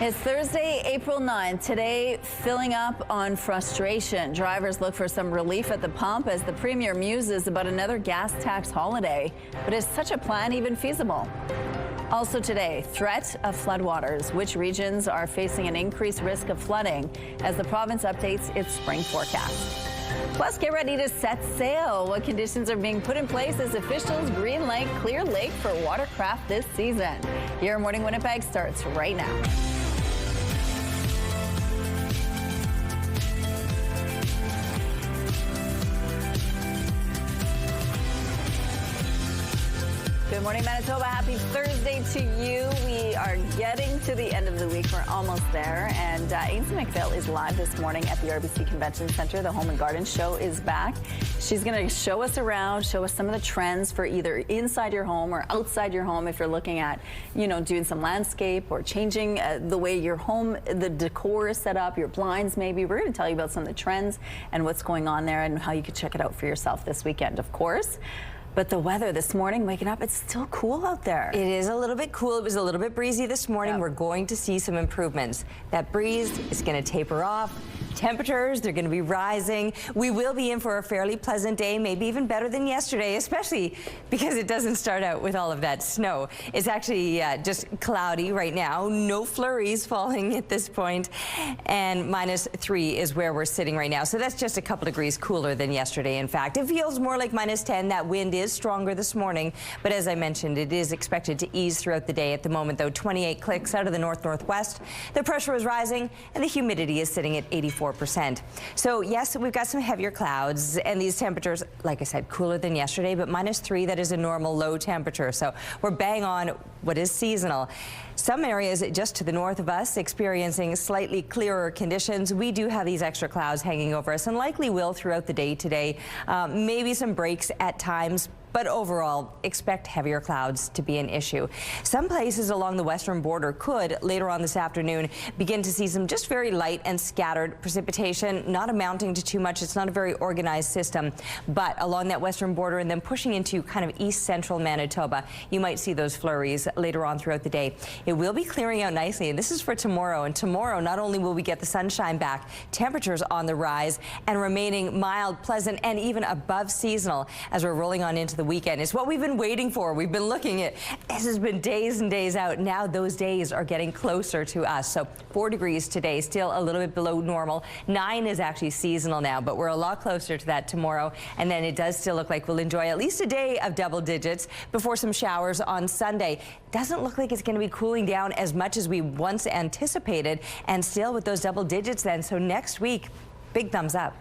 It's Thursday, April 9th. Today, filling up on frustration. Drivers look for some relief at the pump as the Premier muses about another gas tax holiday. But is such a plan even feasible? Also today, threat of floodwaters. Which regions are facing an increased risk of flooding as the province updates its spring forecast? Plus, get ready to set sail. What conditions are being put in place as officials green light Clear Lake for Watercraft this season? Your Morning Winnipeg starts right now. Good morning, Manitoba. Happy Thursday to you. We are getting to the end of the week. We're almost there. And Ainsley McPhail is live this morning at the RBC Convention Center. The Home and Garden Show is back. She's going to show us around, show us some of the trends for either inside your home or outside your home if you're looking at, doing some landscape or changing the way your home, the decor is set up, your blinds maybe. We're going to tell you about some of the trends and what's going on there and how you can check it out for yourself this weekend, of course. But the weather this morning, waking up, it's still cool out there. It is a little bit cool. It was a little bit breezy this morning. Yep. We're going to see some improvements. That breeze is going to taper off. Temperatures, they're going to be rising. We will be in for a fairly pleasant day, maybe even better than yesterday, especially because it doesn't start out with all of that snow. It's actually just cloudy right now. No flurries falling at this point. And -3 is where we're sitting right now. So that's just a couple degrees cooler than yesterday. In fact, it feels more like -10. That wind is stronger this morning. But as I mentioned, it is expected to ease throughout the day. At the moment, though, 28 clicks out of the north-northwest. The pressure is rising and the humidity is sitting at 84%. So yes, we've got some heavier clouds and these temperatures, like I said, cooler than yesterday, but -3, that is a normal low temperature. So we're bang on what is seasonal. Some areas just to the north of us experiencing slightly clearer conditions. We do have these extra clouds hanging over us and likely will throughout the day today. Maybe some breaks at times, but overall, expect heavier clouds to be an issue. Some places along the western border could, later on this afternoon, begin to see some just very light and scattered precipitation, not amounting to too much. It's not a very organized system, but along that western border and then pushing into kind of east central Manitoba, you might see those flurries later on throughout the day. It will be clearing out nicely, and this is for tomorrow. And tomorrow, not only will we get the sunshine back, temperatures on the rise and remaining mild, pleasant, and even above seasonal as we're rolling on into the weekend. It's what we've been waiting for. We've been looking at, this has been days and days out. Now those days are getting closer to us. So 4 degrees today, still a little bit below normal. 9 is actually seasonal now, but we're a lot closer to that tomorrow. And then it does still look like we'll enjoy at least a day of double digits before some showers on Sunday. Doesn't look like it's going to be cooling down as much as we once anticipated, and still with those double digits then. So next week, big thumbs up.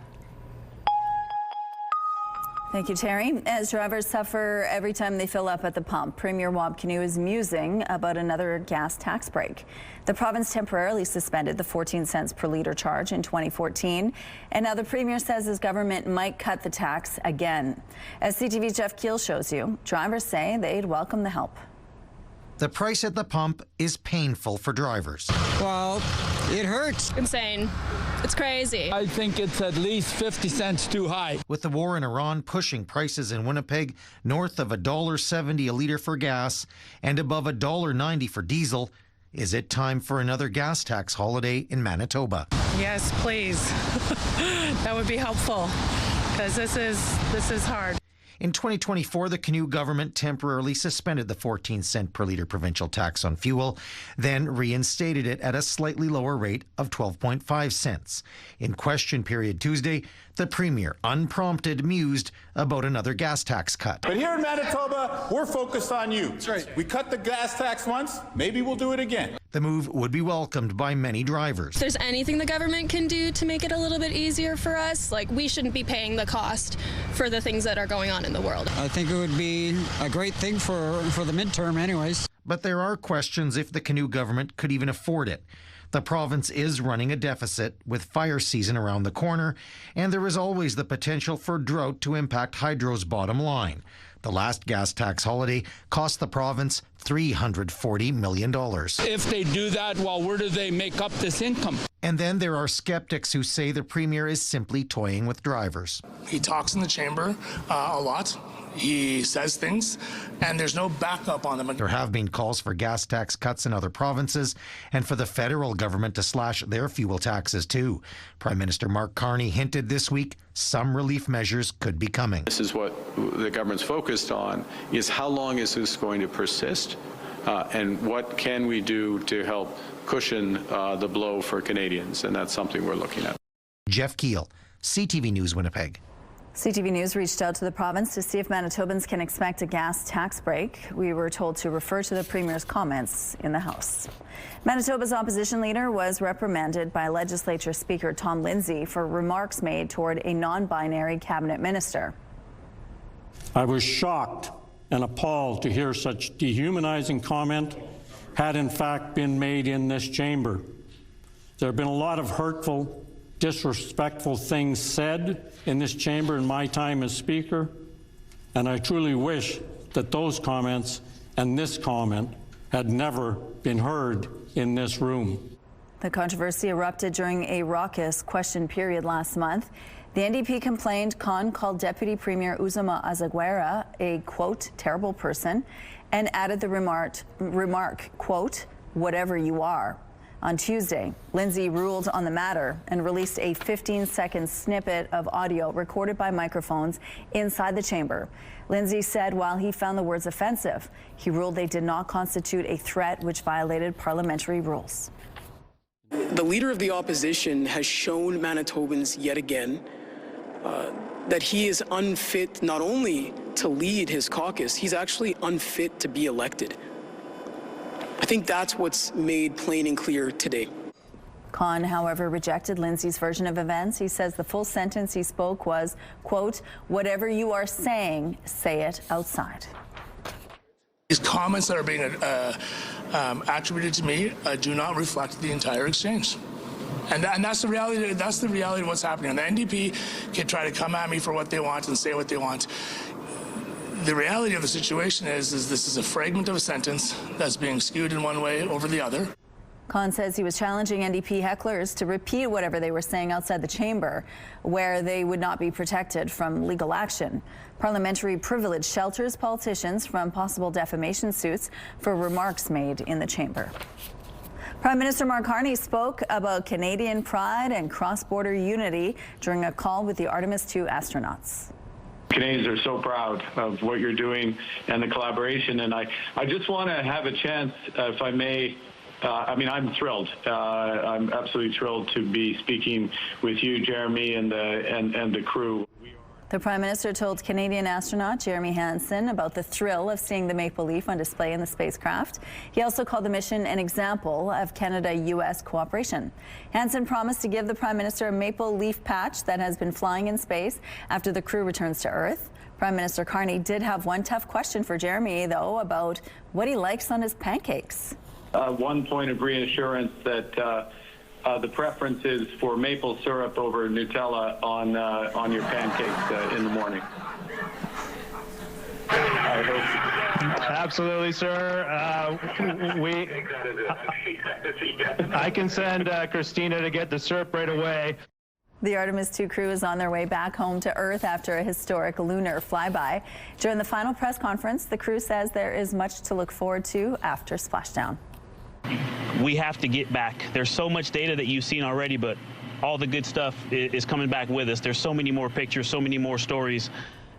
Thank you, Terry. As drivers suffer every time they fill up at the pump, Premier Wabkinew is musing about another gas tax break. The province temporarily suspended the 14 cents per litre charge in 2014, and now the Premier says his government might cut the tax again. As CTV's Jeff Keel shows you, drivers say they'd welcome the help. The price at the pump is painful for drivers. Well, it hurts. Insane. It's crazy. I think it's at least 50 cents too high. With the war in Iran pushing prices in Winnipeg north of $1.70 a litre for gas and above $1.90 for diesel, is it time for another gas tax holiday in Manitoba? Yes, please. That would be helpful because this is hard. In 2024, the Canoe government temporarily suspended the 14 cent per litre provincial tax on fuel, then reinstated it at a slightly lower rate of 12.5 cents. In question period Tuesday, the Premier, unprompted, mused about another gas tax cut. But here in Manitoba, we're focused on you. That's right. We cut the gas tax once, maybe we'll do it again. The move would be welcomed by many drivers. If there's anything the government can do to make it a little bit easier for us, like we shouldn't be paying the cost for the things that are going on in the world. I think it would be a great thing for the midterm anyways. But there are questions if the Canoe government could even afford it. The province is running a deficit with fire season around the corner, and there is always the potential for drought to impact Hydro's bottom line. The last gas tax holiday cost the province $340 million. If they do that, well, where do they make up this income? And then there are skeptics who say the Premier is simply toying with drivers. He talks in the chamber a lot. He says things, and there's no backup on them. There have been calls for gas tax cuts in other provinces and for the federal government to slash their fuel taxes too. Prime Minister Mark Carney hinted this week some relief measures could be coming. This is what the government's focused on, is how long is this going to persist, and what can we do to help cushion the blow for Canadians, and that's something we're looking at. Jeff Keel, CTV News, Winnipeg. CTV News reached out to the province to see if Manitobans can expect a gas tax break. We were told to refer to the Premier's comments in the House. Manitoba's opposition leader was reprimanded by Legislature Speaker Tom Lindsay for remarks made toward a non-binary cabinet minister. I was shocked and appalled to hear such dehumanizing comment had in fact been made in this chamber. There have been a lot of hurtful, disrespectful things said in this chamber in my time as Speaker, and I truly wish that those comments and this comment had never been heard in this room. The controversy erupted during a raucous question period last month. The NDP complained Khan called Deputy Premier Uzuma Azaguera a, quote, terrible person, and added the remark, quote, whatever you are. On Tuesday, Lindsay ruled on the matter and released a 15-second snippet of audio recorded by microphones inside the chamber. Lindsay said while he found the words offensive, he ruled they did not constitute a threat which violated parliamentary rules. The Leader of the Opposition has shown Manitobans yet again that he is unfit not only to lead his caucus, he's actually unfit to be elected. I think that's what's made plain and clear today. Khan, however, rejected Lindsay's version of events. He says the full sentence he spoke was, quote, whatever you are saying, say it outside. These comments that are being attributed to me do not reflect the entire exchange. And that's the reality. That's the reality of what's happening. And the NDP can try to come at me for what they want and say what they want. The reality of the situation is this is a fragment of a sentence that's being skewed in one way over the other. Khan says he was challenging NDP hecklers to repeat whatever they were saying outside the chamber, where they would not be protected from legal action. Parliamentary privilege shelters politicians from possible defamation suits for remarks made in the chamber. Prime Minister Mark Carney spoke about Canadian pride and cross-border unity during a call with the Artemis II astronauts. Canadians are so proud of what you're doing and the collaboration, and I just want to have a chance, if I may. I'm thrilled. I'm absolutely thrilled to be speaking with you, Jeremy, and the crew. The Prime Minister told Canadian astronaut Jeremy Hansen about the thrill of seeing the maple leaf on display in the spacecraft. He also called the mission an example of Canada-U.S. cooperation. Hansen promised to give the Prime Minister a maple leaf patch that has been flying in space after the crew returns to Earth. Prime Minister Carney did have one tough question for Jeremy, though, about what he likes on his pancakes. One point of reassurance that the preference is for maple syrup over Nutella on your pancakes in the morning. I hope. Absolutely, sir. I can send Christina to get the syrup right away. The Artemis II crew is on their way back home to Earth after a historic lunar flyby. During the final press conference, the crew says there is much to look forward to after splashdown. We have to get back. There's so much data that you've seen already, but all the good stuff is coming back with us. There's so many more pictures, so many more stories.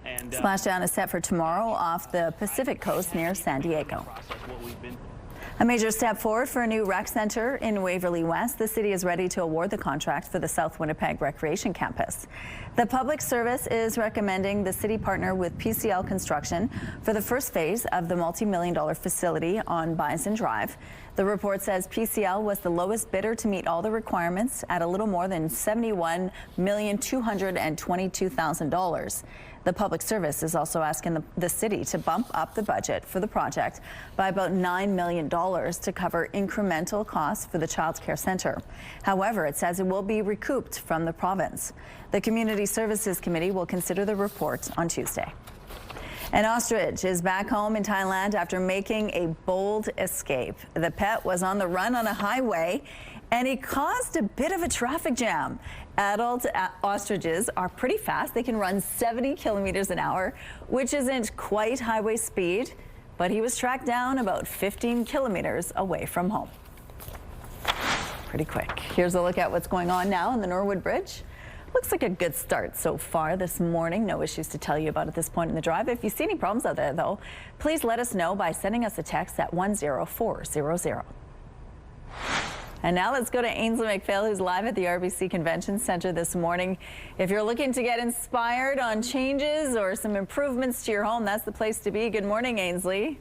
And splashdown is set for tomorrow off the Pacific coast near San Diego. A major step forward for a new rec center in Waverly West. The city is ready to award the contract for the South Winnipeg Recreation Campus. The Public Service is recommending the city partner with PCL Construction for the first phase of the multi-million-dollar facility on Bison Drive. The report says PCL was the lowest bidder to meet all the requirements at a little more than $71,222,000. The Public Service is also asking the city to bump up the budget for the project by about $9 million to cover incremental costs for the Child Care Center. However, it says it will be recouped from the province. The Community Services Committee will consider the report on Tuesday. An ostrich is back home in Thailand after making a bold escape. The pet was on the run on a highway and it caused a bit of a traffic jam. Adult ostriches are pretty fast. They can run 70 kilometers an hour, which isn't quite highway speed, but he was tracked down about 15 kilometers away from home. Pretty quick. Here's a look at what's going on now on the Norwood Bridge. Looks like a good start so far this morning. No issues to tell you about at this point in the drive. If you see any problems out there, though, please let us know by sending us a text at 10400. And now let's go to Ainsley McPhail, who's live at the RBC Convention Center this morning. If you're looking to get inspired on changes or some improvements to your home, that's the place to be. Good morning, Ainsley.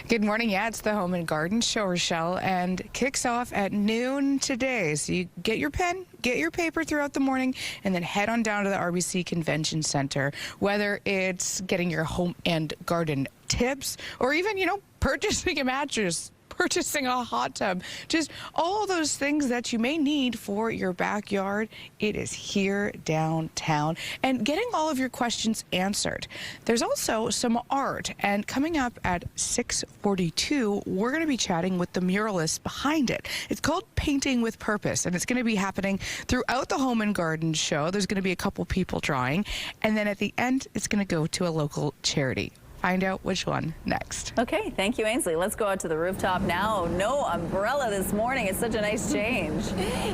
Good morning. Yeah, it's the Home and Garden Show, Rochelle, and kicks off at noon today. So you get your pen, get your paper throughout the morning, and then head on down to the RBC Convention Center. Whether it's getting your home and garden tips or even, purchasing a mattress, purchasing a hot tub, just all those things that you may need for your backyard. It is here downtown, and getting all of your questions answered. There's also some art, and coming up at 6:42, we're going to be chatting with the muralist behind it. It's called Painting with Purpose, and it's going to be happening throughout the Home and Garden Show. There's going to be a couple people drawing, and then at the end, it's going to go to a local charity. Find out which one next. Okay, thank you, Ainsley. Let's go out to the rooftop now. No umbrella this morning. It's such a nice change.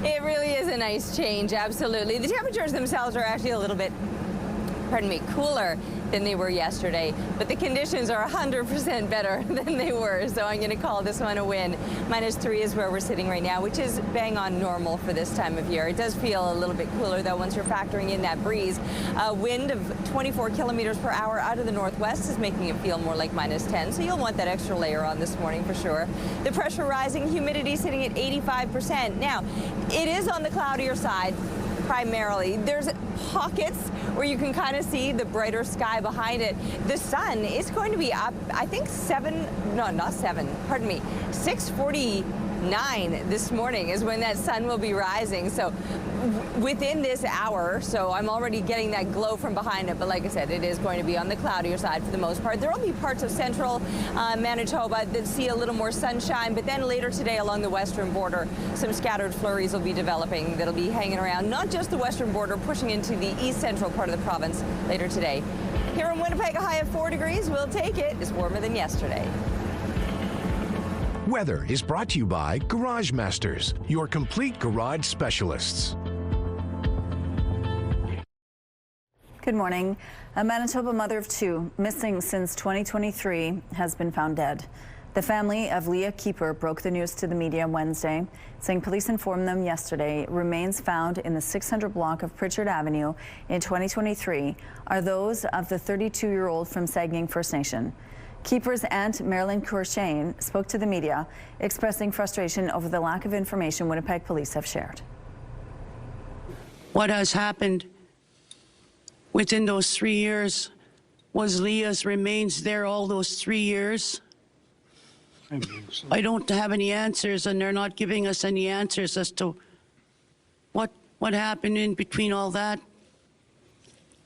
It really is a nice change, absolutely. The temperatures themselves are actually a little bit, cooler than they were yesterday, but the conditions are 100% better than they were, so I'm going to call this one a win. -3 is where we're sitting right now, which is bang on normal for this time of year. It does feel a little bit cooler, though, once you're factoring in that breeze. A wind of 24 kilometers per hour out of the northwest is making it feel more like -10, so you'll want that extra layer on this morning for sure. The pressure rising, humidity sitting at 85%. Now, it is on the cloudier side. Primarily, there's pockets where you can kind of see the brighter sky behind it. The sun is going to be up, I think 6:49 this morning is when that sun will be rising. So within this hour, so I'm already getting that glow from behind it. But like I said, it is going to be on the cloudier side for the most part. There will be parts of central Manitoba that see a little more sunshine. But then later today along the western border, some scattered flurries will be developing that'll be hanging around. Not just the western border, pushing into the east central part of the province later today. Here in Winnipeg, a high of 4 degrees. We'll take it. It's warmer than yesterday. Weather is brought to you by Garage Masters, your complete garage specialists. Good morning. A Manitoba mother of 2, missing since 2023, has been found dead. The family of Leah Keeper broke the news to the media Wednesday, saying police informed them yesterday remains found in the 600 block of Pritchard Avenue in 2023 are those of the 32-year-old from Sagging First Nation. Keeper's aunt, Marilyn Courchain, spoke to the media, expressing frustration over the lack of information Winnipeg police have shared. What has happened within those 3 years? Was Leah's remains there all those 3 years? I don't have any answers, and they're not giving us any answers as to what happened in between all that.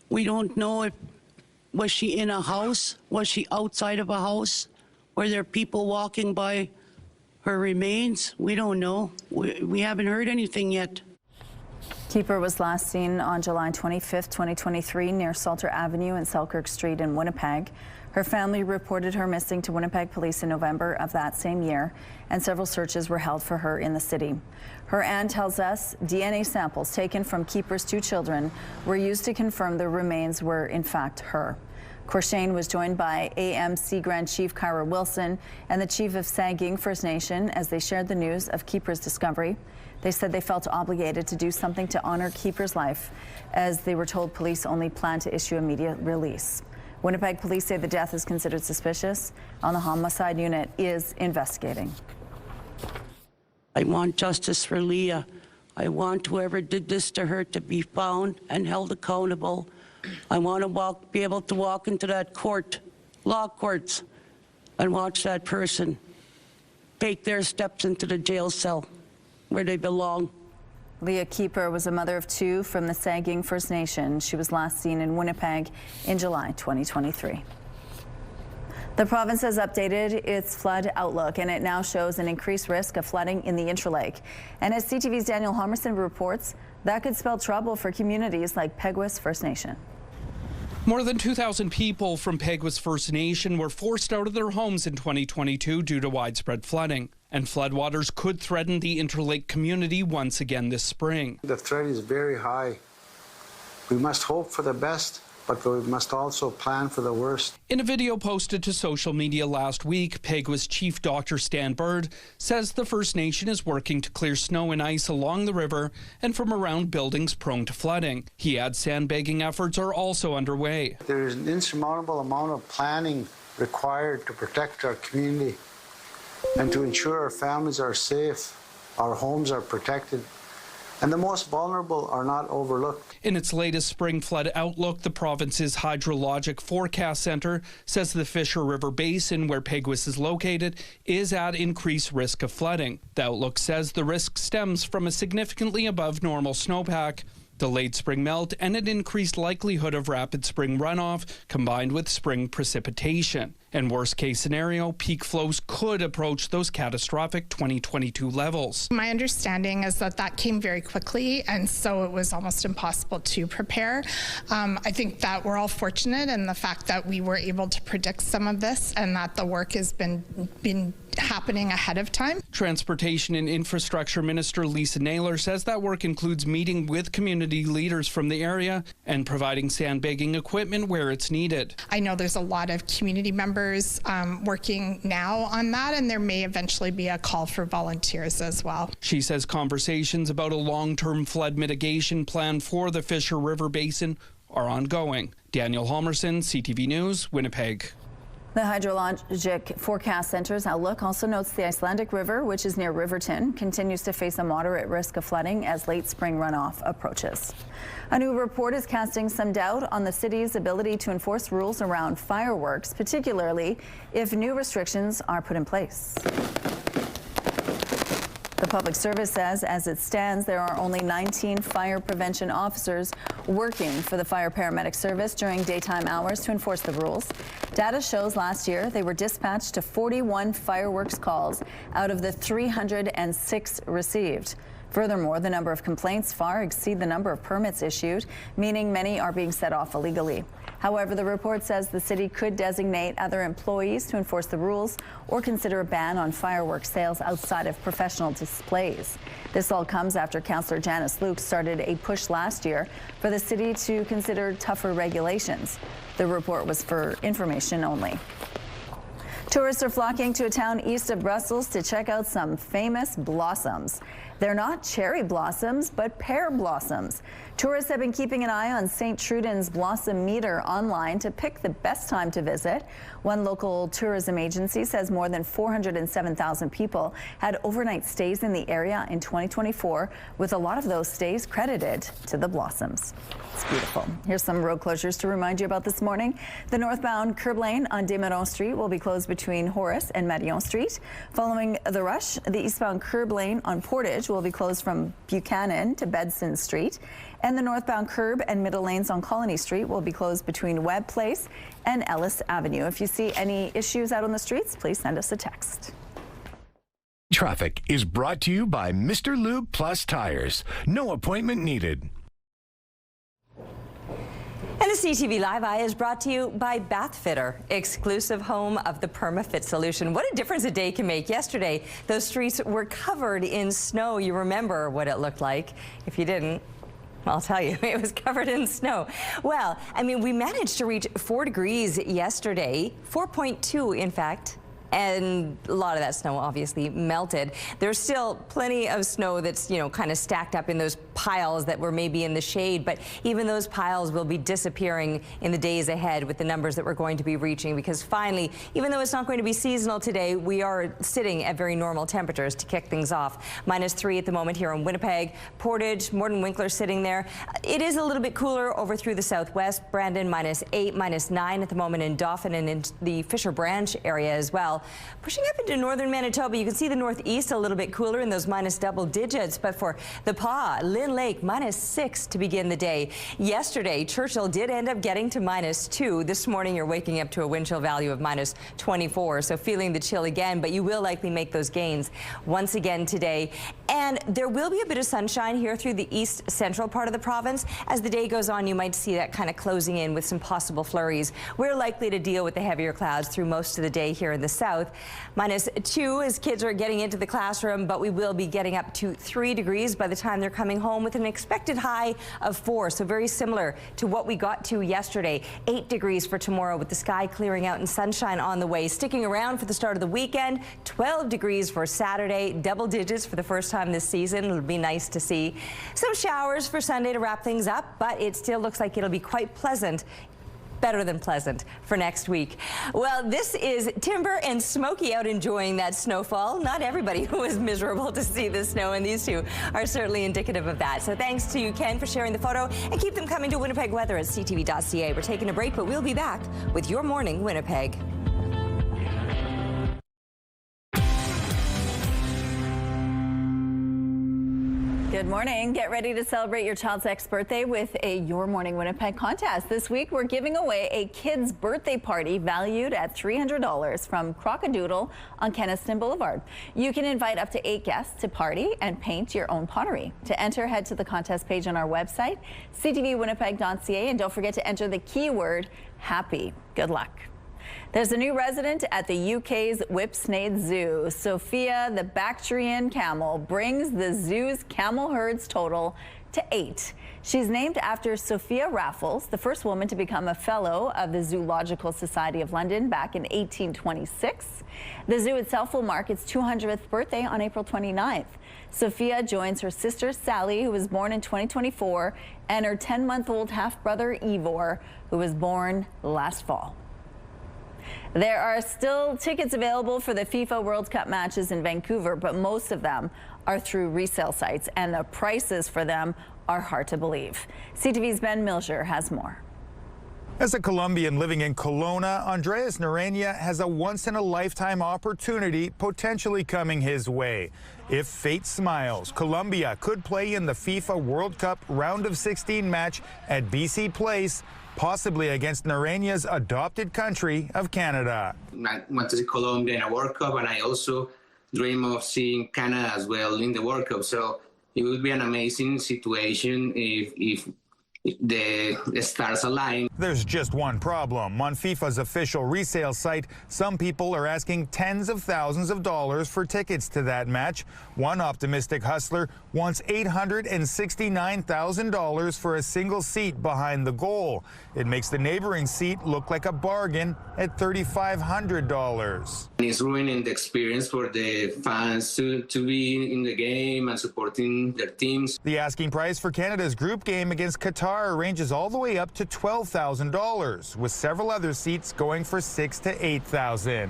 We don't know if was she in a house? Was she outside of a house? Were there people walking by her remains? We don't know. We haven't heard anything yet. Keeper was last seen on July 25th, 2023, near Salter Avenue and Selkirk Street in Winnipeg. Her family reported her missing to Winnipeg police in November of that same year, and several searches were held for her in the city. Her aunt tells us DNA samples taken from Keeper's 2 children were used to confirm the remains were in fact her. Courchain was joined by AMC Grand Chief Kyra Wilson and the Chief of Sagging First Nation as they shared the news of Keeper's discovery. They said they felt obligated to do something to honor Keeper's life, as they were told police only plan to issue immediate release. Winnipeg police say the death is considered suspicious, and the homicide unit is investigating. I want justice for Leah. I want whoever did this to her to be found and held accountable. I want to be able to walk into that law courts, and watch that person take their steps into the jail cell where they belong. Leah Keeper was a mother of 2 from the Saugeen First Nation. She was last seen in Winnipeg in July 2023. The province has updated its flood outlook, and it now shows an increased risk of flooding in the Interlake. And as CTV's Daniel Homerson reports, that could spell trouble for communities like Peguis First Nation. More than 2,000 people from Peguis First Nation were forced out of their homes in 2022 due to widespread flooding. And floodwaters could threaten the Interlake community once again this spring. The threat is very high. We must hope for the best, but we must also plan for the worst. In a video posted to social media last week, Peguis Chief Dr. Stan Bird says the First Nation is working to clear snow and ice along the river and from around buildings prone to flooding. He adds sandbagging efforts are also underway. There is an insurmountable amount of planning required to protect our community and to ensure our families are safe, our homes are protected, and the most vulnerable are not overlooked. In its latest spring flood outlook, the province's Hydrologic Forecast Centre says the Fisher River Basin, where Peguis is located, is at increased risk of flooding. The outlook says the risk stems from a significantly above normal snowpack, the late spring melt, and an increased likelihood of rapid spring runoff combined with spring precipitation. And worst case scenario, peak flows could approach those catastrophic 2022 levels. My understanding is that that came very quickly, and so it was almost impossible to prepare. I think that we're all fortunate in the fact that we were able to predict some of this and that the work has been happening ahead of time. Transportation and Infrastructure Minister Lisa Naylor says that work includes meeting with community leaders from the area and providing sandbagging equipment where it's needed. I know there's a lot of community members working now on that, and there may eventually be a call for volunteers as well. She says conversations about a long-term flood mitigation plan for the Fisher River Basin are ongoing. Daniel Homerson, CTV News, Winnipeg. The Hydrologic Forecast Centre's outlook also notes the Icelandic River, which is near Riverton, continues to face a moderate risk of flooding as late spring runoff approaches. A new report is casting some doubt on the city's ability to enforce rules around fireworks, particularly if new restrictions are put in place. The Public Service says, as it stands, there are only 19 fire prevention officers working for the fire paramedic service during daytime hours to enforce the rules. Data shows last year they were dispatched to 41 fireworks calls out of the 306 received. Furthermore, the number of complaints far exceed the number of permits issued, meaning many are being set off illegally. However, the report says the city could designate other employees to enforce the rules or consider a ban on fireworks sales outside of professional displays. This all comes after Councillor Janice Luke started a push last year for the city to consider tougher regulations. The report was for information only. Tourists are flocking to a town east of Brussels to check out some famous blossoms. They're not cherry blossoms, but pear blossoms. Tourists have been keeping an eye on St. Truden's Blossom Meter online to pick the best time to visit. One local tourism agency says more than 407,000 people had overnight stays in the area in 2024, with a lot of those stays credited to the blossoms. It's beautiful. Here's some road closures to remind you about this morning. The northbound curb lane on Desmarais Street will be closed between Horace and Marion Street. Following the rush, the eastbound curb lane on Portage will be closed from Buchanan to Bedson Street. And the northbound curb and middle lanes on Colony Street will be closed between Webb Place and Ellis Avenue. If you see any issues out on the streets, please send us a text. Traffic is brought to you by Mr. Lube Plus Tires. No appointment needed. And the CTV Live Eye is brought to you by Bath Fitter, exclusive home of the PermaFit solution. What a difference a day can make. Yesterday, those streets were covered in snow. You remember what it looked like. If you didn't, I'll tell you, it was covered in snow. Well, I mean, we managed to reach 4 degrees yesterday, 4.2 in fact. And a lot of that snow obviously melted. There's still plenty of snow that's, kind of stacked up in those piles that were maybe in the shade, but even those piles will be disappearing in the days ahead with the numbers that we're going to be reaching, because finally, even though it's not going to be seasonal today, we are sitting at very normal temperatures to kick things off. -3 at the moment here in Winnipeg. Portage, Morden Winkler sitting there. It is a little bit cooler over through the southwest. Brandon -8, -9 at the moment in Dauphin and in the Fisher Branch area as well. well. Pushing up into northern Manitoba, you can see the northeast a little bit cooler in those minus double digits, but for the Pas, Lynn Lake, -6 to begin the day. Yesterday, Churchill did end up getting to -2. This morning, you're waking up to a wind chill value of -24, so feeling the chill again, but you will likely make those gains once again today. And there will be a bit of sunshine here through the east central part of the province. As the day goes on, you might see that kind of closing in with some possible flurries. We're likely to deal with the heavier clouds through most of the day here in the south. -2 as kids are getting into the classroom, but we will be getting up to 3 degrees by the time they're coming home with an expected high of 4. So very similar to what we got to yesterday. 8 degrees for tomorrow with the sky clearing out and sunshine on the way. Sticking around for the start of the weekend, 12 degrees for Saturday, double digits for the first time this season. It'll be nice to see. Some showers for Sunday to wrap things up, but it still looks like it'll be quite pleasant. Better than pleasant for next week. Well, this is Timber and Smokey out enjoying that snowfall. Not everybody was miserable to see the snow, and these two are certainly indicative of that. So thanks to you, Ken, for sharing the photo, and keep them coming to Winnipeg Weather at ctv.ca. We're taking a break, but we'll be back with Your Morning Winnipeg. Good morning. Get ready to celebrate your child's next birthday with a Your Morning Winnipeg contest. This week, we're giving away a kid's birthday party valued at $300 from Crockadoodle on Kenaston Boulevard. You can invite up to 8 guests to party and paint your own pottery. To enter, head to the contest page on our website, ctvwinnipeg.ca, and don't forget to enter the keyword happy. Good luck. There's a new resident at the UK's Whipsnade Zoo. Sophia, the Bactrian camel, brings the zoo's camel herds total to 8. She's named after Sophia Raffles, the first woman to become a fellow of the Zoological Society of London back in 1826. The zoo itself will mark its 200th birthday on April 29th. Sophia joins her sister Sally, who was born in 2024, and her 10-month-old half-brother Ivor, who was born last fall. There are still tickets available for the FIFA World Cup matches in Vancouver, but most of them are through resale sites, and the prices for them are hard to believe. CTV's Ben Milger has more. As a Colombian living in Kelowna, Andres Narenia has a once-in-a-lifetime opportunity potentially coming his way. If fate smiles, Colombia could play in the FIFA World Cup round of 16 match at BC Place, possibly against Narenia's adopted country of Canada. I want to see Colombia in a World Cup, and I also dream of seeing Canada as well in the World Cup. So it would be an amazing situation if the stars align. There's just one problem. On FIFA's official resale site, some people are asking tens of thousands of dollars for tickets to that match. One optimistic hustler wants $869,000 for a single seat behind the goal. It makes the neighboring seat look like a bargain at $3,500. It's ruining the experience for the fans to be in the game and supporting their teams. The asking price for Canada's group game against Qatar ranges all the way up to $12,000, with several other seats going for $6,000 to $8,000.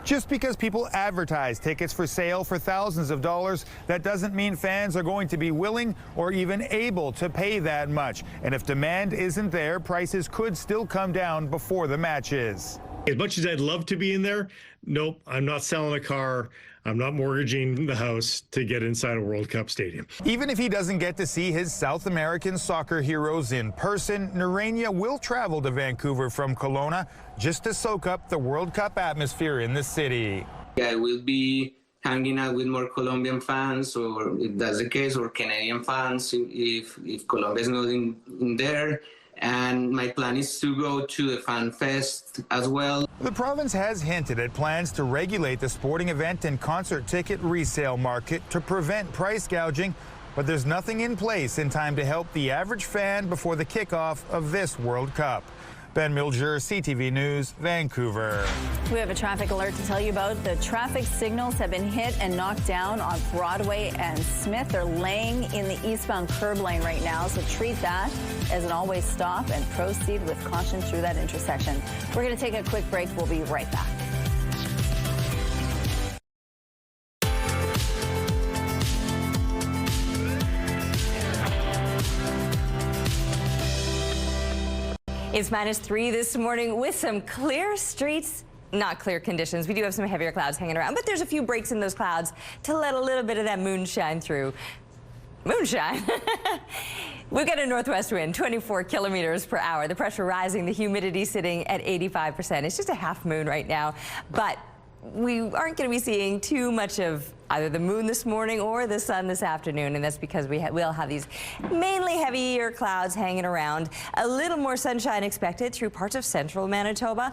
Just because people advertise tickets for sale for thousands of dollars, that doesn't mean fans are going to be willing or even able to pay that much. And if demand isn't there, prices could still come down before the matches. As much as I'd love to be in there, nope, I'm not selling a car. I'm not mortgaging the house to get inside a World Cup stadium. Even if he doesn't get to see his South American soccer heroes in person, Narenia will travel to Vancouver from Kelowna just to soak up the World Cup atmosphere in the city. I will be hanging out with more Colombian fans, or if that's the case, or Canadian fans if Colombia is not in there. And my plan is to go to the Fan Fest as well. The province has hinted at plans to regulate the sporting event and concert ticket resale market to prevent price gouging, but there's nothing in place in time to help the average fan before the kickoff of this World Cup. Ben Milger, CTV News, Vancouver. We have a traffic alert to tell you about. The traffic signals have been hit and knocked down on Broadway and Smith. They're laying in the eastbound curb lane right now, so treat that as an always stop and proceed with caution through that intersection. We're going to take a quick break. We'll be right back. It's -3 this morning with some clear streets not clear conditions. We do have some heavier clouds hanging around, but there's a few breaks in those clouds to let a little bit of that moonshine through. Moonshine. We've got a northwest wind, 24 kilometers per hour. The pressure rising, the humidity sitting at 85%. It's just a half moon right now, but we aren't going to be seeing too much of either the moon this morning or the sun this afternoon, and that's because we'll have these mainly heavier clouds hanging around. A little more sunshine expected through parts of central Manitoba.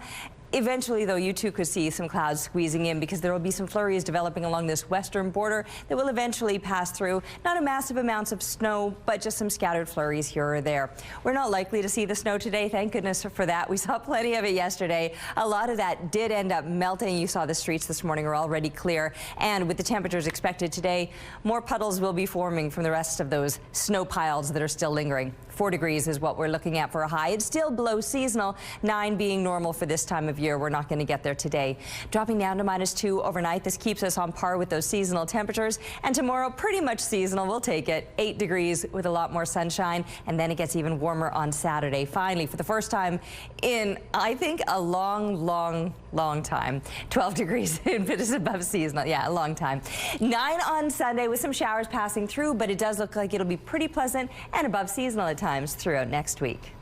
Eventually, though, you too could see some clouds squeezing in because there will be some flurries developing along this western border that will eventually pass through. Not a massive amounts of snow, but just some scattered flurries here or there. We're not likely to see the snow today. Thank goodness for that. We saw plenty of it yesterday. A lot of that did end up melting. You saw the streets this morning are already clear. And with the temperatures expected today, more puddles will be forming from the rest of those snow piles that are still lingering. 4 degrees is what we're looking at for a high. It's still below seasonal, 9 being normal for this time of year. We're not going to get there today. Dropping down to -2 overnight. This keeps us on par with those seasonal temperatures. And tomorrow, pretty much seasonal. We'll take it. 8 degrees with a lot more sunshine. And then it gets even warmer on Saturday. Finally, for the first time in, I think, a long time. 12 degrees if it is above seasonal. Yeah, a long time. 9 on Sunday with some showers passing through, but it does look like it'll be pretty pleasant and above seasonal at times throughout next week.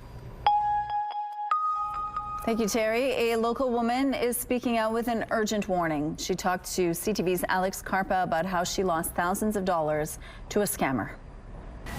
Thank you, Terry. A local woman is speaking out with an urgent warning. She talked to CTV's Alex Karpa about how she lost thousands of dollars to a scammer.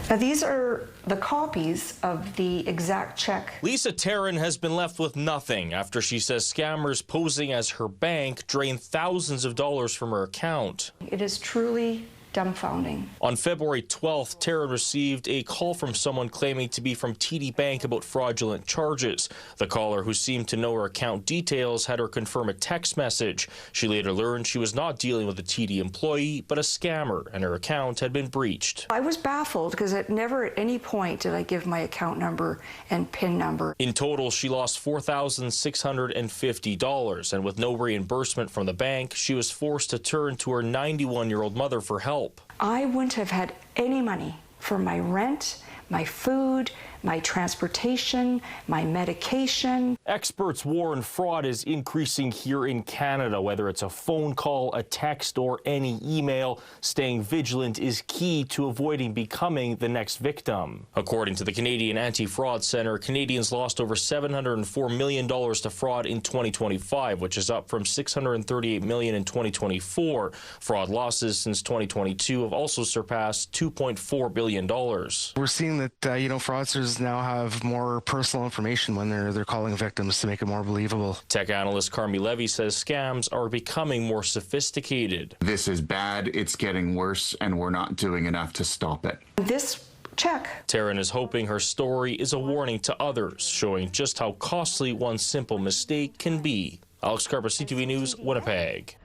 Now, these are the copies of the exact check. Lisa Taryn has been left with nothing after she says scammers posing as her bank drained thousands of dollars from her account. It is truly dumbfounding. On February 12th, Taryn received a call from someone claiming to be from TD Bank about fraudulent charges. The caller, who seemed to know her account details, had her confirm a text message. She later learned she was not dealing with a TD employee, but a scammer, and her account had been breached. I was baffled because never at any point did I give my account number and PIN number. In total, she lost $4,650, and with no reimbursement from the bank, she was forced to turn to her 91-year-old mother for help. I wouldn't have had any money for my rent, my food, my transportation, my medication. Experts warn fraud is increasing here in Canada, whether it's a phone call, a text, or any email. Staying vigilant is key to avoiding becoming the next victim. According to the Canadian Anti-Fraud Centre, Canadians lost over $704 million to fraud in 2025, which is up from $638 million in 2024. Fraud losses since 2022 have also surpassed $2.4 billion. We're seeing that, fraudsters now have more personal information when they're calling victims to make it more believable. Tech analyst Carmi Levy says scams are becoming more sophisticated. This is bad, it's getting worse, and we're not doing enough to stop it. This check. Taryn is hoping her story is a warning to others, showing just how costly one simple mistake can be. Alex Carper, CTV News, Winnipeg.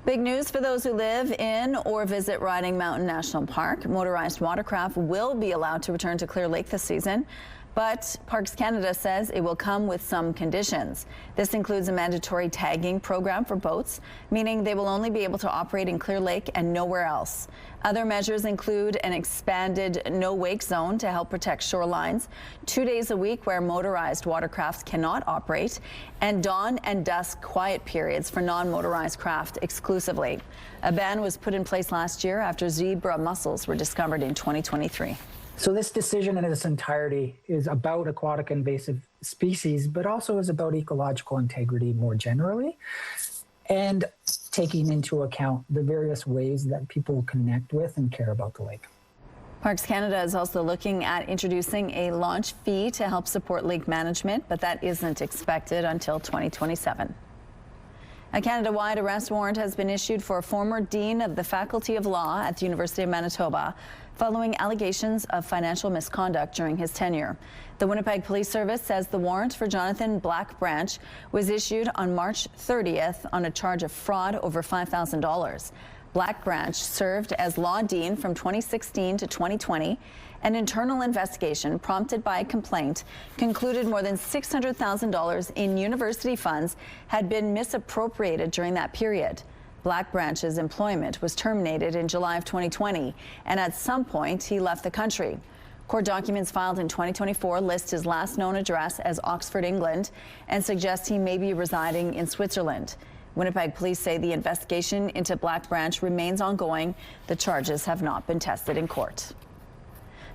Big news for those who live in or visit Riding Mountain National Park. Motorized watercraft will be allowed to return to Clear Lake this season, but Parks Canada says it will come with some conditions. This includes a mandatory tagging program for boats, meaning they will only be able to operate in Clear Lake and nowhere else. Other measures include an expanded no-wake zone to help protect shorelines, 2 days a week where motorized watercraft cannot operate, and dawn and dusk quiet periods for non-motorized craft exclusively. A ban was put in place last year after zebra mussels were discovered in 2023. So this decision in its entirety is about aquatic invasive species, but also is about ecological integrity more generally, and taking into account the various ways that people connect with and care about the lake. Parks Canada is also looking at introducing a launch fee to help support lake management, but that isn't expected until 2027. A Canada-wide arrest warrant has been issued for a former dean of the Faculty of Law at the University of Manitoba following allegations of financial misconduct during his tenure. The Winnipeg Police Service says the warrant for Jonathan Blackbranch was issued on March 30th on a charge of fraud over $5,000. Blackbranch served as law dean from 2016 to 2020. An internal investigation prompted by a complaint concluded more than $600,000 in university funds had been misappropriated during that period. Blackbranch's employment was terminated in July of 2020, and at some point he left the country. Court documents filed in 2024 list his last known address as Oxford, England, and suggest he may be residing in Switzerland. Winnipeg police say the investigation into Black Branch remains ongoing. The charges have not been tested in court.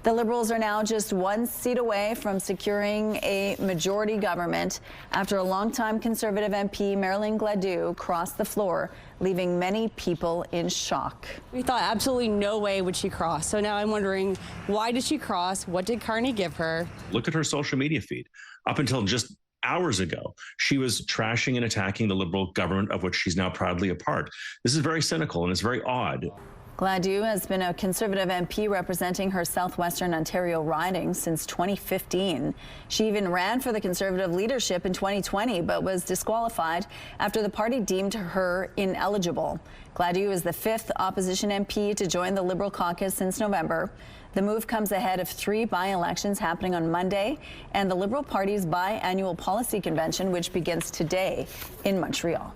The Liberals are now just one seat away from securing a majority government after a longtime Conservative MP, Marilyn Gladue, crossed the floor, leaving many people in shock. We thought absolutely no way would she cross. So now I'm wondering, why did she cross? What did Carney give her? Look at her social media feed. Up until just hours ago, she was trashing and attacking the Liberal government of which she's now proudly a part. This is very cynical and it's very odd. Gladue has been a Conservative MP representing her southwestern Ontario riding since 2015. She even ran for the Conservative leadership in 2020, but was disqualified after the party deemed her ineligible. Gladue is the 5th opposition MP to join the Liberal caucus since November. The move comes ahead of 3 by-elections happening on Monday and the Liberal Party's biannual policy convention, which begins today in Montreal.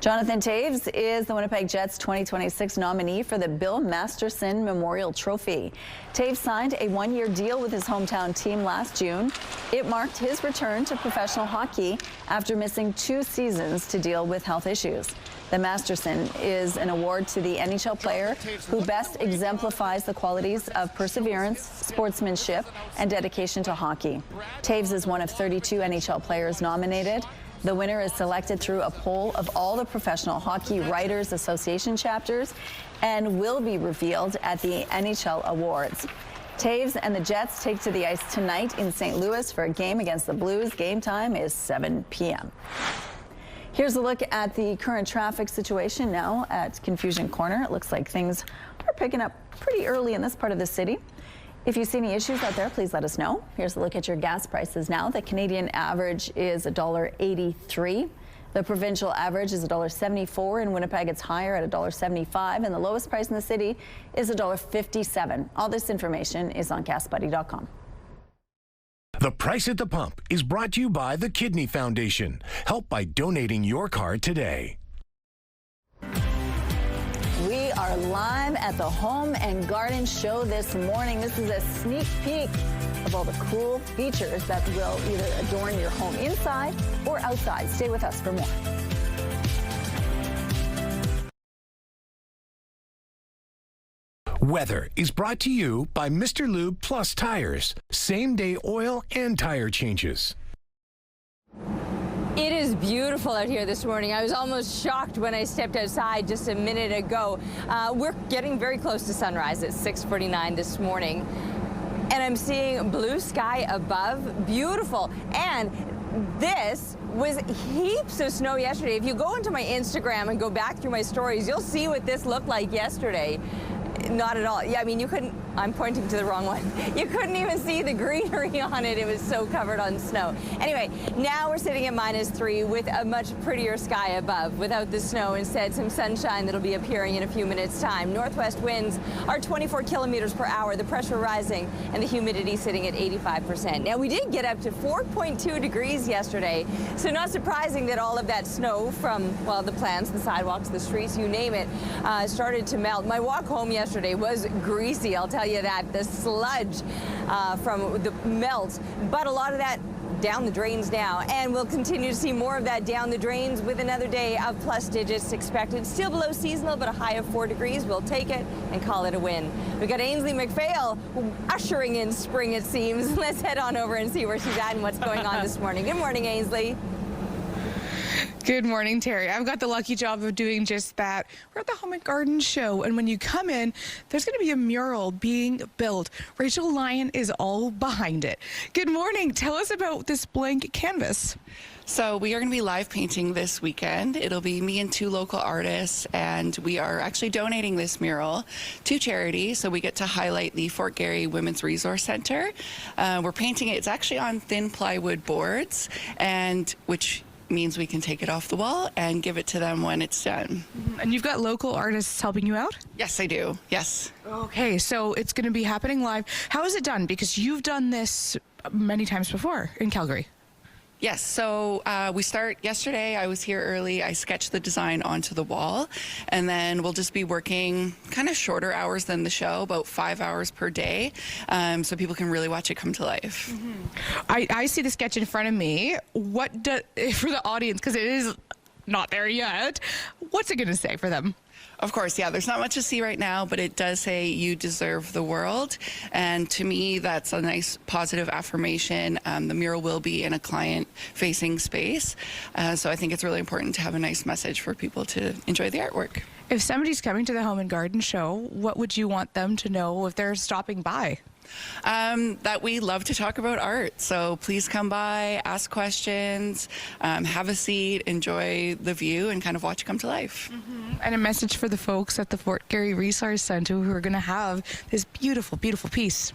Jonathan Toews is the Winnipeg Jets 2026 nominee for the Bill Masterson Memorial Trophy. Toews signed a 1-year deal with his hometown team last June. It marked his return to professional hockey after missing 2 seasons to deal with health issues. The Masterson is an award to the NHL player who best exemplifies the qualities of perseverance, sportsmanship, and dedication to hockey. Toews is one of 32 NHL players nominated. The winner is selected through a poll of all the Professional Hockey Writers Association chapters and will be revealed at the NHL Awards. Toews and the Jets take to the ice tonight in St. Louis for a game against the Blues. Game time is 7 p.m. Here's a look at the current traffic situation now at Confusion Corner. It looks like things are picking up pretty early in this part of the city. If you see any issues out there, please let us know. Here's a look at your gas prices now. The Canadian average is $1.83. The provincial average is $1.74. In Winnipeg, it's higher at $1.75. And the lowest price in the city is $1.57. All this information is on GasBuddy.com. The Price at the Pump is brought to you by the Kidney Foundation. Help by donating your car today. We are live at the Home and Garden Show this morning. This is a sneak peek of all the cool features that will either adorn your home inside or outside. Stay with us for more. Weather is brought to you by Mr. Lube Plus Tires. Same-day oil and tire changes. It is beautiful out here this morning. I was almost shocked when I stepped outside just a minute ago. We're getting very close to sunrise at 6:49 this morning. And I'm seeing blue sky above. Beautiful. And this was heaps of snow yesterday. If you go into my Instagram and go back through my stories, you'll see what this looked like yesterday. Not at all. Yeah, I mean, you couldn't, I'm pointing to the wrong one. You couldn't even see the greenery on it. It was so covered on snow. Anyway, now we're sitting at -3 with a much prettier sky above without the snow. Instead, some sunshine that'll be appearing in a few minutes' time. Northwest winds are 24 kilometers per hour, the pressure rising and the humidity sitting at 85%. Now, we did get up to 4.2 degrees yesterday, so not surprising that all of that snow from, well, the plants, the sidewalks, the streets, you name it, started to melt. My walk home yesterday was greasy, I'll tell you that. The sludge from the melt, but a lot of that down the drains now, and we'll continue to see more of that down the drains with another day of plus digits expected. Still below seasonal, but a high of 4 degrees. We'll take it and call it a win. We've got Ainsley McPhail ushering in spring, it seems. Let's head on over and see where she's at and what's going on this morning. Good morning, Ainsley. Good morning, Terry. I've got the lucky job of doing just that. We're at the Home and Garden Show, and when you come in, there's going to be a mural being built. Rachel Lyon is all behind it. Good morning. Tell us about this blank canvas. So we are going to be live painting this weekend. It'll be me and 2 local artists, and we are actually donating this mural to charity, so we get to highlight the Fort Garry Women's Resource Center. We're painting it. It's actually on thin plywood boards, and which means we can take it off the wall and give it to them when it's done. And you've got local artists helping you out? Yes, I do. Yes. Okay, so it's going to be happening live. How is it done? Because you've done this many times before in Calgary. Yes, so we start yesterday. I was here early. I sketched the design onto the wall, and then we'll just be working kind of shorter hours than the show, about 5 hours per day, so people can really watch it come to life. I see the sketch in front of me. What do, for the audience, because it is not there yet, what's it going to say for them? Of course, yeah, there's not much to see right now, but it does say you deserve the world. And to me, that's a nice positive affirmation. The mural will be in a client-facing space. So I think it's really important to have a nice message for people to enjoy the artwork. If somebody's coming to the Home and Garden Show, what would you want them to know if they're stopping by? That we love to talk about art. So please come by, ask questions, have a seat, enjoy the view, and kind of watch it come to life. And a message for the folks at the Fort Garry Resource Centre who are going to have this beautiful, beautiful piece.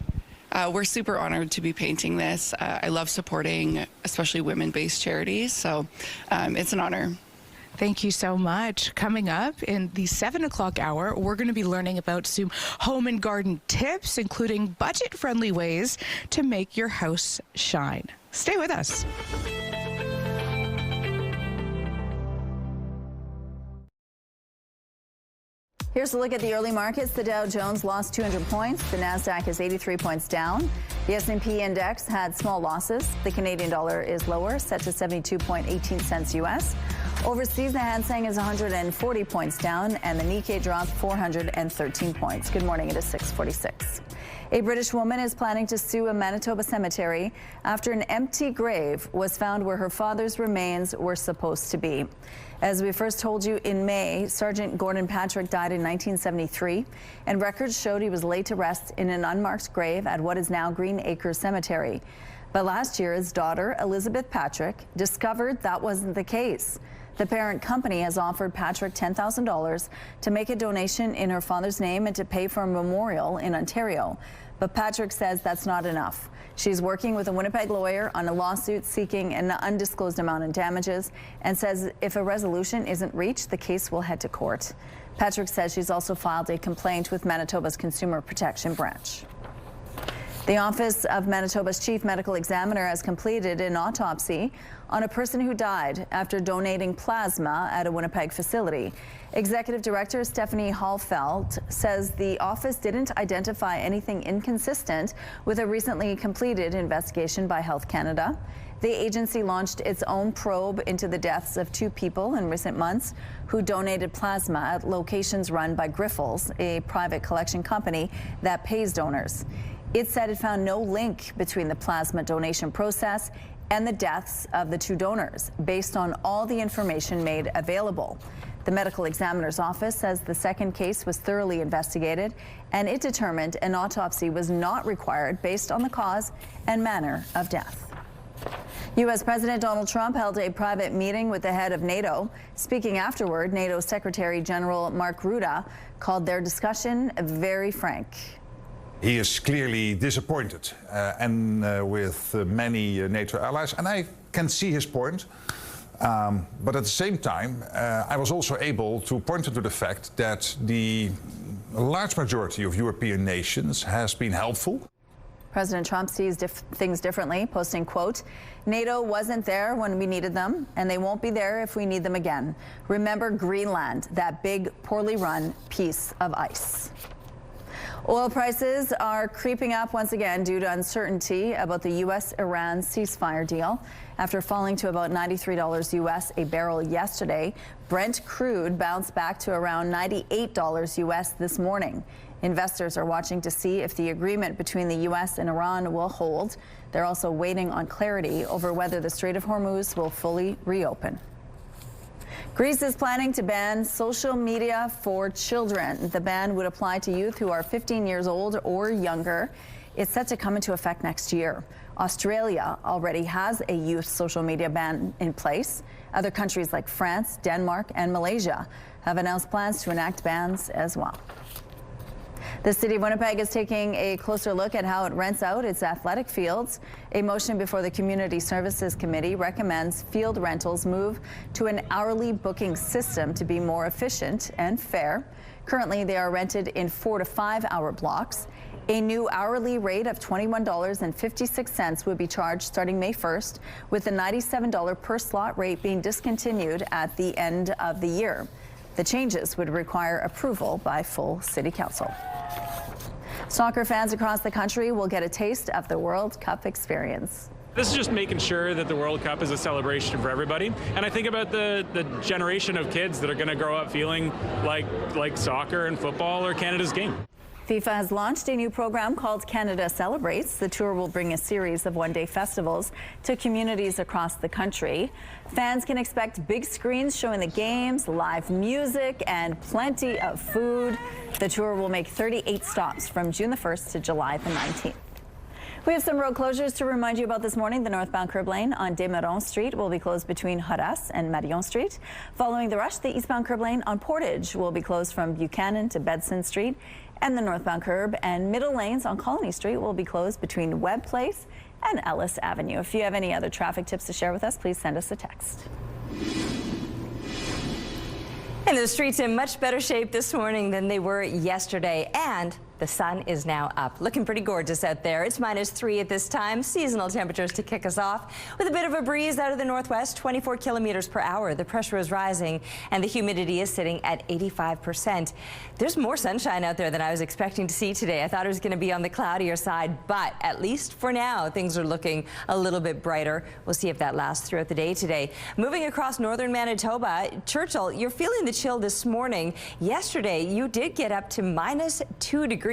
We're super honored to be painting this. I love supporting especially women-based charities, so it's an honor. Thank you so much. Coming up in the 7 o'clock hour, we're going to be learning about some home and garden tips, including budget-friendly ways to make your house shine. Stay with us. Here's a look at the early markets. The Dow Jones lost 200 points. The Nasdaq is 83 points down. The S&P index had small losses. The Canadian dollar is lower, set to 72.18 cents U.S. Overseas, the Hang Seng is 140 points down, and the Nikkei dropped 413 points. Good morning. It is 6:46. A British woman is planning to sue a Manitoba cemetery after an empty grave was found where her father's remains were supposed to be. As we first told you in May, Sergeant Gordon Patrick died in 1973, and records showed he was laid to rest in an unmarked grave at what is now Green Acres Cemetery. But last year, his daughter, Elizabeth Patrick, discovered that wasn't the case. The parent company has offered Patrick $10,000 to make a donation in her father's name and to pay for a memorial in Ontario. But Patrick says that's not enough. She's working with a Winnipeg lawyer on a lawsuit seeking an undisclosed amount in damages and says if a resolution isn't reached, the case will head to court. Patrick says she's also filed a complaint with Manitoba's Consumer Protection Branch. The Office of Manitoba's Chief Medical Examiner has completed an autopsy on a person who died after donating plasma at a Winnipeg facility. Executive Director Stephanie Hallfeld says the office didn't identify anything inconsistent with a recently completed investigation by Health Canada. The agency launched its own probe into the deaths of 2 people in recent months who donated plasma at locations run by Grifols, a private collection company that pays donors. It said it found no link between the plasma donation process and the deaths of the 2 donors, based on all the information made available. The medical examiner's office says the second case was thoroughly investigated, and it determined an autopsy was not required based on the cause and manner of death. U.S. President Donald Trump held a private meeting with the head of NATO. Speaking afterward, NATO Secretary General Mark Rutte called their discussion very frank. He is clearly disappointed with many NATO allies, and I can see his point. But at the same time, I was also able to point to the fact that the large majority of European nations has been helpful. President Trump sees things differently, posting, quote, NATO wasn't there when we needed them, and they won't be there if we need them again. Remember Greenland, that big, poorly run piece of ice. Oil prices are creeping up once again due to uncertainty about the U.S.-Iran ceasefire deal. After falling to about $93 U.S. a barrel yesterday, Brent crude bounced back to around $98 U.S. this morning. Investors are watching to see if the agreement between the U.S. and Iran will hold. They're also waiting on clarity over whether the Strait of Hormuz will fully reopen. Greece is planning to ban social media for children. The ban would apply to youth who are 15 years old or younger. It's set to come into effect next year. Australia already has a youth social media ban in place. Other countries like France, Denmark, and Malaysia have announced plans to enact bans as well. The City of Winnipeg is taking a closer look at how it rents out its athletic fields. A motion before the Community Services Committee recommends field rentals move to an hourly booking system to be more efficient and fair. Currently, they are rented in 4 to 5 hour blocks. A new hourly rate of $21.56 would be charged starting May 1st, with the $97 per slot rate being discontinued at the end of the year. The changes would require approval by full City Council. Soccer fans across the country will get a taste of the World Cup experience. This is just making sure that the World Cup is a celebration for everybody. And I think about the generation of kids that are going to grow up feeling like soccer and football are Canada's game. FIFA has launched a new program called Canada Celebrates. The tour will bring a series of one-day festivals to communities across the country. Fans can expect big screens showing the games, live music, and plenty of food. The tour will make 38 stops from June the 1st to July the 19th. We have some road closures to remind you about this morning. The northbound curb lane on Desmarons Street will be closed between Horace and Marion Street. Following the rush, the eastbound curb lane on Portage will be closed from Buchanan to Bedson Street. And the northbound curb and middle lanes on Colony Street will be closed between Webb Place and Ellis Avenue. If you have any other traffic tips to share with us, please send us a text. And the streets in much better shape this morning than they were yesterday, and the sun is now up. Looking pretty gorgeous out there. It's -3 at this time. Seasonal temperatures to kick us off with a bit of a breeze out of the northwest, 24 kilometers per hour. The pressure is rising and the humidity is sitting at 85%. There's more sunshine out there than I was expecting to see today. I thought it was going to be on the cloudier side, but at least for now, things are looking a little bit brighter. We'll see if that lasts throughout the day today. Moving across northern Manitoba, Churchill, you're feeling the chill this morning. Yesterday, you did get up to -2 degrees.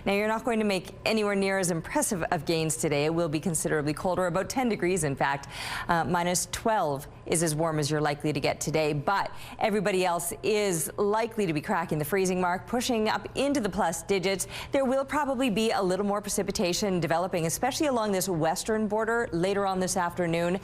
Now, you're not going to make anywhere near as impressive of gains today. It will be considerably colder, about 10 degrees, in fact. -12 is as warm as you're likely to get today, but everybody else is likely to be cracking the freezing mark, pushing up into the plus digits. There will probably be a little more precipitation developing, especially along this western border later on this afternoon.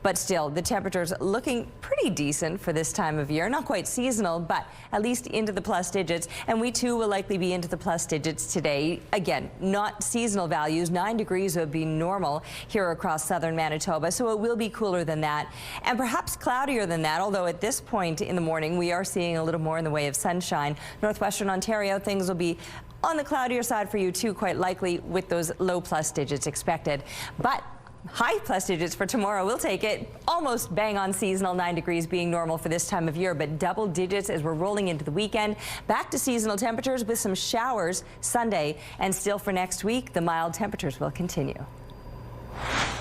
But still, the temperatures looking pretty decent for this time of year. Not quite seasonal, but at least into the plus digits. And we too will likely be into the plus digits today. Again, not seasonal values. 9 degrees would be normal here across southern Manitoba, so it will be cooler than that. And perhaps cloudier than that, although at this point in the morning we are seeing a little more in the way of sunshine. Northwestern Ontario, things will be on the cloudier side for you too, quite likely, with those low plus digits expected. But high plus digits for tomorrow, we'll take it. Almost bang on seasonal, 9 degrees being normal for this time of year, but double digits as we're rolling into the weekend. Back to seasonal temperatures with some showers Sunday, and still for next week, the mild temperatures will continue.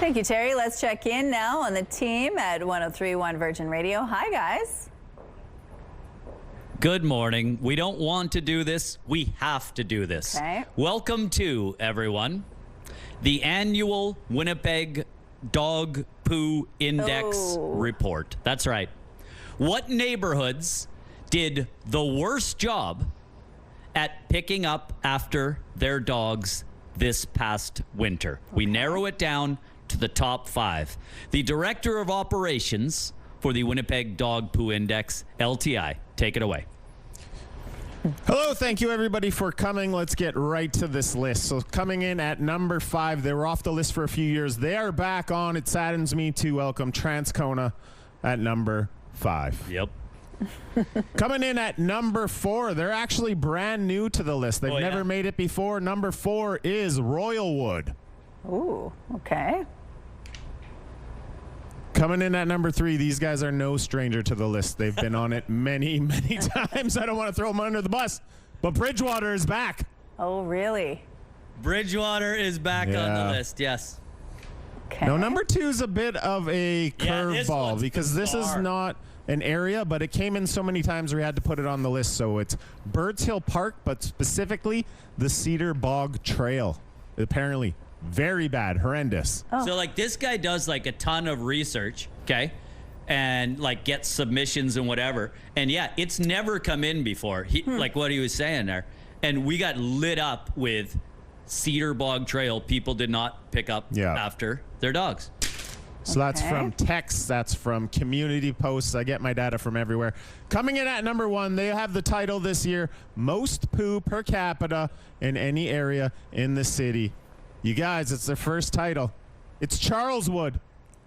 Thank you, Terry. Let's check in now on the team at 103.1 Virgin Radio. Hi, guys. Good morning. We don't want to do this. We have to do this. Okay. Welcome to, everyone, the annual Winnipeg Dog Poo Index report. That's right. What neighborhoods did the worst job at picking up after their dogs this past winter? We narrow it down to the top 5. The Director of Operations for the Winnipeg Dog Poo Index, LTI. Take it away. Hello, thank you everybody for coming. Let's get right to this list. So coming in at number 5, they were off the list for a few years. They are back on. It saddens me to welcome Transcona at number 5. Yep. Coming in at number 4, they're actually brand new to the list. They've never made it before. Number 4 is Royalwood. Ooh, okay. Coming in at number 3, these guys are no stranger to the list. They've been on it many, many times. I don't want to throw them under the bus, but Bridgewater is back. Oh, really? Bridgewater is back on the list, yes. Okay. Now, number 2 is a bit of a curveball because this is not an area, but it came in so many times we had to put it on the list. So it's Birds Hill Park, but specifically the Cedar Bog Trail. Apparently very bad, horrendous. So like this guy does like a ton of research, okay, and like gets submissions and whatever, and yeah, it's never come in before. He like what he was saying there, and we got lit up with Cedar Bog Trail. People did not pick up after their dogs. So that's from texts, that's from community posts. I get my data from everywhere. Coming in at number 1, they have the title this year, Most Poo Per Capita in Any Area in the City. You guys, it's their first title. It's Charleswood.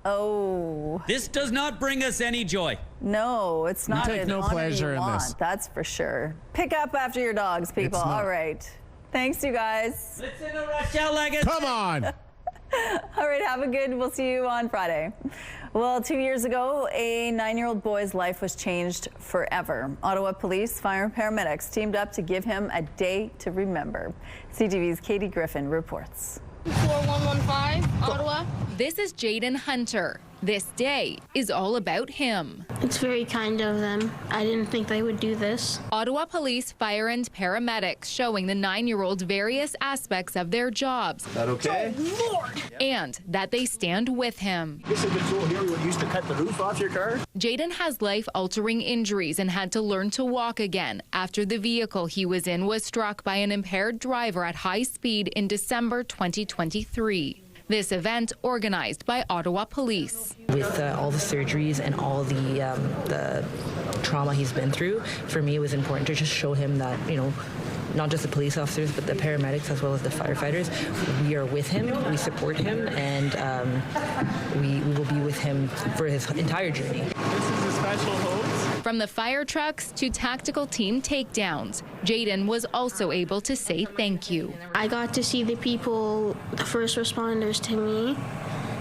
Oh. This does not bring us any joy. No, it's not. We take no pleasure in this. That's for sure. Pick up after your dogs, people. All right. Thanks, you guys. Listen to Rochelle like a... Come on. All right, have a good, we'll see you on Friday. Well, 2 years ago, a 9-year-old boy's life was changed forever. Ottawa police, fire, and paramedics teamed up to give him a day to remember. CTV's Katie Griffin reports. 4115, Ottawa. This is Jaden Hunter. This day is all about him. It's very kind of them. I didn't think they would do this. Ottawa police, fire, and paramedics showing the 9-year-old various aspects of their jobs. Is that okay? Oh, Lord! And that they stand with him. This is the tool here we used to cut the roof off your car? Jaden has life-altering injuries and had to learn to walk again after the vehicle he was in was struck by an impaired driver at high speed in December 2023. This event organized by Ottawa Police. With all the surgeries and all the trauma he's been through, for me it was important to just show him that, you know, not just the police officers, but the paramedics as well as the firefighters, we are with him, we support him, and we will be with him for his entire journey. This is a special hose. From the fire trucks to tactical team takedowns, Jaden was also able to say thank you. I got to see the people, the first responders to me,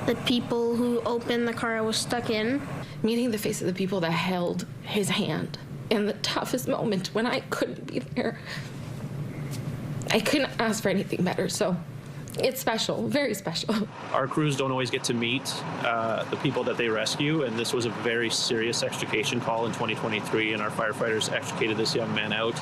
the people who opened the car I was stuck in. Meeting the face of the people that held his hand in the toughest moment when I couldn't be there. I couldn't ask for anything better, so it's special, very special. Our crews don't always get to meet the people that they rescue, and this was a very serious extrication call in 2023, and our firefighters extricated this young man out.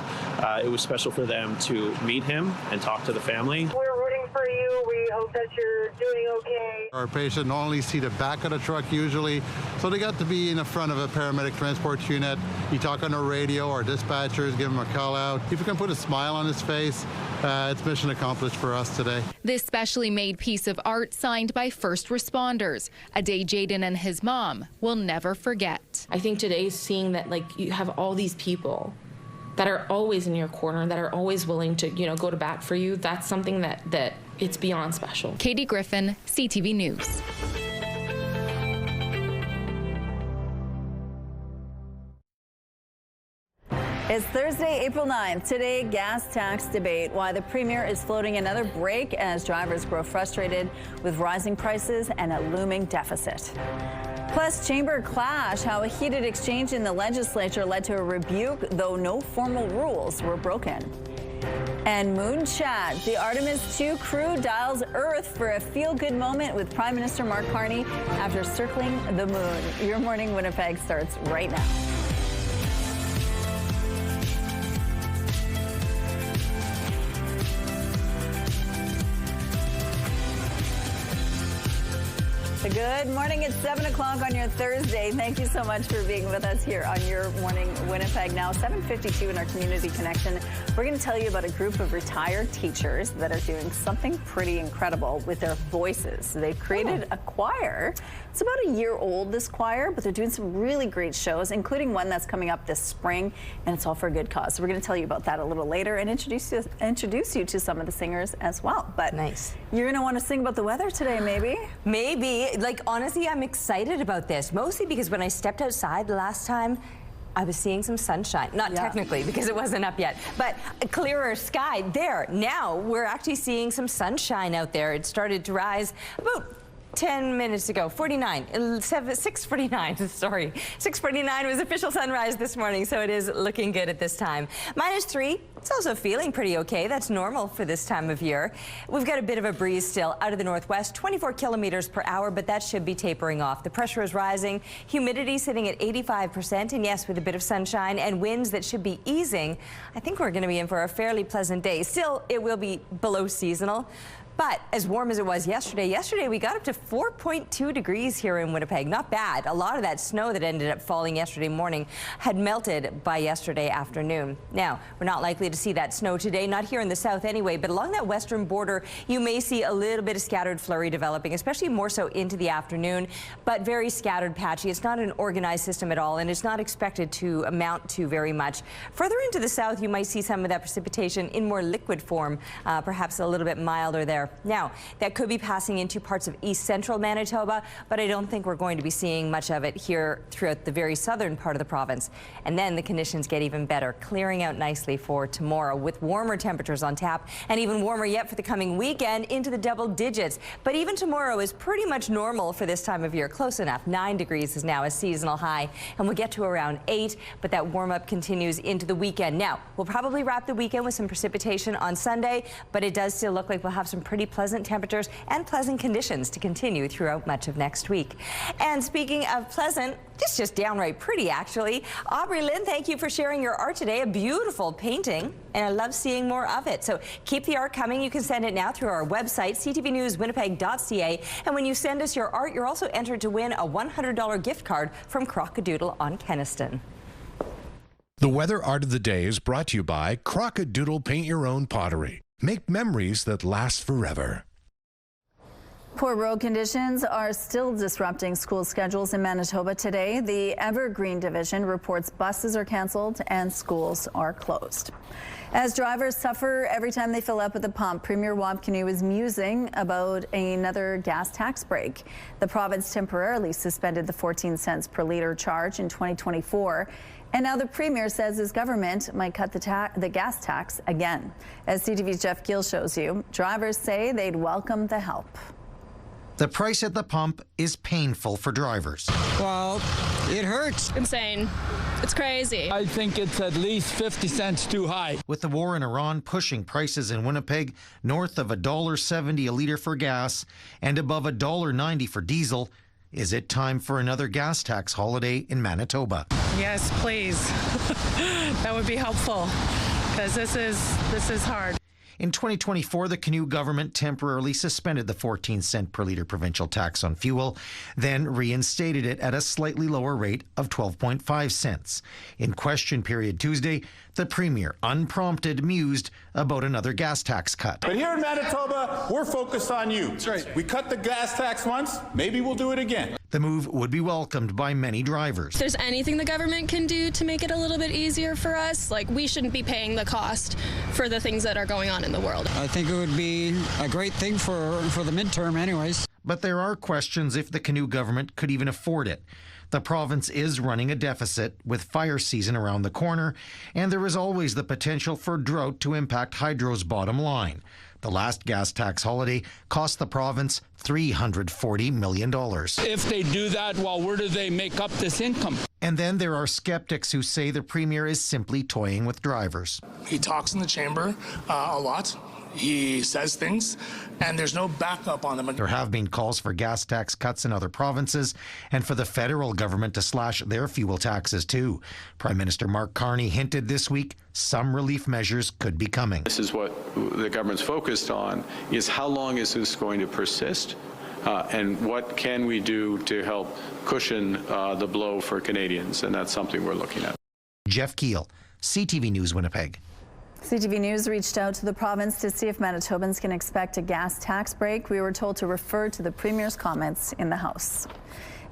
It was special for them to meet him and talk to the family. We're rooting for you. We hope that you're doing okay. Our patient only see the back of the truck usually, so they got to be in the front of a paramedic transport unit. You talk on the radio, our dispatchers give him a call out. If you can put a smile on his face, it's mission accomplished for us today. This specially made piece of art signed by first responders, a day Jaden and his mom will never forget. I think today seeing that, like, you have all these people that are always in your corner, that are always willing to, you know, go to bat for you, that's something that it's beyond special. Katie Griffin, CTV News. It's Thursday, April 9th. Today, gas tax debate. Why the Premier is floating another break as drivers grow frustrated with rising prices and a looming deficit. Plus, chamber clash, how a heated exchange in the legislature led to a rebuke, though no formal rules were broken. And moon chat. The Artemis II crew dials Earth for a feel-good moment with Prime Minister Mark Carney after circling the moon. Your Morning Winnipeg starts right now. Good morning. It's 7 o'clock on your Thursday. Thank you so much for being with us here on Your Morning Winnipeg. Now, 7:52 in our Community Connection. We're going to tell you about a group of retired teachers that are doing something pretty incredible with their voices. They've created a choir. It's about a year old, this choir, but they're doing some really great shows, including one that's coming up this spring, and it's all for a good cause. So we're going to tell you about that a little later and introduce you to some of the singers as well. But nice. You're going to want to sing about the weather today, maybe? Maybe. Like, honestly, I'm excited about this, mostly because when I stepped outside the last time, I was seeing some sunshine. Not technically, because it wasn't up yet, but a clearer sky there. Now we're actually seeing some sunshine out there. It started to rise about 10 minutes ago, 6:49, sorry. 6:49 was official sunrise this morning, so it is looking good at this time. -3, it's also feeling pretty okay. That's normal for this time of year. We've got a bit of a breeze still out of the northwest, 24 kilometers per hour, but that should be tapering off. The pressure is rising, humidity sitting at 85%, and yes, with a bit of sunshine and winds that should be easing, I think we're going to be in for a fairly pleasant day. Still, it will be below seasonal. But as warm as it was yesterday we got up to 4.2 degrees here in Winnipeg. Not bad. A lot of that snow that ended up falling yesterday morning had melted by yesterday afternoon. Now, we're not likely to see that snow today, not here in the south anyway, but along that western border, you may see a little bit of scattered flurry developing, especially more so into the afternoon, but very scattered, patchy. It's not an organized system at all, and it's not expected to amount to very much. Further into the south, you might see some of that precipitation in more liquid form, perhaps a little bit milder there there. Now, that could be passing into parts of east central Manitoba, but I don't think we're going to be seeing much of it here throughout the very southern part of the province. And then the conditions get even better, clearing out nicely for tomorrow with warmer temperatures on tap and even warmer yet for the coming weekend into the double digits. But even tomorrow is pretty much normal for this time of year, close enough. 9 degrees is now a seasonal high, and we'll get to around 8, but that warm up continues into the weekend. Now, we'll probably wrap the weekend with some precipitation on Sunday, but it does still look like we'll have some pretty pleasant temperatures and pleasant conditions to continue throughout much of next week. And speaking of pleasant, it's just downright pretty, actually. Aubrey Lynn, thank you for sharing your art today. A beautiful painting, and I love seeing more of it. So keep the art coming. You can send it now through our website, ctvnewswinnipeg.ca. And when you send us your art, you're also entered to win a $100 gift card from Crockadoodle on Kenniston. The weather art of the day is brought to you by Crockadoodle Paint Your Own Pottery. Make memories that last forever. Poor road conditions are still disrupting school schedules in Manitoba today. The Evergreen Division reports buses are canceled and schools are closed. As drivers suffer every time they fill up at the pump, Premier Wabkinew is musing about another gas tax break. The province temporarily suspended the 14 cents per litre charge in 2024. And now the Premier says his government might cut the gas tax again. As CTV's Jeff Gill shows you, drivers say they'd welcome the help. The price at the pump is painful for drivers. Well, it hurts. Insane. It's crazy. I think it's at least 50 cents too high. With the war in Iran pushing prices in Winnipeg north of $1.70 a litre for gas and above $1.90 for diesel, is it time for another gas tax holiday in Manitoba? Yes, please. That would be helpful because this is hard. In 2024, the Canoe government temporarily suspended the 14 cent per litre provincial tax on fuel, then reinstated it at a slightly lower rate of 12.5 cents. In question period Tuesday, the Premier, unprompted, mused about another gas tax cut. But here in Manitoba, we're focused on you. That's right. We cut the gas tax once, maybe we'll do it again. The move would be welcomed by many drivers. If there's anything the government can do to make it a little bit easier for us, like we shouldn't be paying the cost for the things that are going on in the world. I think it would be a great thing for the midterm anyways. But there are questions if the Canoe government could even afford it. The province is running a deficit with fire season around the corner, and there is always the potential for drought to impact Hydro's bottom line. The last gas tax holiday cost the province $340 million. If they do that, well, where do they make up this income? And then there are skeptics who say the Premier is simply toying with drivers. He talks in the chamber a lot. He says things, and there's no backup on them. There have been calls for gas tax cuts in other provinces and for the federal government to slash their fuel taxes too. Prime Minister Mark Carney hinted this week some relief measures could be coming. This is what the government's focused on, is how long is this going to persist? And what can we do to help cushion the blow for Canadians? And that's something we're looking at. Jeff Keel, CTV News, Winnipeg. CTV News reached out to the province to see if Manitobans can expect a gas tax break. We were told to refer to the Premier's comments in the House.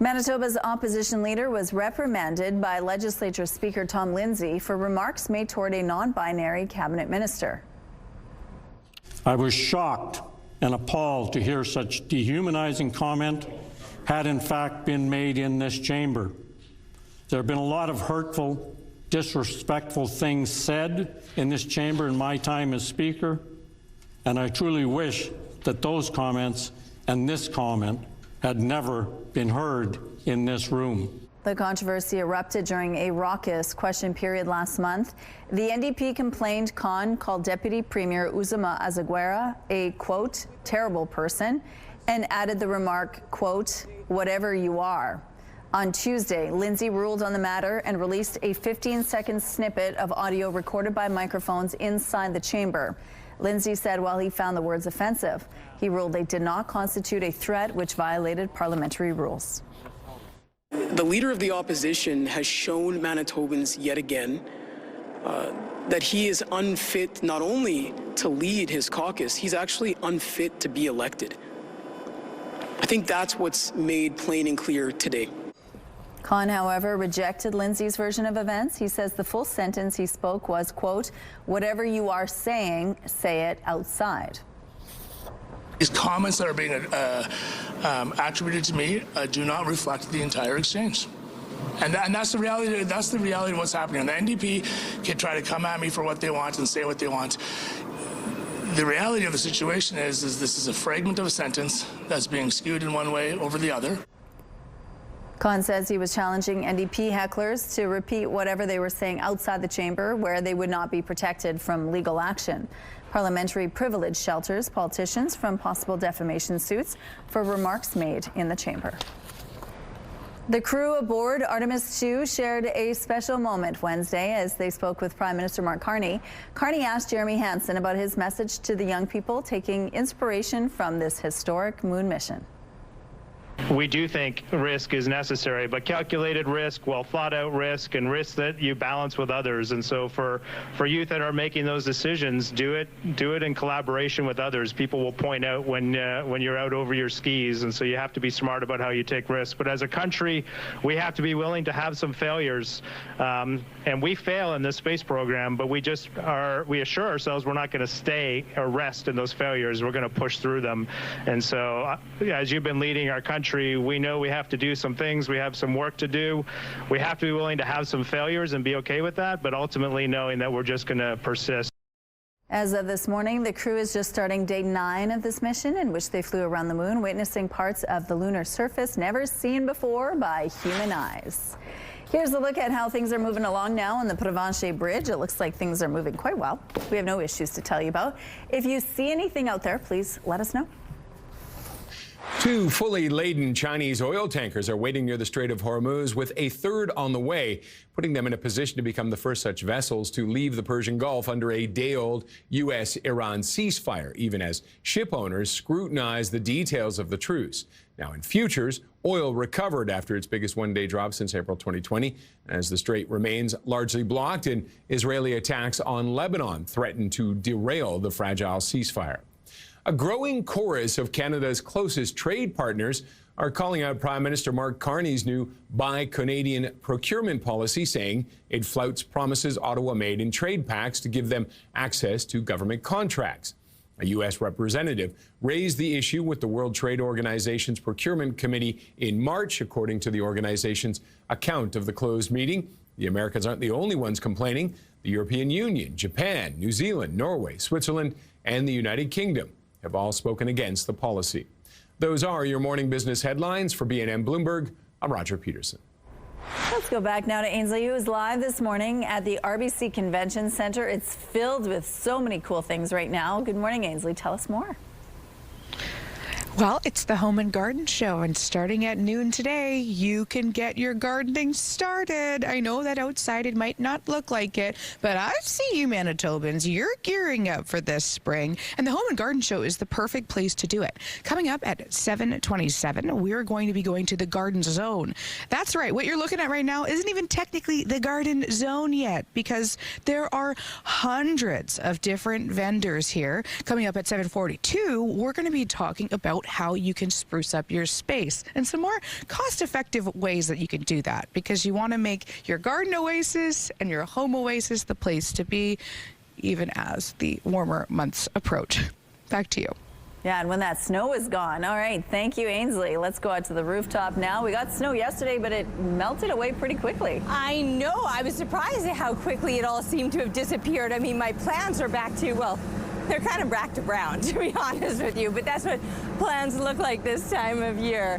Manitoba's opposition leader was reprimanded by Legislature Speaker Tom Lindsay for remarks made toward a non-binary cabinet minister. I was shocked and appalled to hear such dehumanizing comment had in fact been made in this chamber. There have been a lot of hurtful, disrespectful things said in this chamber in my time as Speaker, and I truly wish that those comments and this comment had never been heard in this room. The controversy erupted during a raucous question period last month. The NDP complained Khan called Deputy Premier Uzuma Azaguera a, quote, terrible person, and added the remark, quote, whatever you are. On Tuesday, Lindsay ruled on the matter and released a 15-second snippet of audio recorded by microphones inside the chamber. Lindsay said while he found the words offensive, he ruled they did not constitute a threat which violated parliamentary rules. The Leader of the Opposition has shown Manitobans yet again that he is unfit not only to lead his caucus, he's actually unfit to be elected. I think that's what's made plain and clear today. Khan, however, rejected Lindsay's version of events. He says the full sentence he spoke was, quote, whatever you are saying, say it outside. These comments that are being attributed to me do not reflect the entire exchange. And that's the reality. That's the reality of what's happening. And the NDP can try to come at me for what they want and say what they want. The reality of the situation is this is a fragment of a sentence that's being skewed in one way over the other. Khan says he was challenging NDP hecklers to repeat whatever they were saying outside the chamber, where they would not be protected from legal action. Parliamentary privilege shelters politicians from possible defamation suits for remarks made in the chamber. The crew aboard Artemis II shared a special moment Wednesday as they spoke with Prime Minister Mark Carney. Carney asked Jeremy Hansen about his message to the young people taking inspiration from this historic moon mission. We do think risk is necessary, but calculated risk, well thought out risk, and risk that you balance with others. And so for youth that are making those decisions, do it in collaboration with others. People will point out when you're out over your skis, and so you have to be smart about how you take risks. But as a country, we have to be willing to have some failures, and we fail in this space program, but we assure ourselves we're not going to stay or rest in those failures. We're going to push through them. And so as you've been leading our country, we know we have to do some things. We have some work to do. We have to be willing to have some failures and be okay with that, but ultimately knowing that we're just going to persist. As of this morning, the crew is just starting day 9 of this mission, in which they flew around the moon, witnessing parts of the lunar surface never seen before by human eyes. Here's a look at how things are moving along now on the Provencher Bridge. It looks like things are moving quite well. We have no issues to tell you about. If you see anything out there, please let us know. 2 fully laden Chinese oil tankers are waiting near the Strait of Hormuz, with a third on the way, putting them in a position to become the first such vessels to leave the Persian Gulf under a day-old U.S.-Iran ceasefire, even as ship owners scrutinize the details of the truce. Now, in futures, oil recovered after its biggest one-day drop since April 2020, as the strait remains largely blocked and Israeli attacks on Lebanon threaten to derail the fragile ceasefire. A growing chorus of Canada's closest trade partners are calling out Prime Minister Mark Carney's new Buy Canadian procurement policy, saying it flouts promises Ottawa made in trade pacts to give them access to government contracts. A U.S. representative raised the issue with the World Trade Organization's Procurement Committee in March, according to the organization's account of the closed meeting. The Americans aren't the only ones complaining. The European Union, Japan, New Zealand, Norway, Switzerland, and the United Kingdom have all spoken against the policy. Those are your morning business headlines. For BNN Bloomberg, I'm Roger Peterson. Let's go back now to Ainsley, who is live this morning at the RBC Convention Center. It's filled with so many cool things right now. Good morning, Ainsley. Tell us more. Well, it's the Home and Garden Show, and starting at noon today, you can get your gardening started. I know that outside it might not look like it, but I see you Manitobans. You're gearing up for this spring, and the Home and Garden Show is the perfect place to do it. Coming up at 7:27, we're going to be going to the Garden Zone. That's right. What you're looking at right now isn't even technically the Garden Zone yet, because there are hundreds of different vendors here. Coming up at 7:42, we're going to be talking about how you can spruce up your space and some more cost-effective ways that you can do that, because you want to make your garden oasis and your home oasis the place to be, even as the warmer months approach. Back to you. Yeah, and when that snow is gone. All right, thank you, Ainsley. Let's go out to the rooftop now. We got snow yesterday, but it melted away pretty quickly. I know. I was surprised at how quickly it all seemed to have disappeared. I mean, my plants are back to, well, they're kind of back to brown, to be honest with you, but that's what plants look like this time of year.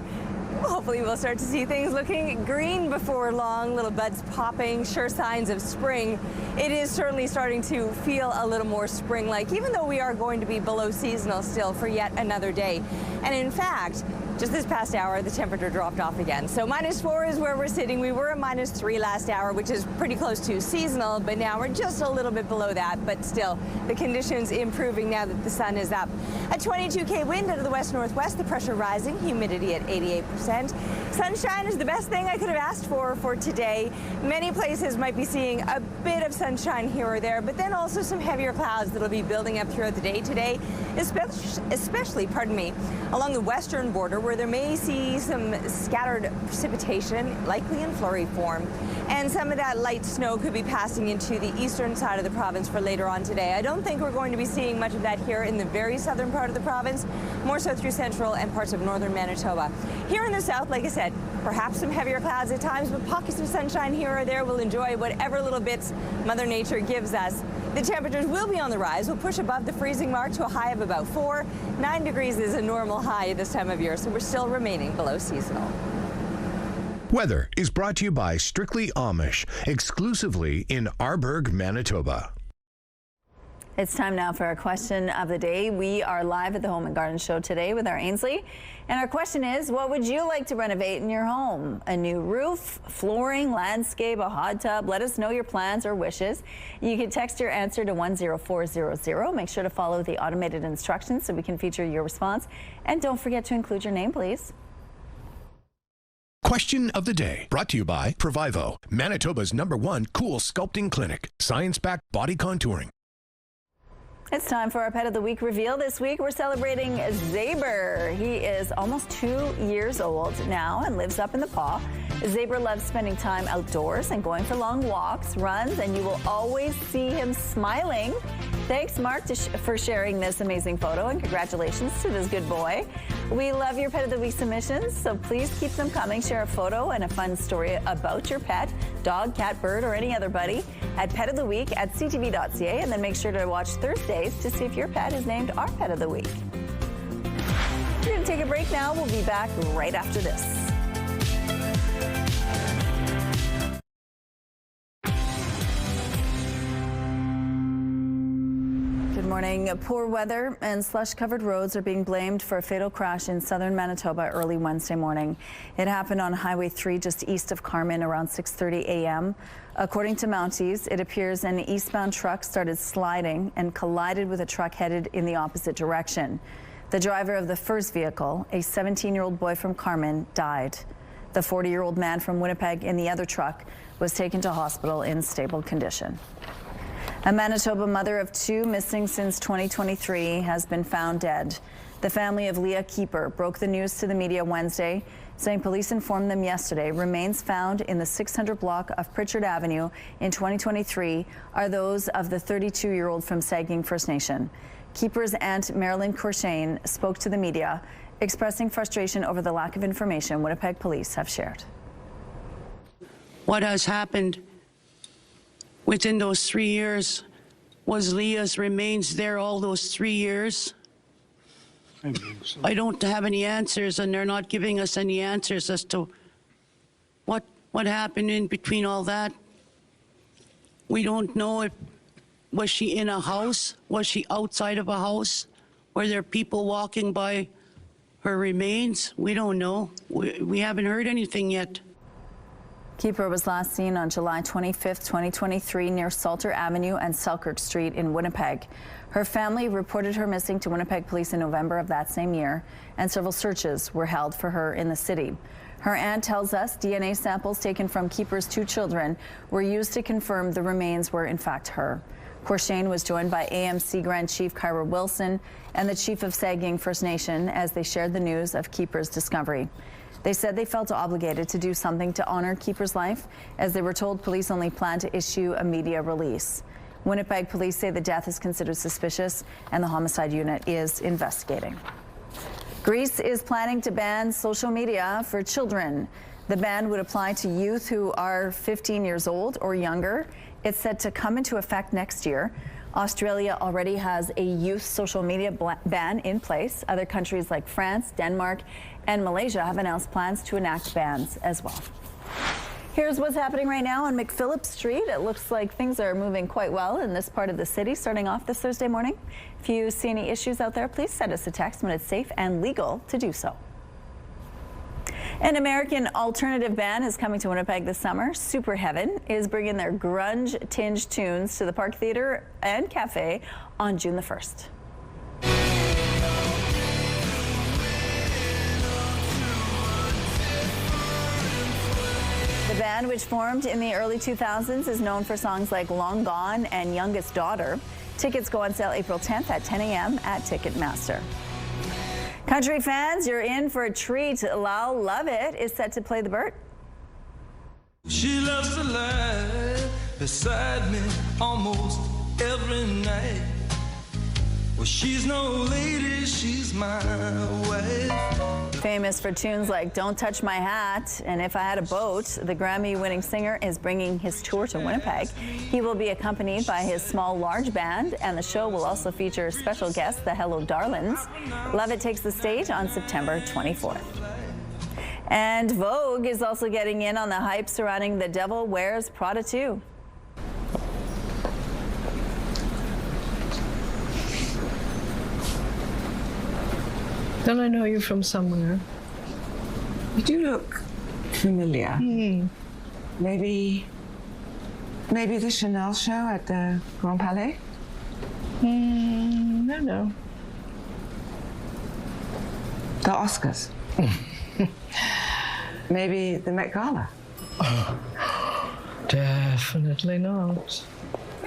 Hopefully we'll start to see things looking green before long, little buds popping, sure signs of spring. It is certainly starting to feel a little more spring-like, even though we are going to be below seasonal still for yet another day. And in fact, just this past hour, the temperature dropped off again. So -4 is where we're sitting. We were at -3 last hour, which is pretty close to seasonal, but now we're just a little bit below that. But still, the conditions improving now that the sun is up. A 22K wind out of the west-northwest, the pressure rising, humidity at 88%. 50%. Sunshine is the best thing I could have asked for today. Many places might be seeing a bit of sunshine here or there, but then also some heavier clouds that'll be building up throughout the day today, especially, along the western border where there may see some scattered precipitation, likely in flurry form. And some of that light snow could be passing into the eastern side of the province for later on today. I don't think we're going to be seeing much of that here in the very southern part of the province, more so through central and parts of northern Manitoba. Here in the south, like I said, perhaps some heavier clouds at times, but pockets of sunshine here or there. We'll enjoy whatever little bits Mother Nature gives us. The temperatures will be on the rise. We'll push above the freezing mark to a high of about 4. 9 degrees is a normal high this time of year, so we're still remaining below seasonal. Weather is brought to you by Strictly Amish, exclusively in Arborg, Manitoba. It's time now for our question of the day. We are live at the Home and Garden Show today with our Ainsley. And our question is, what would you like to renovate in your home? A new roof, flooring, landscape, a hot tub? Let us know your plans or wishes. You can text your answer to 10400. Make sure to follow the automated instructions so we can feature your response. And don't forget to include your name, please. Question of the day, brought to you by Provivo, Manitoba's #1 cool sculpting clinic. Science-backed body contouring. It's time for our Pet of the Week reveal. This week we're celebrating Zaber. He is almost 2 years old now and lives up in the paw. Zaber loves spending time outdoors and going for long walks, runs, and you will always see him smiling. Thanks, Mark, for sharing this amazing photo, and congratulations to this good boy. We love your Pet of the Week submissions, so please keep them coming. Share a photo and a fun story about your pet, dog, cat, bird, or any other buddy at petoftheweek@ctv.ca, and then make sure to watch Thursdays to see if your pet is named our Pet of the Week. We're going to take a break now. We'll be back right after this. Good morning. Poor weather and slush-covered roads are being blamed for a fatal crash in southern Manitoba early Wednesday morning. It happened on Highway 3 just east of Carman around 6:30 a.m. According to Mounties, it appears an eastbound truck started sliding and collided with a truck headed in the opposite direction. The driver of the first vehicle, a 17-year-old boy from Carman, died. The 40-year-old man from Winnipeg in the other truck was taken to hospital in stable condition. A Manitoba mother of 2 missing since 2023 has been found dead. The family of Leah Keeper broke the news to the media Wednesday, saying police informed them yesterday remains found in the 600 block of Pritchard Avenue in 2023 are those of the 32-year-old from Sagging First Nation. Keeper's aunt Marilyn Corshane spoke to the media, expressing frustration over the lack of information Winnipeg police have shared. What has happened within those 3 years? Was Leah's remains there all those 3 years? I don't have any answers, and they're not giving us any answers as to what happened in between all that. We don't know if was she in a house, was she outside of a house, were there people walking by her remains? We don't know. We haven't heard anything yet. Keeper was last seen on July 25th, 2023 near Salter Avenue and Selkirk Street in Winnipeg. Her family reported her missing to Winnipeg police in November of that same year, and several searches were held for her in the city. Her aunt tells us DNA samples taken from Keeper's 2 children were used to confirm the remains were in fact her. Corshane was joined by AMC Grand Chief Kyra Wilson and the Chief of Sagging First Nation as they shared the news of Keeper's discovery. They said they felt obligated to do something to honor Keeper's life, as they were told police only plan to issue a media release. Winnipeg police say the death is considered suspicious and the homicide unit is investigating. Greece is planning to ban social media for children. The ban would apply to youth who are 15 years old or younger. It's set to come into effect next year. Australia already has a youth social media ban in place. Other countries like France, Denmark, and Malaysia have announced plans to enact bans as well. Here's what's happening right now on McPhillip Street. It looks like things are moving quite well in this part of the city starting off this Thursday morning. If you see any issues out there, please send us a text when it's safe and legal to do so. An American alternative band is coming to Winnipeg this summer. Super Heaven is bringing their grunge-tinged tunes to the Park Theatre and Cafe on June the 1st. band, which formed in the early 2000s, is known for songs like Long Gone and Youngest Daughter. Tickets go on sale April 10th at 10 a.m. at Ticketmaster. Country fans, you're in for a treat. Lyle Lovett is set to play the Burt. She loves to lie beside me almost every night. Well, she's no lady, she's my wife. Famous for tunes like Don't Touch My Hat and If I Had a Boat, the Grammy-winning singer is bringing his tour to Winnipeg. He will be accompanied by his small large band, and the show will also feature special guests, the Hello Darlings. Lovett takes the stage on September 24th. And Vogue is also getting in on the hype surrounding The Devil Wears Prada 2. Don't I know you from somewhere? You do look familiar. Maybe the Chanel show at the Grand Palais? No. The Oscars? Maybe the Met Gala? Definitely not.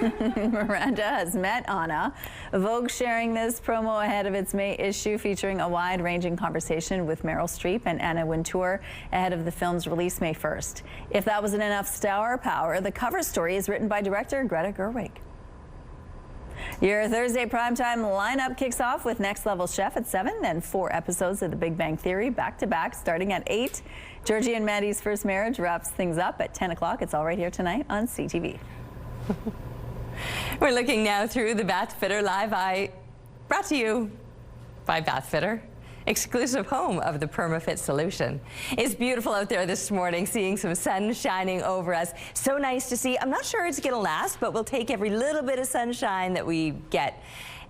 Miranda has met Anna. Vogue sharing this promo ahead of its May issue, featuring a wide-ranging conversation with Meryl Streep and Anna Wintour ahead of the film's release May 1st. If that wasn't enough star power, the cover story is written by director Greta Gerwig. Your Thursday primetime lineup kicks off with Next Level Chef at 7, then 4 episodes of The Big Bang Theory back-to-back starting at 8. Georgie and Maddie's First Marriage wraps things up at 10 o'clock. It's all right here tonight on CTV. We're looking now through the Bathfitter Live Eye, brought to you by Bathfitter, exclusive home of the PermaFit solution. It's beautiful out there this morning, seeing some sun shining over us. So nice to see. I'm not sure it's going to last, but we'll take every little bit of sunshine that we get.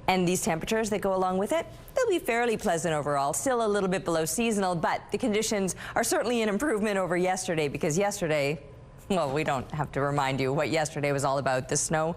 And these temperatures that go along with it, they'll be fairly pleasant overall. Still a little bit below seasonal, but the conditions are certainly an improvement over yesterday, because yesterday, well, we don't have to remind you what yesterday was all about. The snow.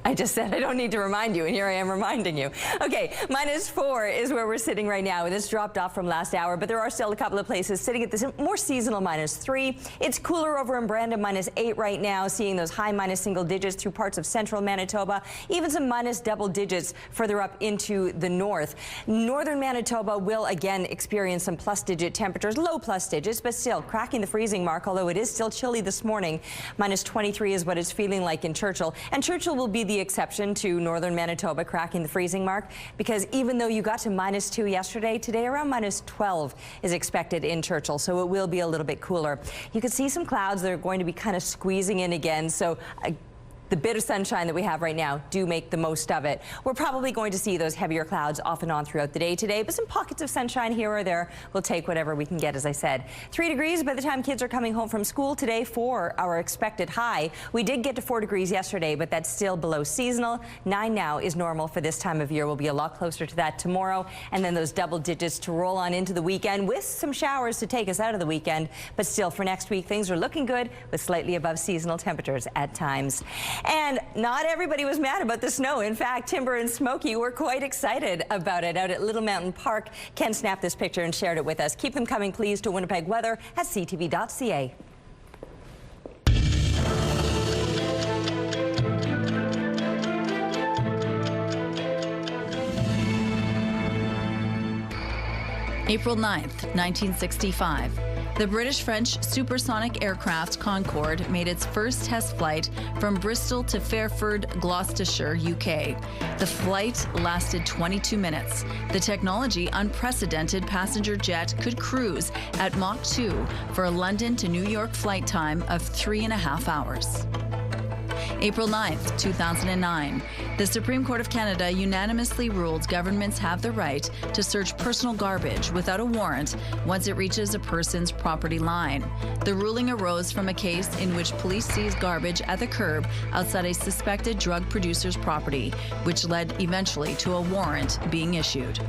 I just said I don't need to remind you, and here I am reminding you. Okay, -4 is where we're sitting right now. This dropped off from last hour, but there are still a couple of places sitting at this more seasonal -3. It's cooler over in Brandon, -8 right now, seeing those high minus single digits through parts of central Manitoba, even some minus double digits further up into the north. Northern Manitoba will again experience some plus digit temperatures, low plus digits, but still cracking the freezing mark, although it is still chilly this morning. -23 is what it's feeling like in Churchill, and Churchill will be the exception to northern Manitoba cracking the freezing mark, because even though you got to -2 yesterday, today around -12 is expected in Churchill, so it will be a little bit cooler. You can see some clouds that are going to be kind of squeezing in again, so the bit of sunshine that we have right now, do make the most of it. We're probably going to see those heavier clouds off and on throughout the day today, but some pockets of sunshine here or there. We'll take whatever we can get, as I said. 3 degrees by the time kids are coming home from school today for our expected high. We did get to 4 degrees yesterday, but that's still below seasonal. 9 now is normal for this time of year. We'll be a lot closer to that tomorrow, and then those double digits to roll on into the weekend with some showers to take us out of the weekend. But still, for next week, things are looking good with slightly above seasonal temperatures at times. And not everybody was mad about the snow. In fact, Timber and Smokey were quite excited about it out at Little Mountain Park. Ken snapped this picture and shared it with us. Keep them coming, please, to Winnipeg Weather at ctv.ca. April 9th, 1965. The British-French supersonic aircraft Concorde made its first test flight from Bristol to Fairford, Gloucestershire, UK. The flight lasted 22 minutes. The technology, unprecedented passenger jet, could cruise at Mach 2 for a London to New York flight time of 3.5 hours. April 9th, 2009. The Supreme Court of Canada unanimously ruled governments have the right to search personal garbage without a warrant once it reaches a person's property line. The ruling arose from a case in which police seized garbage at the curb outside a suspected drug producer's property, which led eventually to a warrant being issued.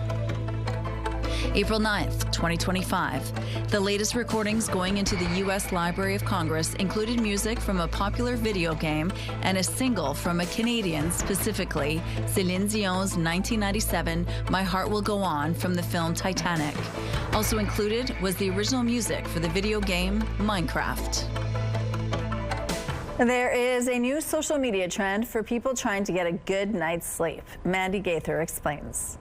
April 9th, 2025. The latest recordings going into the U.S. Library of Congress included music from a popular video game and a single from a Canadian, specifically Celine Dion's 1997 My Heart Will Go On from the film Titanic. Also included was the original music for the video game Minecraft. There is a new social media trend for people trying to get a good night's sleep. Mandy Gaither explains.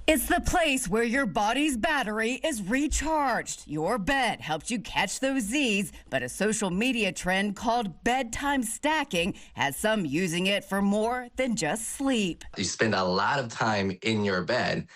It's the place where your body's battery is recharged. Your bed helps you catch those Z's, but a social media trend called bedtime stacking has some using it for more than just sleep. You spend a lot of time in your bed,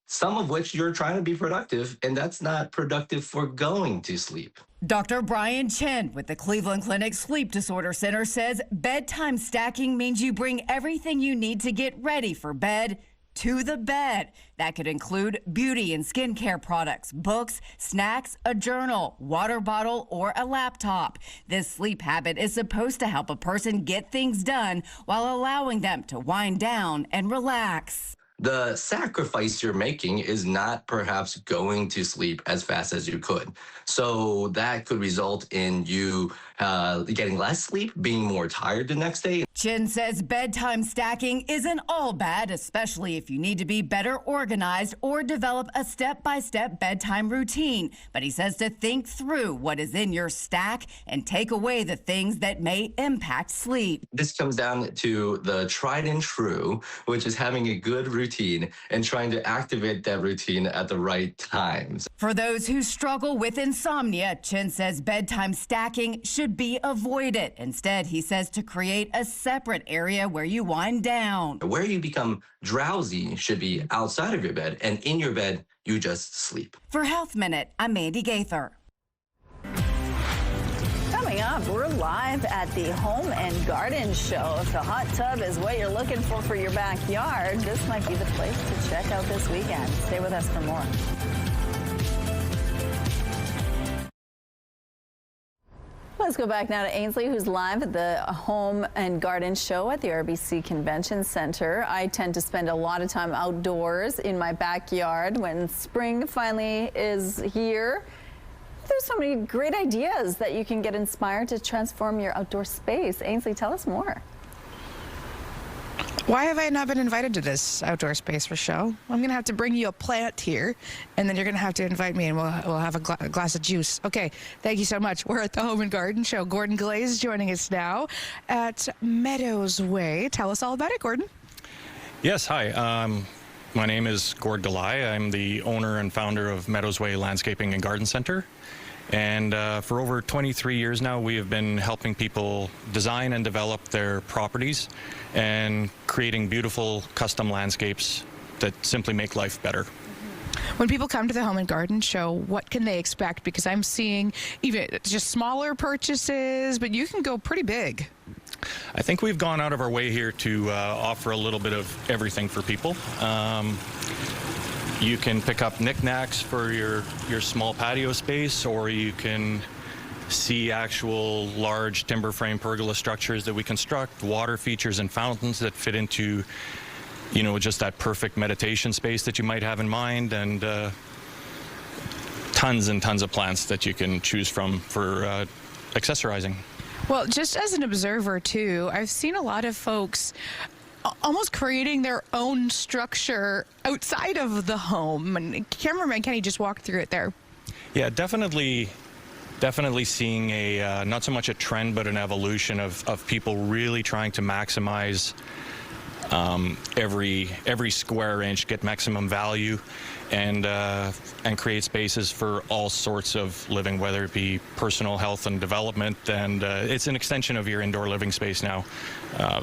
some of which you're trying to be productive, and that's not productive for going to sleep. Dr. Brian Chen with the Cleveland Clinic Sleep Disorder Center says bedtime stacking means you bring everything you need to get ready for bed to the bed. That could include beauty and skincare products, books, snacks, a journal, water bottle, or a laptop. This sleep habit is supposed to help a person get things done while allowing them to wind down and relax. The sacrifice you're making is not perhaps going to sleep as fast as you could. So that could result in you getting less sleep, being more tired the next day. Chin says bedtime stacking isn't all bad, especially if you need to be better organized or develop a step-by-step bedtime routine. But he says to think through what is in your stack and take away the things that may impact sleep. This comes down to the tried and true, which is having a good routine and trying to activate that routine at the right times. For those who struggle with insomnia, Chin says bedtime stacking should be avoided. Instead, he says to create a separate area where you wind down. Where you become drowsy should be outside of your bed, and in your bed, you just sleep. For Health Minute, I'm Mandy Gaither. Coming up, we're live at the Home and Garden Show. If the hot tub is what you're looking for your backyard, this might be the place to check out this weekend. Stay with us for more. Let's go back now to Ainsley, who's live at the Home and Garden Show at the RBC Convention Center. I tend to spend a lot of time outdoors in my backyard when spring finally is here. There's so many great ideas that you can get inspired to transform your outdoor space. Ainsley, tell us more. Why have I not been invited to this outdoor space, Rochelle? I'm going to have to bring you a plant here, and then you're going to have to invite me, and we'll have a glass of juice. Okay, thank you so much. We're at the Home and Garden Show. Gordon Glaze is joining us now at Meadows Way. Tell us all about it, Gordon. Yes, hi. My name is Gord Delay. I'm the owner and founder of Meadows Way Landscaping and Garden Center. And for over 23 years now, we have been helping people design and develop their properties and creating beautiful custom landscapes that simply make life better. When people come to the Home and Garden Show, what can they expect? Because I'm seeing even just smaller purchases, but you can go pretty big. I think we've gone out of our way here to offer a little bit of everything for people. You can pick up knickknacks for your small patio space, or you can see actual large timber frame pergola structures that we construct, water features and fountains that fit into, you know, just that perfect meditation space that you might have in mind, and tons and tons of plants that you can choose from for accessorizing. Well, just as an observer too, I've seen a lot of folks almost creating their own structure outside of the home. And cameraman Kenny just walked through it there. Yeah, definitely seeing a not so much a trend, but an evolution of people really trying to maximize every square inch, get maximum value, and create spaces for all sorts of living, whether it be personal health and development, and it's an extension of your indoor living space now.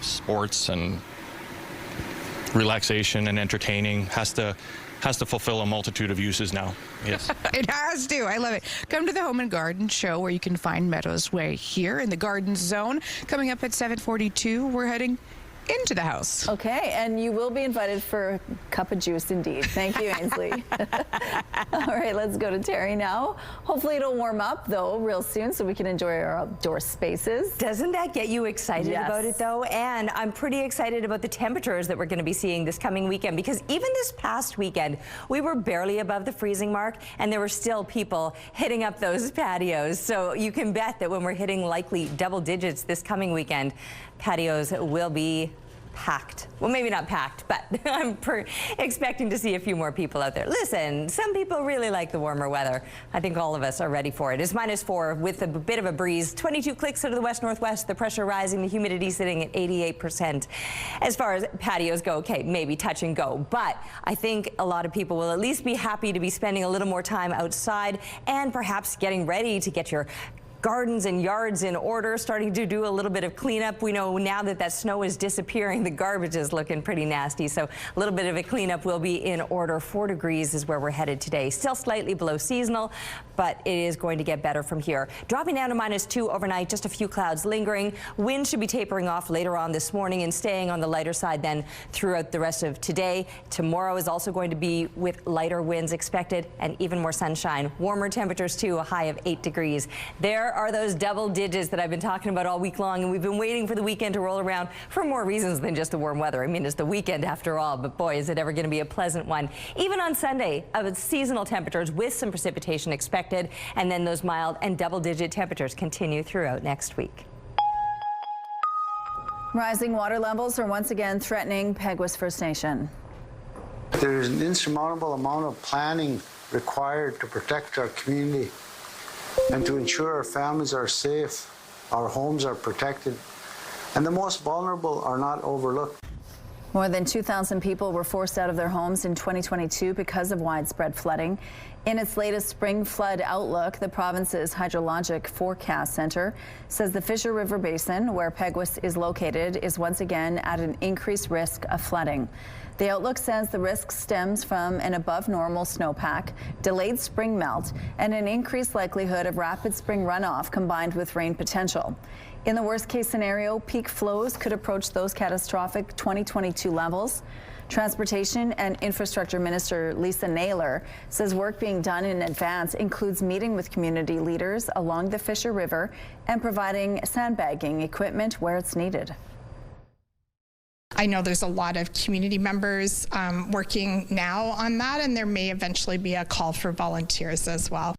Sports and relaxation and entertaining has to fulfill a multitude of uses now. Yes. It has to. I love it. Come to the Home and Garden Show, where you can find Meadows Way here in the Garden Zone. Coming up at 7:42, we're heading into the house. Okay, and you will be invited for a cup of juice indeed. Thank you, Ainsley. All right, let's go to Terry now. Hopefully it'll warm up, though, real soon so we can enjoy our outdoor spaces. Doesn't that get you excited about it, though? And I'm pretty excited about the temperatures that we're going to be seeing this coming weekend, because even this past weekend, we were barely above the freezing mark, and there were still people hitting up those patios. So you can bet that when we're hitting likely double digits this coming weekend, patios will be packed. Well, maybe not packed, but I'm expecting to see a few more people out there. Listen, some people really like the warmer weather. I think all of us are ready for it. It's -4 with a bit of a breeze. 22 clicks out of the west-northwest. The pressure rising, the humidity sitting at 88%. As far as patios go, okay, maybe touch and go. But I think a lot of people will at least be happy to be spending a little more time outside and perhaps getting ready to get your gardens and yards in order, starting to do a little bit of cleanup. We know now that that snow is disappearing, the garbage is looking pretty nasty, so a little bit of a cleanup will be in order. 4 degrees is where we're headed today. Still slightly below seasonal, but it is going to get better from here. Dropping down to -2 overnight, just a few clouds lingering. Wind should be tapering off later on this morning and staying on the lighter side then throughout the rest of today. Tomorrow is also going to be with lighter winds expected and even more sunshine. Warmer temperatures too, a high of 8 degrees. There are those double digits that I've been talking about all week long, and we've been waiting for the weekend to roll around for more reasons than just the warm weather. I mean, it's the weekend after all, but boy, is it ever going to be a pleasant one. Even on Sunday, seasonal temperatures with some precipitation expected, and then those mild and double-digit temperatures continue throughout next week. Rising water levels are once again threatening Peguis First Nation. There is an insurmountable amount of planning required to protect our community and to ensure our families are safe, our homes are protected, and the most vulnerable are not overlooked. More than 2,000 people were forced out of their homes in 2022 because of widespread flooding. In its latest spring flood outlook, the province's Hydrologic Forecast Center says the Fisher River Basin, where Peguis is located, is once again at an increased risk of flooding. The outlook says the risk stems from an above normal snowpack, delayed spring melt, and an increased likelihood of rapid spring runoff combined with rain potential. In the worst case scenario, peak flows could approach those catastrophic 2022 levels. Transportation and Infrastructure Minister Lisa Naylor says work being done in advance includes meeting with community leaders along the Fisher River and providing sandbagging equipment where it's needed. I know there's a lot of community members working now on that, and there may eventually be a call for volunteers as well.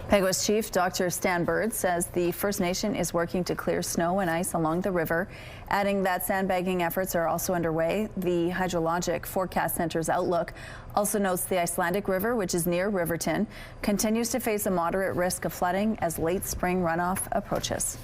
Peguis Chief Dr. Stan Bird says the First Nation is working to clear snow and ice along the river, adding that sandbagging efforts are also underway. The Hydrologic Forecast Center's outlook also notes the Icelandic River, which is near Riverton, continues to face a moderate risk of flooding as late spring runoff approaches.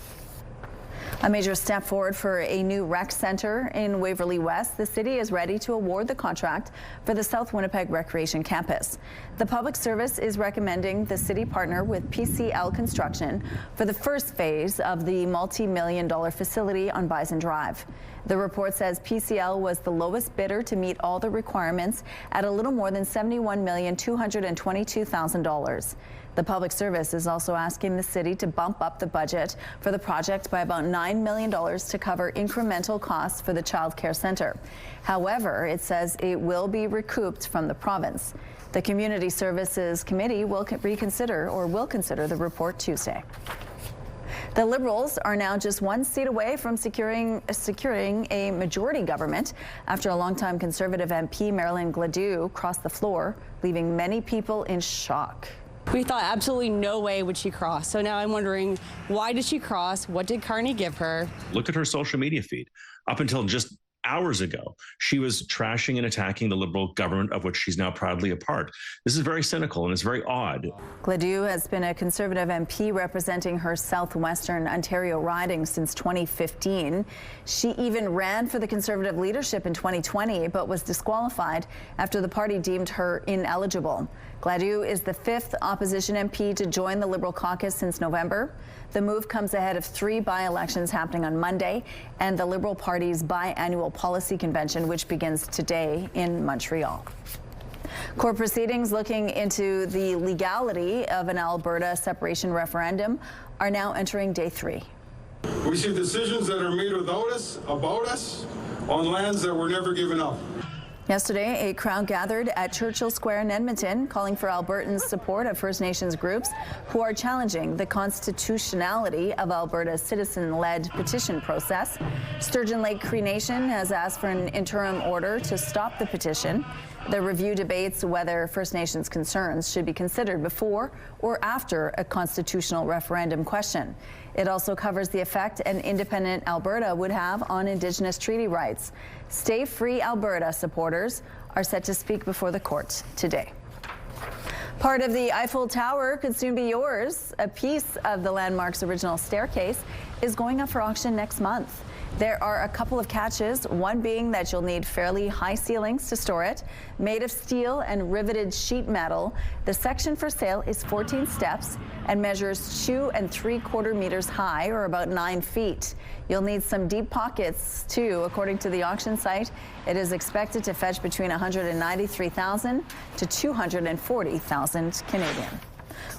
A major step forward for a new rec center in Waverly West. The city is ready to award the contract for the South Winnipeg Recreation Campus. The public service is recommending the city partner with PCL Construction for the first phase of the multi-million-dollar facility on Bison Drive. The report says PCL was the lowest bidder to meet all the requirements at a little more than $71,222,000. The public service is also asking the city to bump up the budget for the project by about $9 million to cover incremental costs for the child care center. However, it says it will be recouped from the province. The Community Services Committee will consider the report Tuesday. The Liberals are now just one seat away from securing a majority government after a longtime Conservative MP, Marilyn Gladue, crossed the floor, leaving many people in shock. We thought absolutely no way would she cross. So now I'm wondering, why did she cross? What did Carney give her? Look at her social media feed. Up until just hours ago, she was trashing and attacking the Liberal government of which she's now proudly a part. This is very cynical and it's very odd. Gladue has been a Conservative MP representing her southwestern Ontario riding since 2015. She even ran for the Conservative leadership in 2020, but was disqualified after the party deemed her ineligible. Gladue is the 5th opposition MP to join the Liberal caucus since November. The move comes ahead of 3 by-elections happening on Monday and the Liberal Party's biannual policy convention, which begins today in Montreal. Court proceedings looking into the legality of an Alberta separation referendum are now entering day 3. We see decisions that are made without us, about us, on lands that were never given up. Yesterday, a crowd gathered at Churchill Square in Edmonton, calling for Albertans' support of First Nations groups who are challenging the constitutionality of Alberta's citizen-led petition process. Sturgeon Lake Cree Nation has asked for an interim order to stop the petition. The review debates whether First Nations concerns should be considered before or after a constitutional referendum question. It also covers the effect an independent Alberta would have on Indigenous treaty rights. Stay Free Alberta supporters are set to speak before the court today. Part of the Eiffel Tower could soon be yours. A piece of the landmark's original staircase is going up for auction next month. There are a couple of catches, one being that you'll need fairly high ceilings to store it. Made of steel and riveted sheet metal, the section for sale is 14 steps and measures 2 3/4 meters high, or about 9 feet. You'll need some deep pockets too. According to the auction site, it is expected to fetch between $193,000 to $240,000 Canadian.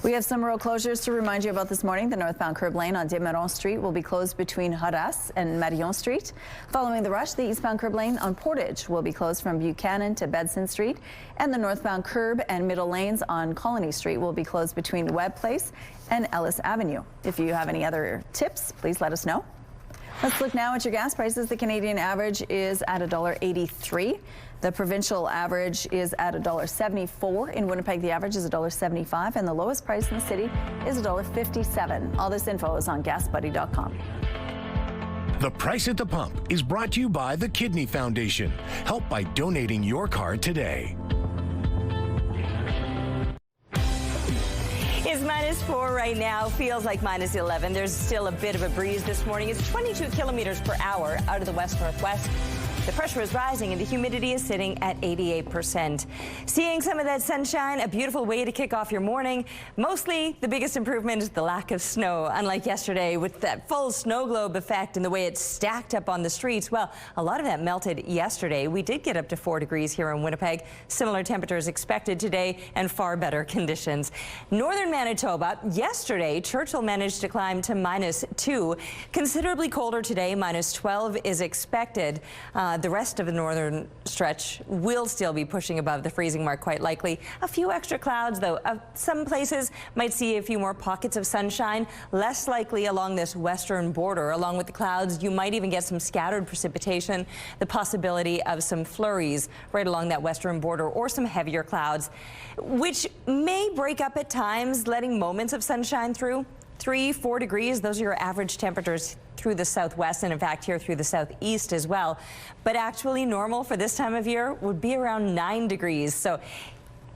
We have some road closures to remind you about this morning. The northbound curb lane on Desmarais Street will be closed between Horace and Marion Street. Following the rush, the eastbound curb lane on Portage will be closed from Buchanan to Bedson Street, and the northbound curb and middle lanes on Colony Street will be closed between Webb Place and Ellis Avenue. If you have any other tips, please let us know. Let's look now at your gas prices. The Canadian average is at $1.83. The provincial average is at $1.74. In Winnipeg, the average is $1.75, and the lowest price in the city is $1.57. All this info is on GasBuddy.com. The Price at the Pump is brought to you by the Kidney Foundation. Help by donating your card today. It's -4 right now, feels like -11. There's still a bit of a breeze this morning. It's 22 kilometers per hour out of the west-northwest. The pressure is rising and the humidity is sitting at 88%. Seeing some of that sunshine, a beautiful way to kick off your morning. Mostly the biggest improvement is the lack of snow. Unlike yesterday with that full snow globe effect and the way it stacked up on the streets, well, a lot of that melted yesterday. We did get up to 4 degrees here in Winnipeg. Similar temperatures expected today and far better conditions. Northern Manitoba, yesterday, Churchill managed to climb to -2. Considerably colder today, -12 is expected. The rest of the northern stretch will still be pushing above the freezing mark, quite likely. A few extra clouds, though. Some places might see a few more pockets of sunshine. Less likely along this western border. Along with the clouds, you might even get some scattered precipitation. The possibility of some flurries right along that western border, or some heavier clouds, which may break up at times, letting moments of sunshine through. 3-4 degrees, those are your average temperatures through the southwest, and in fact here through the southeast as well. But actually normal for this time of year would be around 9 degrees. So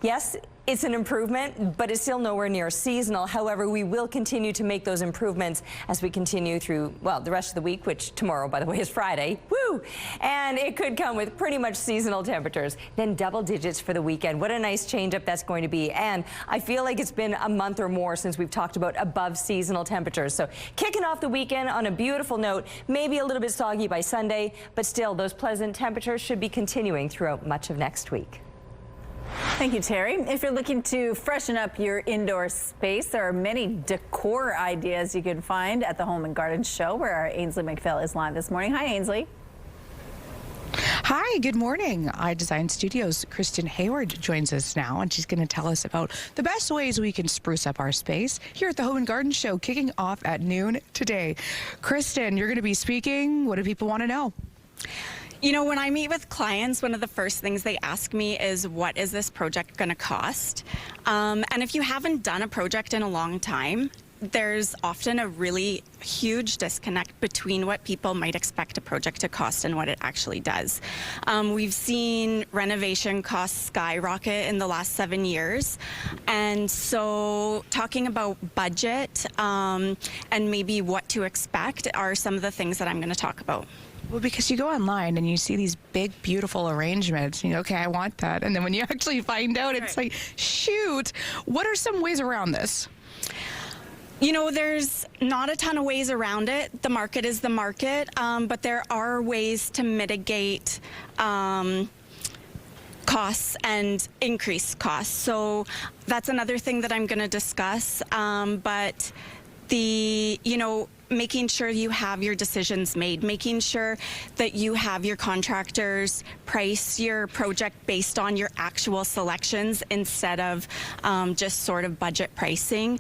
yes, it's an improvement, but it's still nowhere near seasonal. However, we will continue to make those improvements as we continue through, well, the rest of the week, which tomorrow, by the way, is Friday. Woo! And it could come with pretty much seasonal temperatures. Then double digits for the weekend. What a nice change up that's going to be. And I feel like it's been a month or more since we've talked about above seasonal temperatures. So kicking off the weekend on a beautiful note, maybe a little bit soggy by Sunday, but still those pleasant temperatures should be continuing throughout much of next week. Thank you, Terry. If you're looking to freshen up your indoor space, there are many decor ideas you can find at the Home and Garden Show, where our Ainsley McPhail is live this morning. Hi, Ainsley. Hi, good morning. iDesign Studios' Kristen Hayward joins us now, and she's going to tell us about the best ways we can spruce up our space here at the Home and Garden Show, kicking off at noon today. Kristen, you're going to be speaking. What do people want to know? You know, when I meet with clients, one of the first things they ask me is, what is this project going to cost? And if you haven't done a project in a long time, there's often a really huge disconnect between what people might expect a project to cost and what it actually does. We've seen renovation costs skyrocket in the last 7 years. And so talking about budget and maybe what to expect are some of the things that I'm going to talk about. Well, because you go online and you see these big, beautiful arrangements, you know, okay, I want that. And then when you actually find out, it's like, shoot, what are some ways around this? You know, there's not a ton of ways around it. The market is the market, but there are ways to mitigate costs and increase costs. So that's another thing that I'm going to discuss. But making sure you have your decisions made, making sure that you have your contractors price your project based on your actual selections instead of just sort of budget pricing,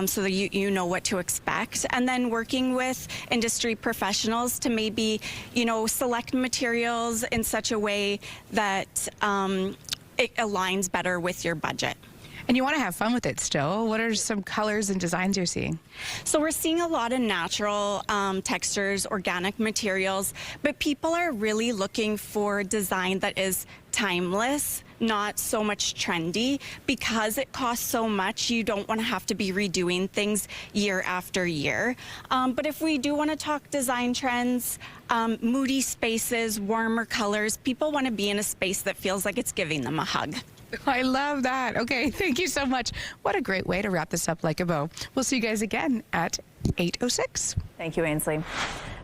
so that you know what to expect. And then working with industry professionals to maybe, select materials in such a way that it aligns better with your budget. And you want to have fun with it still. What are some colors and designs you're seeing? So we're seeing a lot of natural textures, organic materials, but people are really looking for design that is timeless, not so much trendy. Because it costs so much, you don't want to have to be redoing things year after year. But if we do want to talk design trends, moody spaces, warmer colors, people want to be in a space that feels like it's giving them a hug. I love that. Okay, thank you so much. What a great way to wrap this up like a bow. We'll see you guys again at 8:06. Thank you, Ainsley.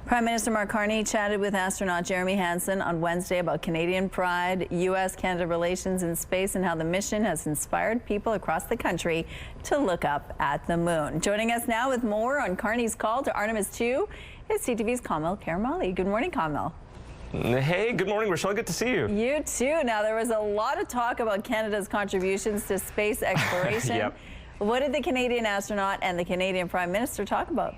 Prime Minister Mark Carney chatted with astronaut Jeremy Hansen on Wednesday about Canadian pride, U.S.-Canada relations in space, and how the mission has inspired people across the country to look up at the moon. Joining us now with more on Carney's call to Artemis II is CTV's Kamil Karamali. Good morning, Kamil. Hey, good morning, Rochelle. Good to see you. You too. Now, there was a lot of talk about Canada's contributions to space exploration. Yep. What did the Canadian astronaut and the Canadian Prime Minister talk about?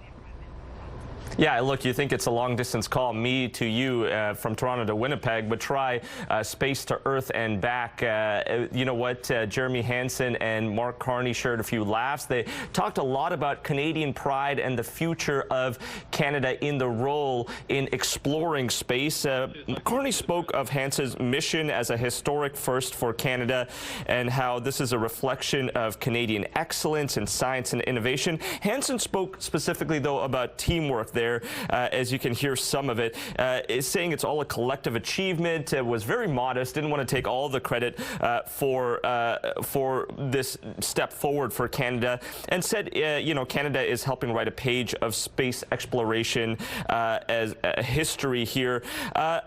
Yeah, look, you think it's a long-distance call, me to you from Toronto to Winnipeg, but try space to Earth and back. You know what? Jeremy Hansen and Mark Carney shared a few laughs. They talked a lot about Canadian pride and the future of Canada in the role in exploring space. Carney spoke of Hansen's mission as a historic first for Canada and how this is a reflection of Canadian excellence in science and innovation. Hansen spoke specifically, though, about teamwork there. As you can hear some of it, is saying it's all a collective achievement. Was very modest, didn't want to take all the credit for this step forward for Canada, and said, you know, Canada is helping write a page of space exploration as a history here.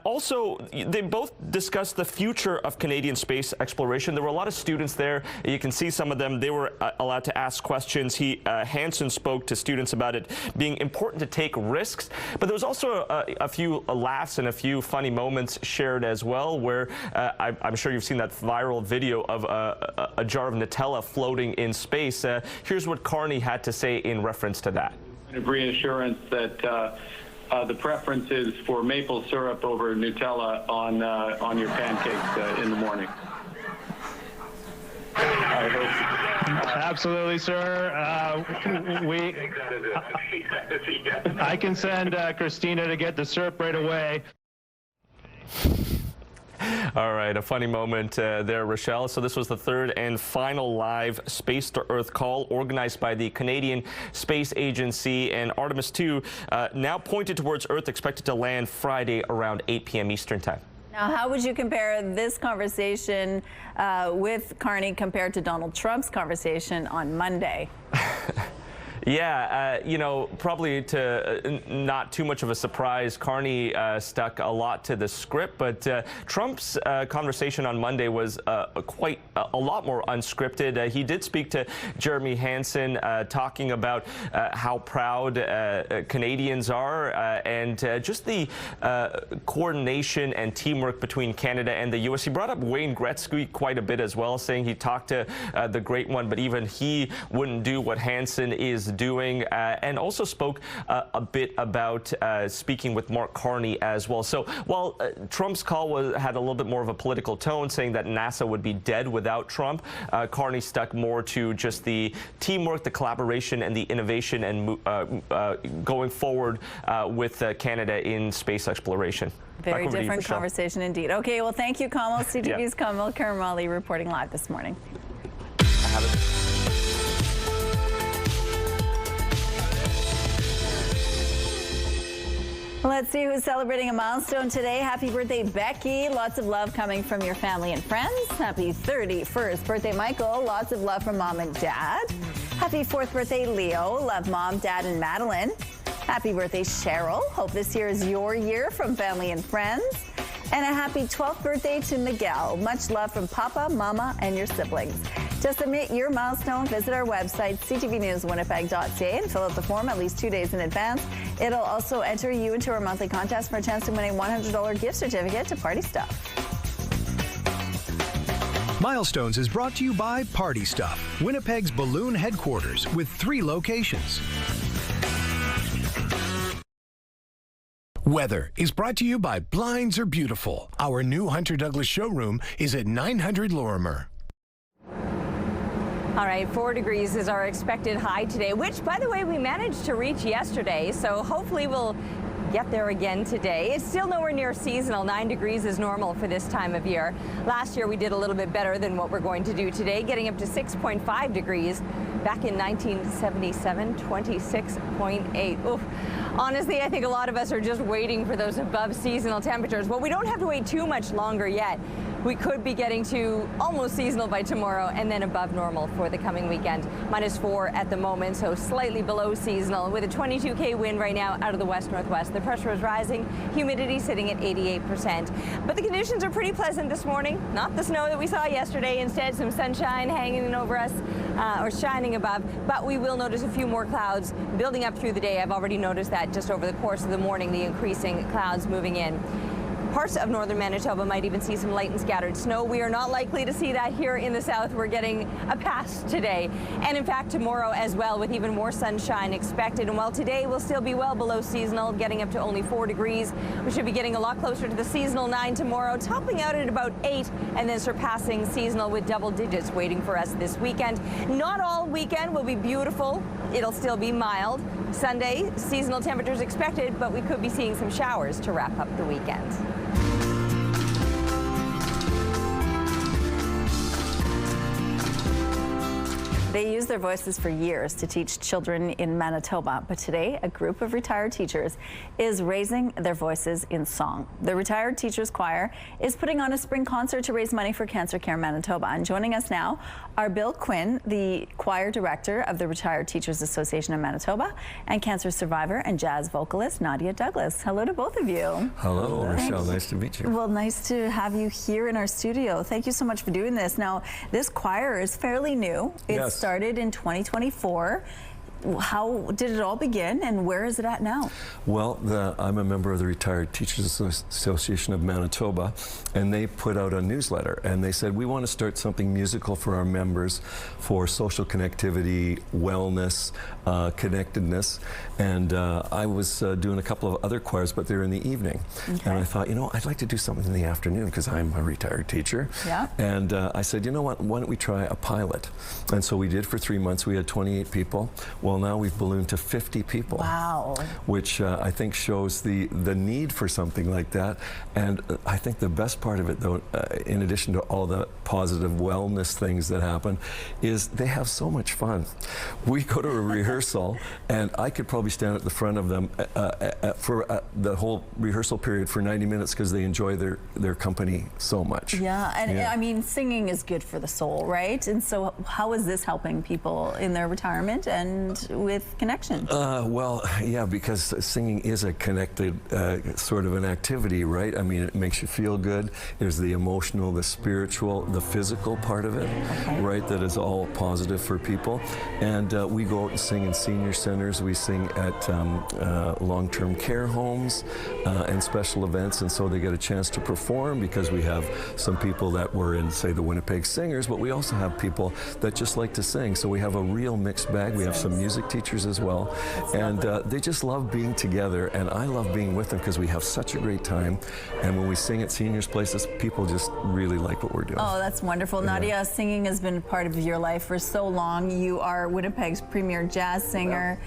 Also, they both discussed the future of Canadian space exploration. There were a lot of students there. You can see some of them. They were allowed to ask questions. Hansen spoke to students about it being important to take risks, but there was also a few laughs and a few funny moments shared as well, where I'm sure you've seen that viral video of a jar of Nutella floating in space. Here's what Carney had to say in reference to that. Reassurance that the preference is for maple syrup over Nutella on your pancakes in the morning. I hope. Absolutely, sir. I can send Christina to get the syrup right away. All right, a funny moment there, Rochelle. So this was the third and final live Space to Earth call organized by the Canadian Space Agency, and Artemis II now pointed towards Earth, expected to land Friday around 8 p.m. Eastern Time. Now, how would you compare this conversation with Carney compared to Donald Trump's conversation on Monday? Yeah, you know, probably to not too much of a surprise, Carney stuck a lot to the script, but Trump's conversation on Monday was quite a lot more unscripted. He did speak to Jeremy Hansen, talking about how proud Canadians are and just the coordination and teamwork between Canada and the U.S. He brought up Wayne Gretzky quite a bit as well, saying he talked to the great one, but even he wouldn't do what Hansen is doing, and also spoke a bit about speaking with Mark Carney as well. So while Trump's call had a little bit more of a political tone, saying that NASA would be dead without Trump, Carney stuck more to just the teamwork, the collaboration, and the innovation, and going forward with Canada in space exploration. Very different conversation indeed. Okay, well, thank you, Kamil. CTV's Kamil Karamali reporting live this morning. I have it. Let's see who's celebrating a milestone today. Happy birthday, Becky. Lots of love coming from your family and friends. Happy 31st birthday, Michael. Lots of love from mom and dad. Happy 4th birthday, Leo. Love mom, dad, and Madeline. Happy birthday, Cheryl. Hope this year is your year from family and friends. And a happy 12th birthday to Miguel. Much love from Papa, Mama, and your siblings. To submit your milestone, visit our website, ctvnewswinnipeg.ca, and fill out the form at least 2 days in advance. It'll also enter you into our monthly contest for a chance to win a $100 gift certificate to Party Stuff. Milestones is brought to you by Party Stuff, Winnipeg's balloon headquarters with 3 locations. Weather is brought to you by Blinds Are Beautiful. Our new Hunter Douglas showroom is at 900 Lorimer. All right, 4 degrees is our expected high today, which, by the way, we managed to reach yesterday, so hopefully we'll get there again today. It's still nowhere near seasonal. 9 degrees is normal for this time of year. Last year we did a little bit better than what we're going to do today, getting up to 6.5 degrees. Back in 1977, 26.8. Oof. Honestly, I think a lot of us are just waiting for those above seasonal temperatures. Well, we don't have to wait too much longer yet. We could be getting to almost seasonal by tomorrow and then above normal for the coming weekend. -4 at the moment, so slightly below seasonal with a 22K wind right now out of the west-northwest. The pressure is rising, humidity sitting at 88%. But the conditions are pretty pleasant this morning. Not the snow that we saw yesterday. Instead, some sunshine hanging over us or shining above. But we will notice a few more clouds building up through the day. I've already noticed that just over the course of the morning, the increasing clouds moving in. Parts of northern Manitoba might even see some light and scattered snow. We are not likely to see that here in the south. We're getting a pass today. And in fact, tomorrow as well, with even more sunshine expected. And while today will still be well below seasonal, getting up to only 4 degrees, we should be getting a lot closer to the seasonal 9 tomorrow, topping out at about 8 and then surpassing seasonal with double digits waiting for us this weekend. Not all weekend will be beautiful. It'll still be mild. Sunday, seasonal temperatures expected, but we could be seeing some showers to wrap up the weekend. They use their voices for years to teach children in Manitoba, but today a group of retired teachers is raising their voices in song. The Retired Teachers Choir is putting on a spring concert to raise money for Cancer Care Manitoba. And joining us now are Bill Quinn, the choir director of the Retired Teachers Association of Manitoba, and cancer survivor and jazz vocalist Nadia Douglas. Hello to both of you. Hello, Rochelle. Nice to meet you. Well, nice to have you here in our studio. Thank you so much for doing this. Now, this choir is fairly new. Yes. Started in 2024. How did it all begin, and where is it at now? Well, I'm a member of the Retired Teachers Association of Manitoba, and they put out a newsletter, and they said, we want to start something musical for our members for social connectivity, wellness, connectedness. And I was doing a couple of other choirs, but they're in the evening. Okay. And I thought, you know, I'd like to do something in the afternoon because I'm a retired teacher. Yeah. And I said, you know what, why don't we try a pilot? And so we did for 3 months. We had 28 people. Well, now we've ballooned to 50 people. Wow. Which I think shows the need for something like that. And I think the best part of it, though, in addition to all the positive wellness things that happen, is they have so much fun. We go to a rehearsal, and I could probably stand at the front of them for the whole rehearsal period for 90 minutes because they enjoy their company so much. Yeah, and I mean, singing is good for the soul, right? And so how is this helping people in their retirement and with connection? Well, yeah, because singing is a connected sort of an activity, right? I mean, it makes you feel good. There's the emotional, the spiritual, the physical part of it, right? That is all positive for people. And we go out and sing in senior centers. We sing at long-term care homes and special events, and so they get a chance to perform because we have some people that were in, say, the Winnipeg Singers, but we also have people that just like to sing. So we have a real mixed bag. We have some music teachers as well, and they just love being together, and I love being with them because we have such a great time. And when we sing at seniors places, people just really like what we're doing. Oh, that's wonderful. Yeah. Nadia, singing has been part of your life for so long. You are Winnipeg's premier jazz singer.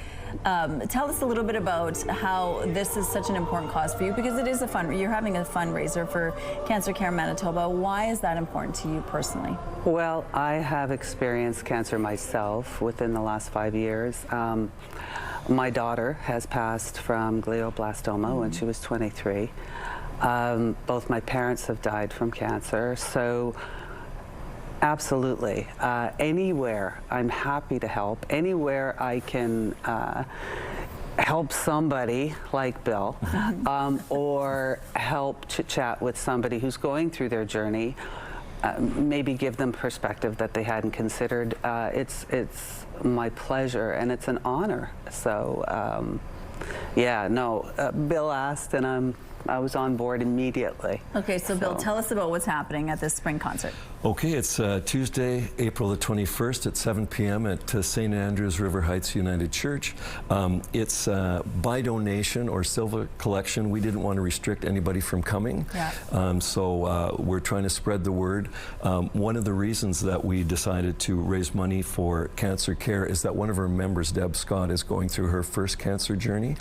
Tell us a little bit about how this is such an important cause for you, because it is you're having a fundraiser for Cancer Care Manitoba. Why is that important to you personally? Well, I have experienced cancer myself within the last 5 years. My daughter has passed from glioblastoma when she was 23. Both my parents have died from cancer, so absolutely. Anywhere I'm happy to help, anywhere I can help somebody like Bill, or help chit-chat with somebody who's going through their journey, maybe give them perspective that they hadn't considered. It's my pleasure, and it's an honor. So, yeah, no, Bill asked, and I'm I was on board immediately. Okay, so Bill, tell us about what's happening at this spring concert. Okay, it's Tuesday, April the 21st at 7 p.m. at St. Andrews River Heights United Church. It's by donation or silver collection. We didn't want to restrict anybody from coming, so we're trying to spread the word. One of the reasons that we decided to raise money for cancer care is that one of our members, Deb Scott, is going through her first cancer journey.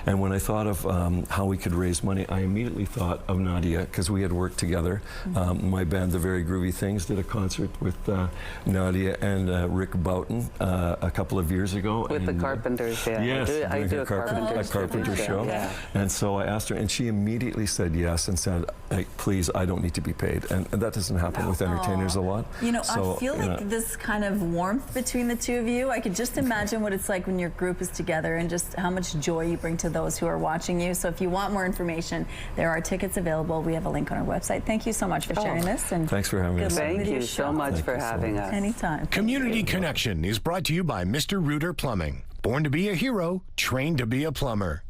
And when I thought of how we could raise money, I immediately thought of Nadia, because we had worked together. My band, The Very Groovy Things, did a concert with Nadia and Rick Boughton a couple of years ago. With the Carpenters, yeah. Yes, I do a Carpenter show. Yeah. And so I asked her, and she immediately said yes and said, hey, please, I don't need to be paid. And that doesn't happen with entertainers a lot. You know, so, I feel like this kind of warmth between the two of you, I could just imagine what it's like when your group is together and just how much joy you bring to those who are watching you. So if you want more information, there are tickets available. We have a link on our website. Thank you so much for sharing this. And thanks for having us. Thank you so much for having us. Anytime. Community Connection is brought to you by Mr. Reuter Plumbing. Born to be a hero, trained to be a plumber.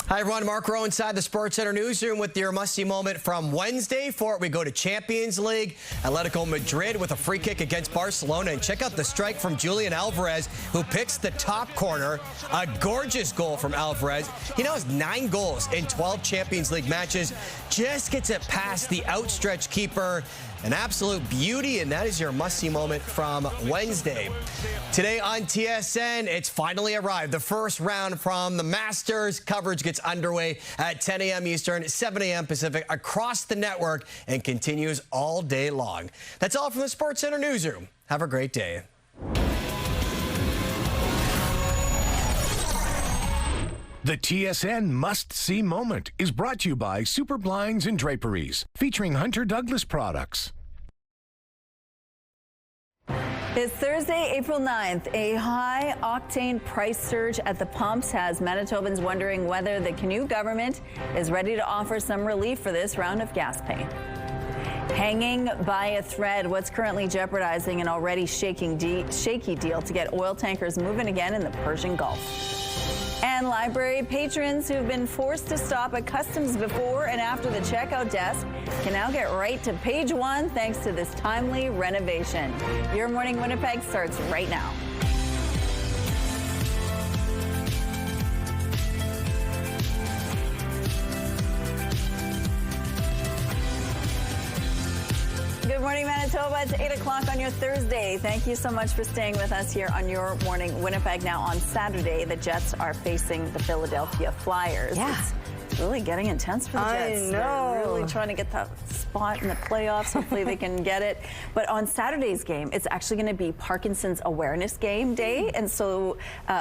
Hi everyone, Mark Rowe inside the Sports Center newsroom with your must-see moment from Wednesday. For it, we go to Champions League. Atletico Madrid with a free kick against Barcelona. And check out the strike from Julian Alvarez, who picks the top corner. A gorgeous goal from Alvarez. He now has 9 goals in 12 Champions League matches. Just gets it past the outstretched keeper. An absolute beauty, and that is your must-see moment from Wednesday. Today on TSN, it's finally arrived. The first round from the Masters. Coverage gets underway at 10 a.m. Eastern, 7 a.m. Pacific across the network and continues all day long. That's all from the Sports Center newsroom. Have a great day. The TSN must-see moment is brought to you by Super Blinds and Draperies, featuring Hunter Douglas products. It's Thursday, April 9th. A high-octane price surge at the pumps has Manitobans wondering whether the Canoe government is ready to offer some relief for this round of gas pay. Hanging by a thread, what's currently jeopardizing an already shaky deal to get oil tankers moving again in the Persian Gulf. And library patrons who've been forced to stop at customs before and after the checkout desk can now get right to page 1 thanks to this timely renovation. Your Morning Winnipeg starts right now. Good morning, Manitoba. It's 8 o'clock on your Thursday. Thank you so much for staying with us here on Your Morning Winnipeg. Now, on Saturday, the Jets are facing the Philadelphia Flyers. Yeah. It's really getting intense for the Jets. I know. They're really trying to get that spot in the playoffs. Hopefully they can get it. But on Saturday's game, it's actually going to be Parkinson's Awareness Game Day. And so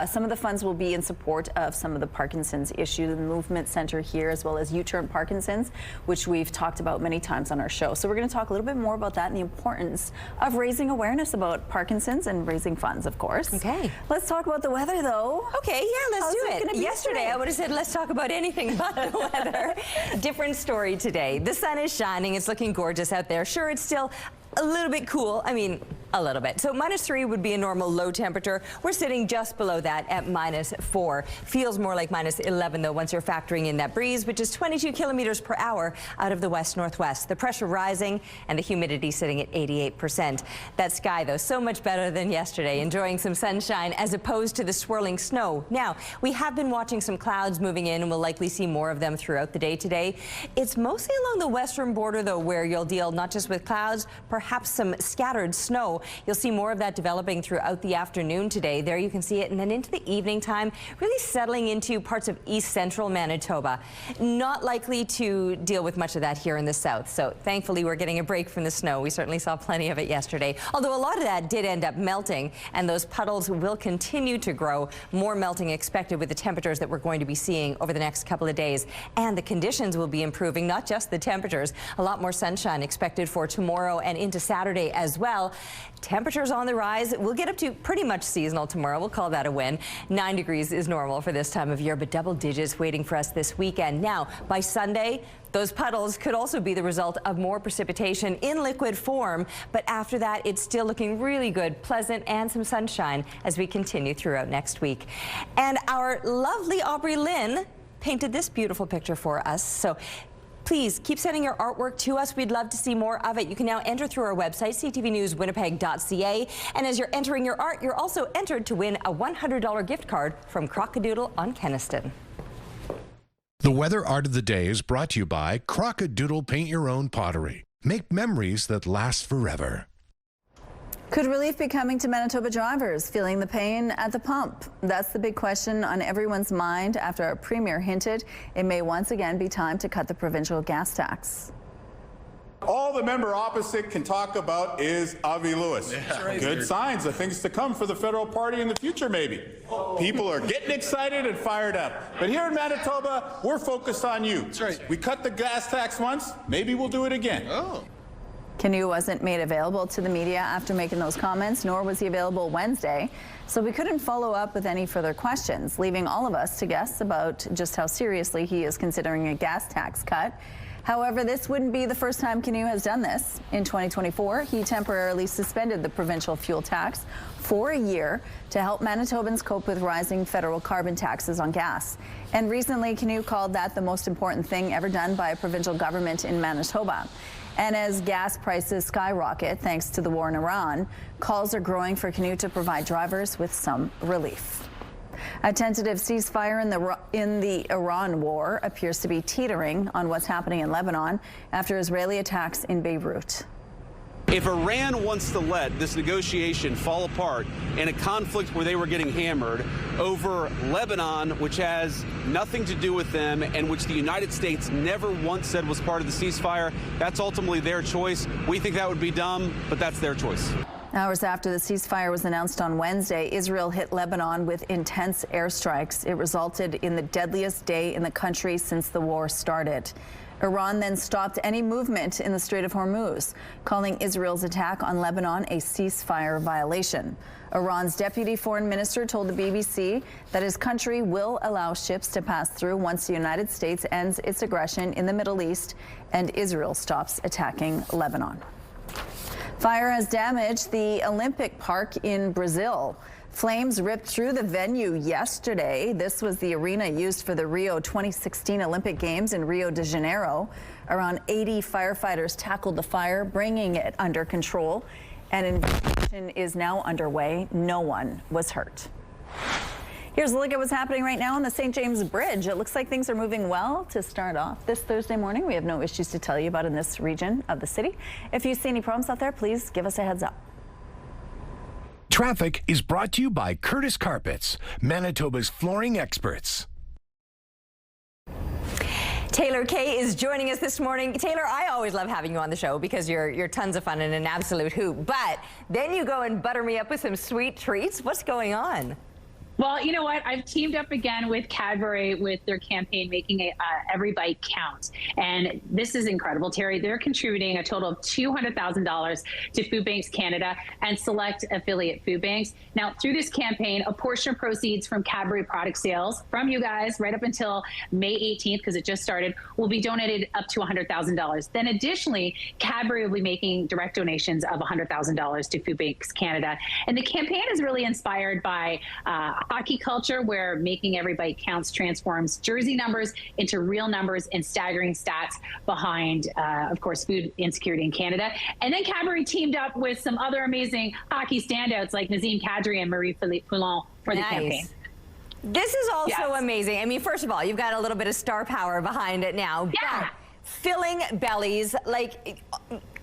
some of the funds will be in support of some of the Parkinson's issue, the Movement Center here, as well as U-Turn Parkinson's, which we've talked about many times on our show. So we're going to talk a little bit more about that and the importance of raising awareness about Parkinson's and raising funds, of course. Okay. Let's talk about the weather, though. Okay, yeah, let's do it. Yesterday, today? I would have said, let's talk about anything but the weather. Different story today. The sun is shining. It's looking gorgeous out there. Sure, it's still a little bit cool. I mean, a little bit. So -3 would be a normal low temperature. We're sitting just below that at -4. Feels more like -11 though once you're factoring in that breeze, which is 22 kilometers per hour out of the west-northwest. The pressure rising and the humidity sitting at 88%. That sky though, so much better than yesterday. Enjoying some sunshine as opposed to the swirling snow. Now, we have been watching some clouds moving in and we'll likely see more of them throughout the day today. It's mostly along the western border though where you'll deal not just with clouds, perhaps some scattered snow. You'll see more of that developing throughout the afternoon today. There you can see it, and then into the evening time, really settling into parts of east central Manitoba. Not likely to deal with much of that here in the south. So thankfully we're getting a break from the snow. We certainly saw plenty of it yesterday. Although a lot of that did end up melting, and those puddles will continue to grow. More melting expected with the temperatures that we're going to be seeing over the next couple of days. And the conditions will be improving, not just the temperatures. A lot more sunshine expected for tomorrow and into Saturday as well. Temperatures on the rise. We'll get up to pretty much seasonal tomorrow. We'll call that a win. 9 degrees is normal for this time of year, but double digits waiting for us this weekend. Now, by Sunday, those puddles could also be the result of more precipitation in liquid form, but after that, it's still looking really good, pleasant, and some sunshine as we continue throughout next week. And our lovely Aubrey Lynn painted this beautiful picture for us. So please keep sending your artwork to us. We'd love to see more of it. You can now enter through our website, ctvnewswinnipeg.ca. And as you're entering your art, you're also entered to win a $100 gift card from Crockadoodle on Kenniston. The weather art of the day is brought to you by Crockadoodle Paint Your Own Pottery. Make memories that last forever. Could relief be coming to Manitoba drivers feeling the pain at the pump? That's the big question on everyone's mind after our premier hinted it may once again be time to cut the provincial gas tax. All the member opposite can talk about is Avi Lewis. Yeah. Good signs of things to come for the federal party in the future, maybe. People are getting excited and fired up. But here in Manitoba, we're focused on you. That's right. We cut the gas tax once, maybe we'll do it again. Oh. Canoe wasn't made available to the media after making those comments, nor was he available Wednesday. So we couldn't follow up with any further questions, leaving all of us to guess about just how seriously he is considering a gas tax cut. However, this wouldn't be the first time Canoe has done this. In 2024, he temporarily suspended the provincial fuel tax for a year to help Manitobans cope with rising federal carbon taxes on gas. And recently, Canoe called that the most important thing ever done by a provincial government in Manitoba. And as gas prices skyrocket thanks to the war in Iran, calls are growing for Canoe to provide drivers with some relief. A tentative ceasefire in the Iran war appears to be teetering on what's happening in Lebanon after Israeli attacks in Beirut. If Iran wants to let this negotiation fall apart in a conflict where they were getting hammered over Lebanon, which has nothing to do with them and which the United States never once said was part of the ceasefire, that's ultimately their choice. We think that would be dumb, but that's their choice. Hours after the ceasefire was announced on Wednesday, Israel hit Lebanon with intense airstrikes. It resulted in the deadliest day in the country since the war started. Iran then stopped any movement in the Strait of Hormuz, calling Israel's attack on Lebanon a ceasefire violation. Iran's deputy foreign minister told the BBC that his country will allow ships to pass through once the United States ends its aggression in the Middle East and Israel stops attacking Lebanon. Fire has damaged the Olympic Park in Brazil. Flames ripped through the venue yesterday. This was the arena used for the Rio 2016 Olympic Games in Rio de Janeiro. Around 80 firefighters tackled the fire, bringing it under control. An investigation is now underway. No one was hurt. Here's a look at what's happening right now on the St. James Bridge. It looks like things are moving well to start off this Thursday morning. We have no issues to tell you about in this region of the city. If you see any problems out there, please give us a heads up. Traffic is brought to you by Curtis Carpets, Manitoba's flooring experts. Taylor Kay is joining us this morning. Taylor, I always love having you on the show because you're tons of fun and an absolute hoot. But then you go and butter me up with some sweet treats. What's going on? Well, you know what? I've teamed up again with Cadbury with their campaign, Making Every Bite Count. And this is incredible, Terry. They're contributing a total of $200,000 to Food Banks Canada and select affiliate food banks. Now, through this campaign, a portion of proceeds from Cadbury product sales from you guys right up until May 18th, because it just started, will be donated up to $100,000. Then additionally, Cadbury will be making direct donations of $100,000 to Food Banks Canada. And the campaign is really inspired by hockey culture, where Making Every Bite Counts transforms jersey numbers into real numbers and staggering stats behind, of course, food insecurity in Canada. And then Cadbury teamed up with some other amazing hockey standouts like Nazim Kadri and Marie-Philippe Poulin for the campaign. This is also amazing. I mean, first of all, you've got a little bit of star power behind it now. Yeah. But filling bellies, like,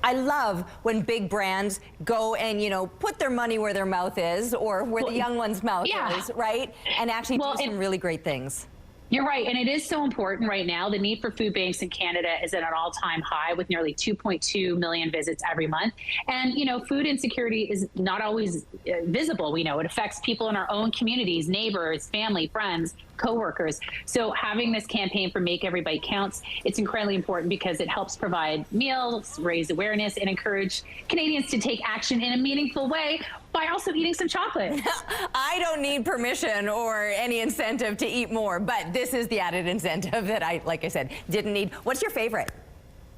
I love when big brands go and, you know, put their money where their mouth is, or where the young one's mouth is, right? And actually do some really great things. You're right, and it is so important right now. The need for food banks in Canada is at an all-time high with nearly 2.2 million visits every month. And, you know, food insecurity is not always visible. We know it affects people in our own communities, neighbors, family, friends, coworkers. So having this campaign for Make Every Bite Counts, it's incredibly important because it helps provide meals, raise awareness, and encourage Canadians to take action in a meaningful way by also eating some chocolate. I don't need permission or any incentive to eat more, but this is the added incentive that I, like I said, didn't need. What's your favorite?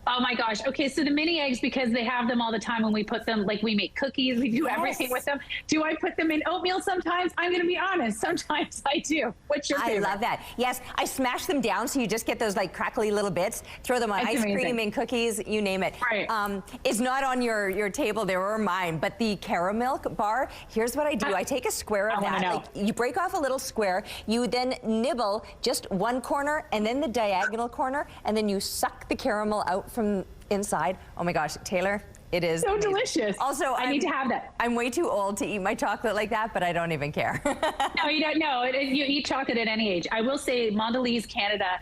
Oh my gosh. Okay, so the mini eggs, because they have them all the time when we put them, like we make cookies, we do everything with them. Do I put them in oatmeal sometimes? I'm going to be honest. Sometimes I do. What's your favorite? I love that. Yes, I smash them down so you just get those like crackly little bits. Throw them on ice cream and cookies, you name it. Right. It's not on your table there or mine, but the caramel bar, here's what I do. I take a square of that. Like, you break off a little square. You then nibble just one corner and then the diagonal corner, and then you suck the caramel out from inside. Oh my gosh, Taylor, it is so amazing. delicious. Also, I need to have that. I'm way too old to eat my chocolate like that, but I don't even care. No, you don't know. You eat chocolate at any age. I will say Mondelez Canada,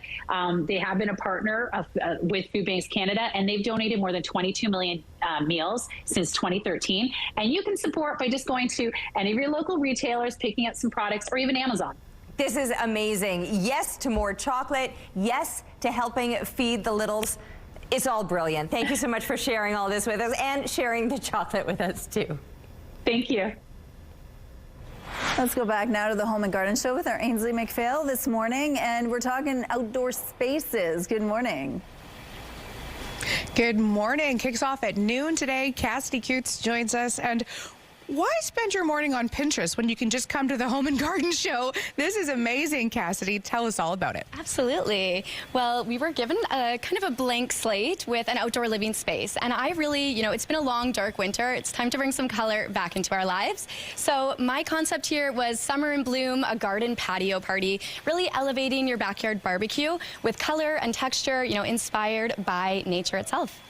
they have been a partner with Food Banks Canada, and they've donated more than 22 million meals since 2013. And you can support by just going to any of your local retailers, picking up some products, or even Amazon. This is amazing. Yes to more chocolate. Yes to helping feed the littles. It's all brilliant. Thank you so much for sharing all this with us and sharing the chocolate with us too. Thank you. Let's go back now to the Home and Garden Show with our Ainsley McPhail this morning, and we're talking outdoor spaces. Good morning. Good morning. Kicks off at noon today. Cassidy Coots joins us, and why spend your morning on Pinterest when you can just come to the Home and Garden Show? This is amazing, Cassidy. Tell us all about it. Absolutely. Well, we were given a kind of a blank slate with an outdoor living space. And I really, it's been a long, dark winter. It's time to bring some color back into our lives. So my concept here was Summer in Bloom, a garden patio party, really elevating your backyard barbecue with color and texture, inspired by nature itself.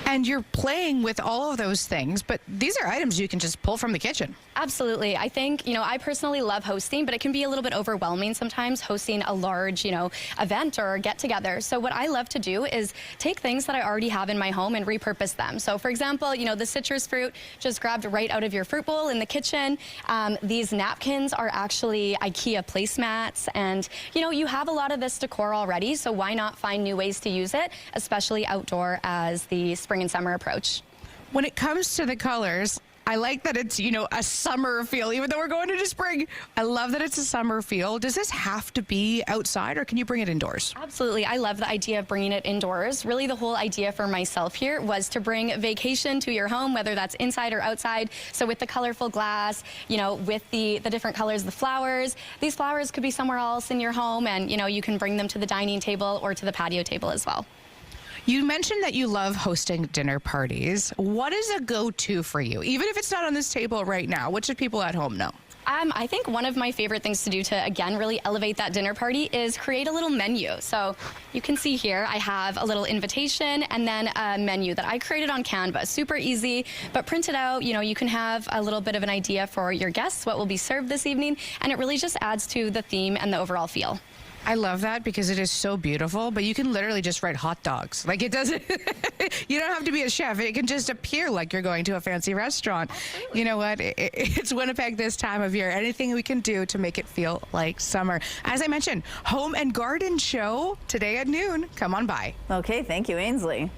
And you're playing with all of those things, but these are items you can just pull from the kitchen. Absolutely. I think, I personally love hosting, but it can be a little bit overwhelming sometimes hosting a large, event or get together. So what I love to do is take things that I already have in my home and repurpose them. So for example, the citrus fruit just grabbed right out of your fruit bowl in the kitchen. These napkins are actually IKEA placemats, and you have a lot of this decor already, so why not find new ways to use it, especially outdoor as the spring and summer approach. When it comes to the colors, I like that it's, a summer feel, even though we're going into spring. I love that it's a summer feel. Does this have to be outside, or can you bring it indoors? Absolutely. I love the idea of bringing it indoors. Really, the whole idea for myself here was to bring vacation to your home, whether that's inside or outside. So with the colorful glass, with the different colors of the flowers, these flowers could be somewhere else in your home, and, you can bring them to the dining table or to the patio table as well. You mentioned that you love hosting dinner parties. What is a go-to for you? Even if it's not on this table right now, what should people at home know? I think one of my favorite things to do to, again, really elevate that dinner party is create a little menu. So you can see here, I have a little invitation and then a menu that I created on Canva. Super easy, but printed out, you can have a little bit of an idea for your guests, what will be served this evening, and it really just adds to the theme and the overall feel. I love that because it is so beautiful, but you can literally just write hot dogs. Like, it doesn't, you don't have to be a chef. It can just appear like you're going to a fancy restaurant. Absolutely. You know what? It's Winnipeg this time of year. Anything we can do to make it feel like summer. As I mentioned, Home and Garden Show today at noon. Come on by. Okay, thank you, Ainsley.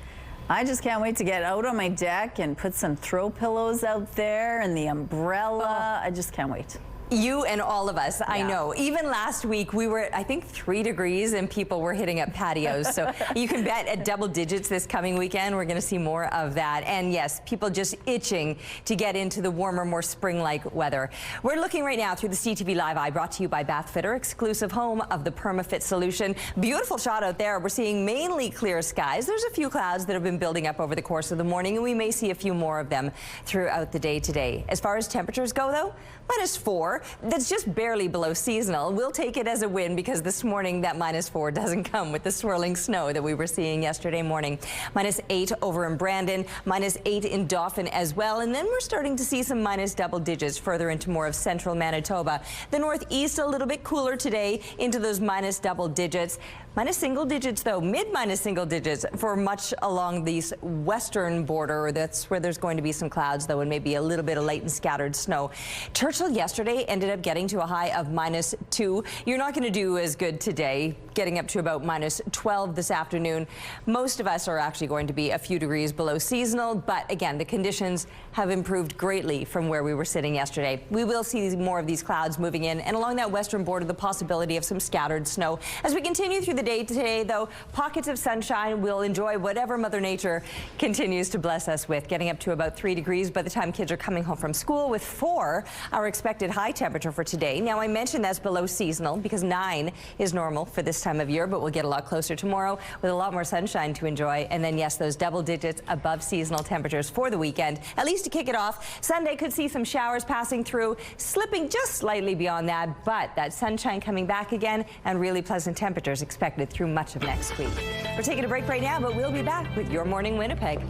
I just can't wait to get out on my deck and put some throw pillows out there and the umbrella. I just can't wait. You and all of us, I know. Even last week, we were, I think, 3 degrees and people were hitting up patios. So you can bet at double digits this coming weekend, we're going to see more of that. And yes, people just itching to get into the warmer, more spring-like weather. We're looking right now through the CTV Live Eye, brought to you by Bathfitter, exclusive home of the PermaFit solution. Beautiful shot out there. We're seeing mainly clear skies. There's a few clouds that have been building up over the course of the morning, and we may see a few more of them throughout the day today. As far as temperatures go, though, -4. That's just barely below seasonal. We'll take it as a win because this morning that -4 doesn't come with the swirling snow that we were seeing yesterday morning. -8 over in Brandon, -8 in Dauphin as well. And then we're starting to see some minus double digits further into more of central Manitoba. The northeast a little bit cooler today into those minus double digits. Minus single digits, though, mid-minus single digits for much along the western border. That's where there's going to be some clouds, though, and maybe a little bit of late and scattered snow. Churchill yesterday ended up getting to a high of -2. You're not going to do as good today, getting up to about -12 this afternoon. Most of us are actually going to be a few degrees below seasonal, but again, the conditions have improved greatly from where we were sitting yesterday. We will see more of these clouds moving in, and along that western border, the possibility of some scattered snow. As we continue through the day today, though, pockets of sunshine. We'll enjoy whatever Mother Nature continues to bless us with, getting up to about 3 degrees by the time kids are coming home from school, with 4 our expected high temperature for today. Now, I mentioned that's below seasonal because 9 is normal for this time of year, but we'll get a lot closer tomorrow with a lot more sunshine to enjoy. And then, yes, those double digits above seasonal temperatures for the weekend, at least to kick it off. Sunday could see some showers passing through, slipping just slightly beyond that, but that sunshine coming back again and really pleasant temperatures expected through much of next week. We're taking a break right now, but we'll be back with Your Morning Winnipeg.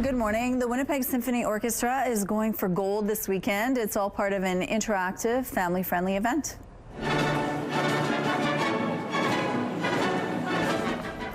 Good morning. The Winnipeg Symphony Orchestra is going for gold this weekend. It's all part of an interactive, family-friendly event.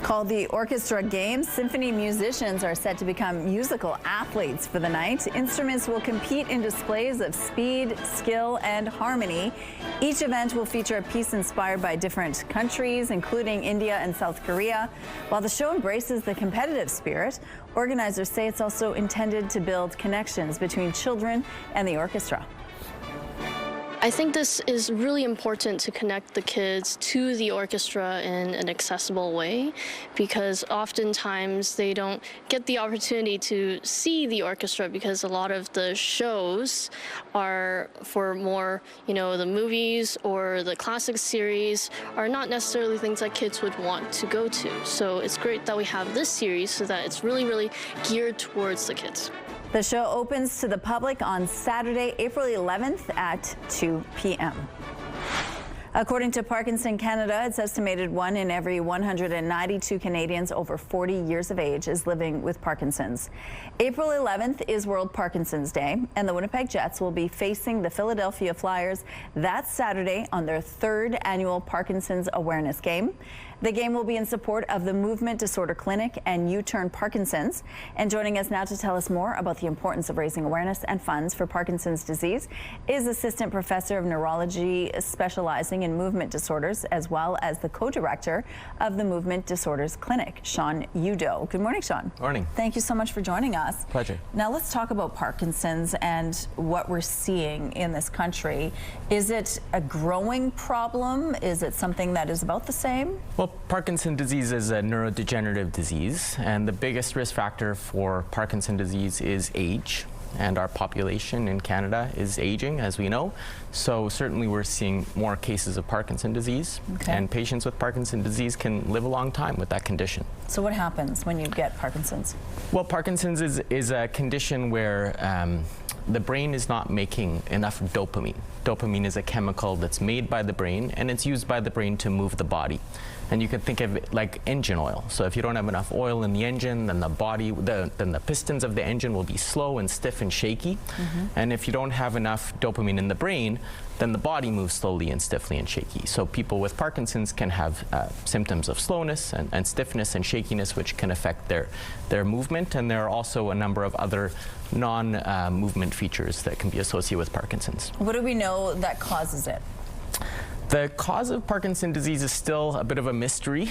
Called the Orchestra Games, symphony musicians are set to become musical athletes for the night. Instruments will compete in displays of speed, skill, and harmony. Each event will feature a piece inspired by different countries, including India and South Korea. While the show embraces the competitive spirit, organizers say it's also intended to build connections between children and the orchestra. I think this is really important to connect the kids to the orchestra in an accessible way, because oftentimes they don't get the opportunity to see the orchestra because a lot of the shows are for more, the movies or the classic series are not necessarily things that kids would want to go to. So it's great that we have this series so that it's really, really geared towards the kids. The show opens to the public on Saturday, April 11th at 2 p.m. According to Parkinson Canada, it's estimated 1 in every 192 Canadians over 40 years of age is living with Parkinson's. April 11th is World Parkinson's Day, and the Winnipeg Jets will be facing the Philadelphia Flyers that Saturday on their 3rd annual Parkinson's Awareness Game. The game will be in support of the Movement Disorder Clinic and U-Turn Parkinson's. And joining us now to tell us more about the importance of raising awareness and funds for Parkinson's disease is Assistant Professor of Neurology specializing in movement disorders, as well as the co-director of the Movement Disorders Clinic, Sean Udo. Good morning, Sean. Morning. Thank you so much for joining us. Pleasure. Now let's talk about Parkinson's and what we're seeing in this country. Is it a growing problem? Is it something that is about the same? Well, Parkinson's disease is a neurodegenerative disease, and the biggest risk factor for Parkinson's disease is age. And our population in Canada is aging, as we know. So certainly we're seeing more cases of Parkinson's disease. Okay. And patients with Parkinson's disease can live a long time with that condition. So what happens when you get Parkinson's? Well, Parkinson's is a condition where the brain is not making enough dopamine. Dopamine is a chemical that's made by the brain, and it's used by the brain to move the body. And you can think of it like engine oil. So if you don't have enough oil in the engine, then the pistons of the engine will be slow and stiff and shaky. Mm-hmm. And if you don't have enough dopamine in the brain, then the body moves slowly and stiffly and shaky. So people with Parkinson's can have symptoms of slowness and stiffness and shakiness, which can affect their movement. And there are also a number of other non-movement features that can be associated with Parkinson's. What do we know that causes it? The cause of Parkinson's disease is still a bit of a mystery.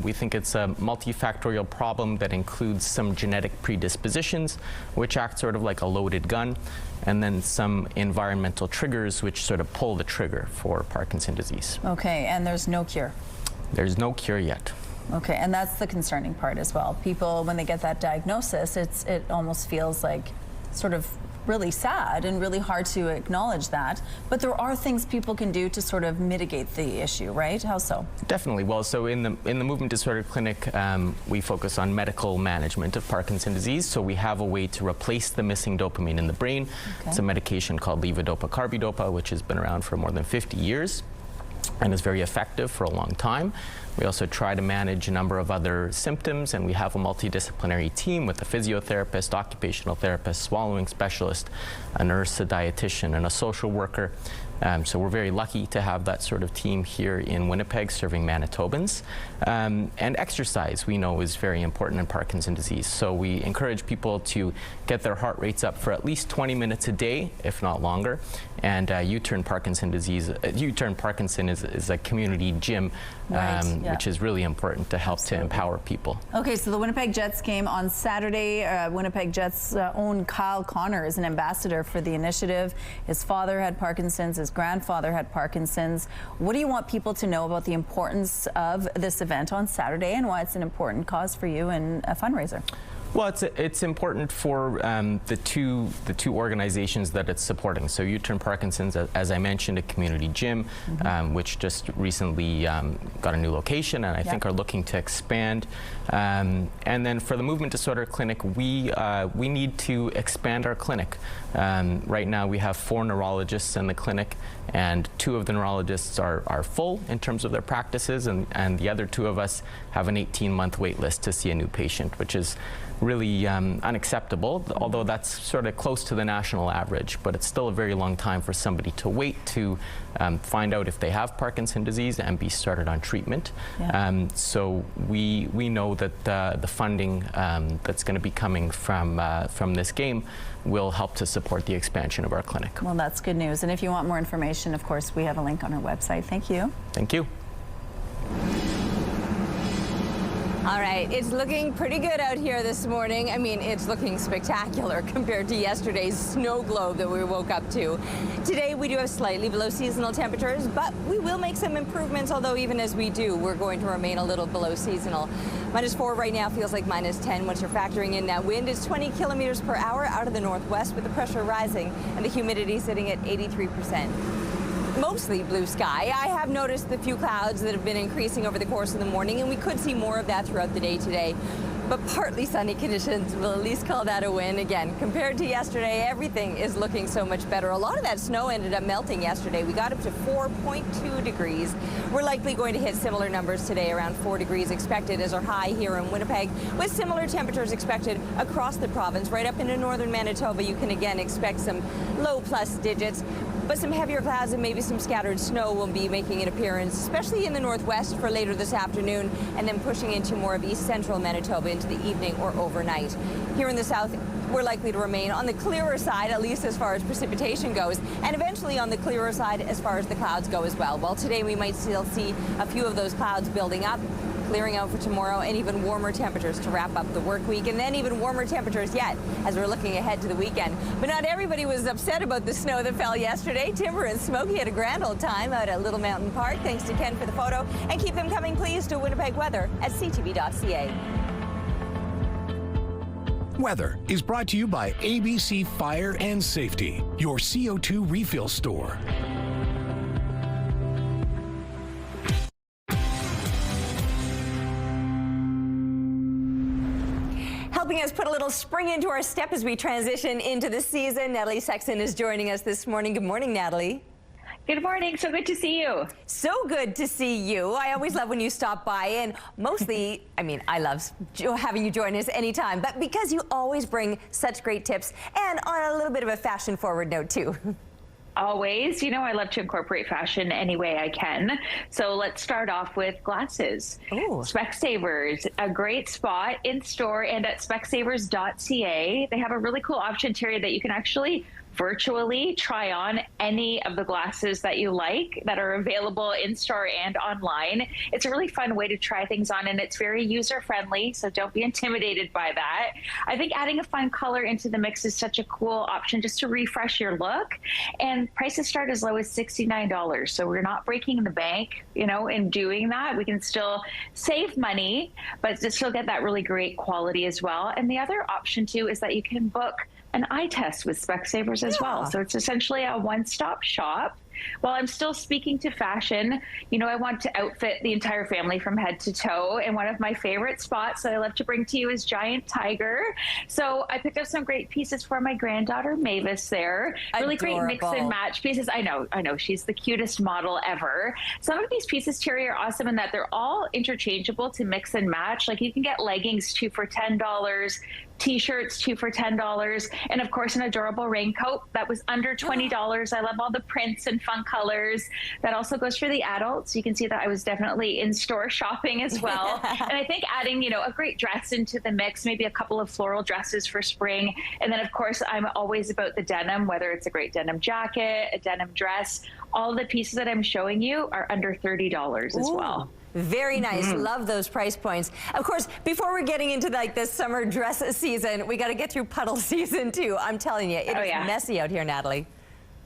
We think it's a multifactorial problem that includes some genetic predispositions, which act sort of like a loaded gun, and then some environmental triggers which sort of pull the trigger for Parkinson's disease. Okay, and there's no cure? There's no cure yet. Okay, and that's the concerning part as well. People, when they get that diagnosis, it almost feels like sort of really sad and really hard to acknowledge that. But there are things people can do to sort of mitigate the issue, right? How so? Definitely. Well, so in the Movement Disorder Clinic, we focus on medical management of Parkinson's disease. So we have a way to replace the missing dopamine in the brain. Okay. It's a medication called levodopa carbidopa, which has been around for more than 50 years. and is very effective for a long time. We also try to manage a number of other symptoms, and we have a multidisciplinary team with a physiotherapist, occupational therapist, swallowing specialist, a nurse, a dietitian, and a social worker. So we're very lucky to have that sort of team here in Winnipeg serving Manitobans. And exercise, we know, is very important in Parkinson's disease. So we encourage people to get their heart rates up for at least 20 minutes a day, if not longer. And U-Turn Parkinson is a community gym, which is really important to help to empower people. Okay, so the Winnipeg Jets game on Saturday. Winnipeg Jets' own Kyle Connor is an ambassador for the initiative. His father had Parkinson's, his grandfather had Parkinson's. What do you want people to know about the importance of this event on Saturday and why it's an important cause for you and a fundraiser? Well, it's important for the two organizations that it's supporting. So U-Turn Parkinson's, as I mentioned, a community gym, which just recently got a new location, and I think are looking to expand. And then for the Movement Disorder Clinic, we need to expand our clinic. Right now we have 4 neurologists in the clinic, and 2 of the neurologists are full in terms of their practices, and the other 2 of us have an 18-month wait list to see a new patient, which is really unacceptable, although that's sort of close to the national average, but it's still a very long time for somebody to wait to find out if they have Parkinson's disease and be started on treatment. So we know that the funding that's going to be coming from this game will help to support the expansion of our clinic. Well, that's good news. And if you want more information, of course, we have a link on our website. Thank you. Thank you. All right, it's looking pretty good out here this morning. I mean, it's looking spectacular compared to yesterday's snow globe that we woke up to. Today, we do have slightly below seasonal temperatures, but we will make some improvements, although even as we do, we're going to remain a little below seasonal. -4 right now feels like -10 once you're factoring in that wind. It's 20 kilometers per hour out of the northwest with the pressure rising and the humidity sitting at 83%. Mostly blue sky. I have noticed the few clouds that have been increasing over the course of the morning, and we could see more of that throughout the day today. But partly sunny conditions will at least call that a win. Again, compared to yesterday, everything is looking so much better. A lot of that snow ended up melting yesterday. We got up to 4.2 degrees. We're likely going to hit similar numbers today, around 4 degrees expected as our high here in Winnipeg, with similar temperatures expected across the province. Right up into northern Manitoba, you can again expect some low plus digits. But some heavier clouds and maybe some scattered snow will be making an appearance, especially in the northwest for later this afternoon, and then pushing into more of east central Manitoba into the evening or overnight. Here in the south, we're likely to remain on the clearer side, at least as far as precipitation goes, and eventually on the clearer side as far as the clouds go as well. Well, today we might still see a few of those clouds building up, clearing out for tomorrow, and even warmer temperatures to wrap up the work week, and then even warmer temperatures yet as we're looking ahead to the weekend. But not everybody was upset about the snow that fell yesterday. Timber and Smokey had a grand old time out at Little Mountain Park. Thanks to Ken for the photo, and keep them coming, please, to Winnipeg weather at ctv.ca. Weather is brought to you by ABC Fire and Safety, your CO2 refill store. Helping us put a little spring into our step as we transition into the season, Natalie Sexton is joining us this morning. Good morning, Natalie. Good morning. So good to see you. So good to see you. I always love when you stop by, and mostly, I mean, I love having you join us anytime, but because you always bring such great tips and on a little bit of a fashion-forward note, too. Always. You know, I love to incorporate fashion any way I can. So let's start off with glasses. Ooh. Specsavers, a great spot in store and at specsavers.ca. They have a really cool option, Terry, that you can actually virtually try on any of the glasses that you like that are available in store and online. It's a really fun way to try things on, and it's very user friendly, so don't be intimidated by that. I think adding a fun color into the mix is such a cool option just to refresh your look, and prices start as low as $69, so we're not breaking the bank, you know, in doing that. We can still save money, but still get that really great quality as well. And the other option too is that you can book an eye test with Specsavers as well. So it's essentially a one-stop shop. while I'm still speaking to fashion, you know, I want to outfit the entire family from head to toe. And one of my favorite spots that I love to bring to you is Giant Tiger. So I picked up some great pieces for my granddaughter Mavis there. Really great mix and match pieces. I know. She's the cutest model ever. Some of these pieces, Terry, are awesome in that they're all interchangeable to mix and match. Like you can get leggings 2 for $10, T-shirts 2 for $10, and of course an adorable raincoat that was under $20. I love all the prints and fun colors. That also goes for the adults. You can see that I was definitely in store shopping as well. And I think adding, you know, a great dress into the mix, maybe a couple of floral dresses for spring. And then of course I'm always about the denim, whether it's a great denim jacket, a denim dress. All the pieces that I'm showing you are under $30 as well. Very nice. Love those price points. Of course, before we're getting into like this summer dress season, we got to get through puddle season too. I'm telling you, it is messy out here, Natalie.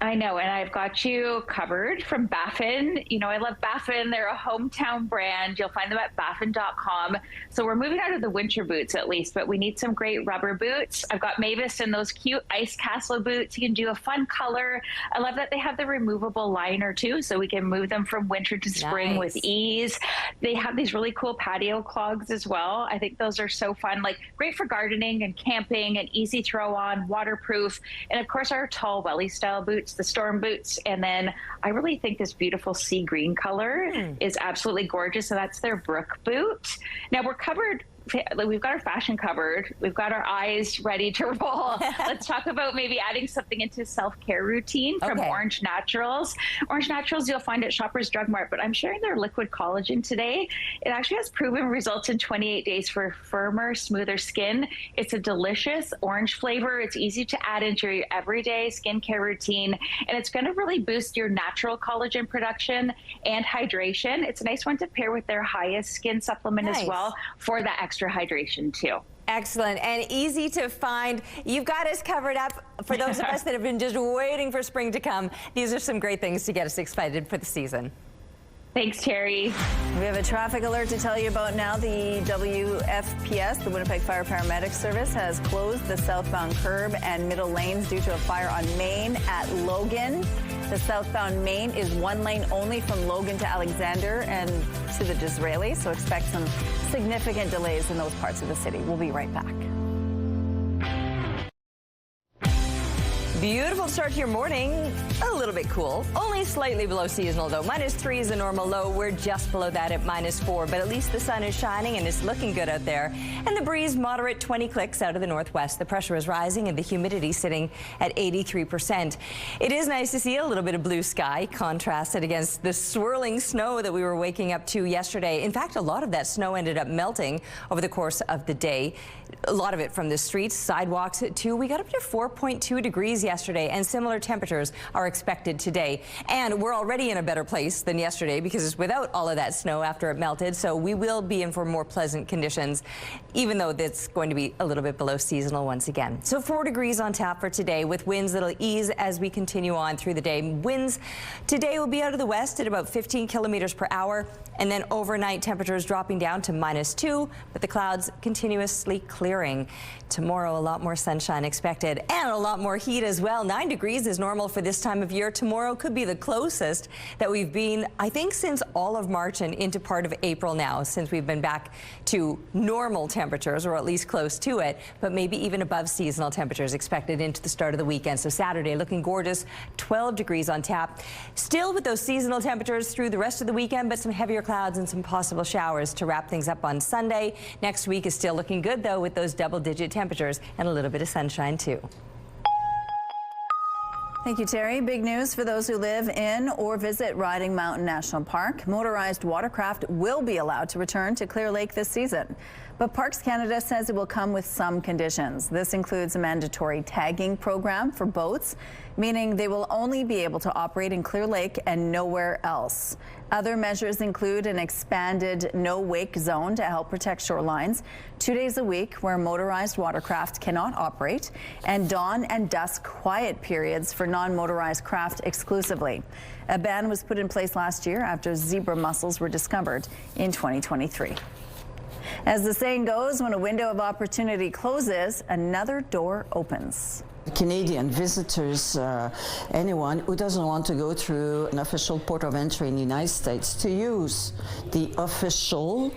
I know, and I've got you covered from Baffin. You know, I love Baffin. They're a hometown brand. You'll find them at baffin.com. So we're moving out of the winter boots at least, but we need some great rubber boots. I've got Mavis in those cute ice castle boots. You can do a fun color. I love that they have the removable liner too, so we can move them from winter to spring with ease. They have these really cool patio clogs as well. I think those are so fun, like great for gardening and camping and easy throw on, waterproof. And of course our tall welly style boots, the storm boots. And then I really think this beautiful sea green color is absolutely gorgeous. So that's their Brook boot. Now we're covered. We've got our fashion covered. We've got our eyes ready to roll. Let's talk about maybe adding something into self-care routine from Orange Naturals. Orange Naturals you'll find at Shoppers Drug Mart, but I'm sharing their liquid collagen today. It actually has proven results in 28 days for firmer, smoother skin. It's a delicious orange flavor. It's easy to add into your everyday skincare routine, and it's going to really boost your natural collagen production and hydration. It's a nice one to pair with their highest skin supplement as well for that extra hydration too. Excellent and easy to find. You've got us covered up. For those of us that have been just waiting for spring to come, these are some great things to get us excited for the season. Thanks, Terry. We have a traffic alert to tell you about now. The WFPS, the Winnipeg Fire Paramedic Service, has closed the southbound curb and middle lanes due to a fire on Main at Logan. The southbound Main is one lane only from Logan to Alexander and to the Disraeli, so expect some significant delays in those parts of the city. We'll be right back. Beautiful start to your morning. A little bit cool. Only slightly below seasonal though. -3 is the normal low. We're just below that at -4, but at least the sun is shining and it's looking good out there. And the breeze moderate 20 clicks out of the northwest. The pressure is rising and the humidity sitting at 83%. It is nice to see a little bit of blue sky contrasted against the swirling snow that we were waking up to yesterday. In fact, a lot of that snow ended up melting over the course of the day. A lot of it from the streets, sidewalks too. We got up to 4.2 degrees yesterday, and similar temperatures are expected today. And we're already in a better place than yesterday because it's without all of that snow after it melted. So we will be in for more pleasant conditions, even though it's going to be a little bit below seasonal once again. So 4 degrees on tap for today with winds that'll ease as we continue on through the day. Winds today will be out of the west at about 15 kilometers per hour. And then overnight temperatures dropping down to -2, but the clouds continuously clearing. Tomorrow, a lot more sunshine expected and a lot more heat as well. 9 degrees is normal for this time of year. Tomorrow could be the closest that we've been, I think, since all of March and into part of April now, since we've been back to normal temperatures, or at least close to it, but maybe even above seasonal temperatures expected into the start of the weekend. So Saturday looking gorgeous, 12 degrees on tap. Still with those seasonal temperatures through the rest of the weekend, but some heavier clouds and some possible showers to wrap things up on Sunday. Next week is still looking good, though, with those double-digit temperatures and a little bit of sunshine, too. Thank you, Terry. Big news for those who live in or visit Riding Mountain National Park. Motorized watercraft will be allowed to return to Clear Lake this season. But Parks Canada says it will come with some conditions. This includes a mandatory tagging program for boats, meaning they will only be able to operate in Clear Lake and nowhere else. Other measures include an expanded no-wake zone to help protect shorelines, 2 days a week where motorized watercraft cannot operate, and dawn and dusk quiet periods for non-motorized craft exclusively. A ban was put in place last year after zebra mussels were discovered in 2023. As the saying goes, when a window of opportunity closes, another door opens. Canadian visitors, anyone who doesn't want to go through an official port of entry in the United States to use the official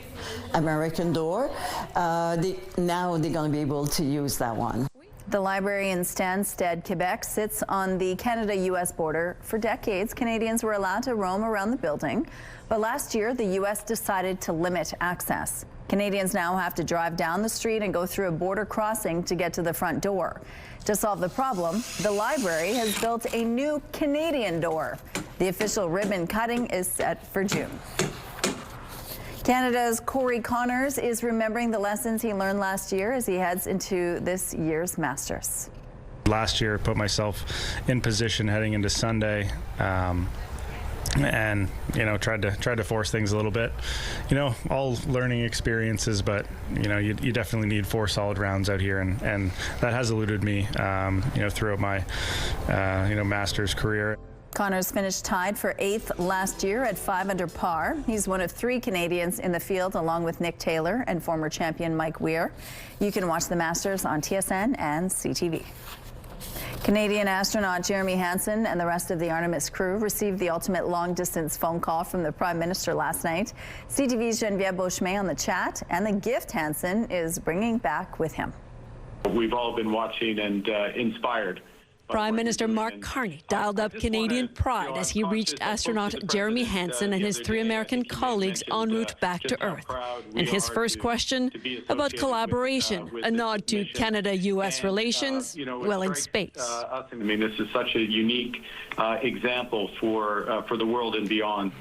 American door, now they're going to be able to use that one. The library in Stansted, Quebec, sits on the Canada-U.S. border. For decades, Canadians were allowed to roam around the building, but last year, the U.S. decided to limit access. Canadians now have to drive down the street and go through a border crossing to get to the front door. To solve the problem, the library has built a new Canadian door. The official ribbon cutting is set for June. Canada's Corey Connors is remembering the lessons he learned last year as he heads into this year's Masters. Last year, I put myself in position heading into Sunday, and tried to force things a little bit. All learning experiences, but you definitely need 4 solid rounds out here, and that has eluded me, throughout my Masters career. Connors finished tied for 8th last year at 5 under par. He's one of 3 Canadians in the field, along with Nick Taylor and former champion Mike Weir. You can watch the Masters on TSN and CTV. Canadian astronaut Jeremy Hansen and the rest of the Artemis crew received the ultimate long-distance phone call from the Prime Minister last night. CTV's Geneviève Beauchemin on the chat, and the gift Hansen is bringing back with him. We've all been watching and inspired. Prime Minister Mark Carney dialed up Canadian pride as he reached astronaut Jeremy Hansen and his 3 American colleagues en route back to Earth. And his first question about collaboration, a nod to Canada-U.S. relations, well, in space. I mean, this is such a unique example for the world and beyond.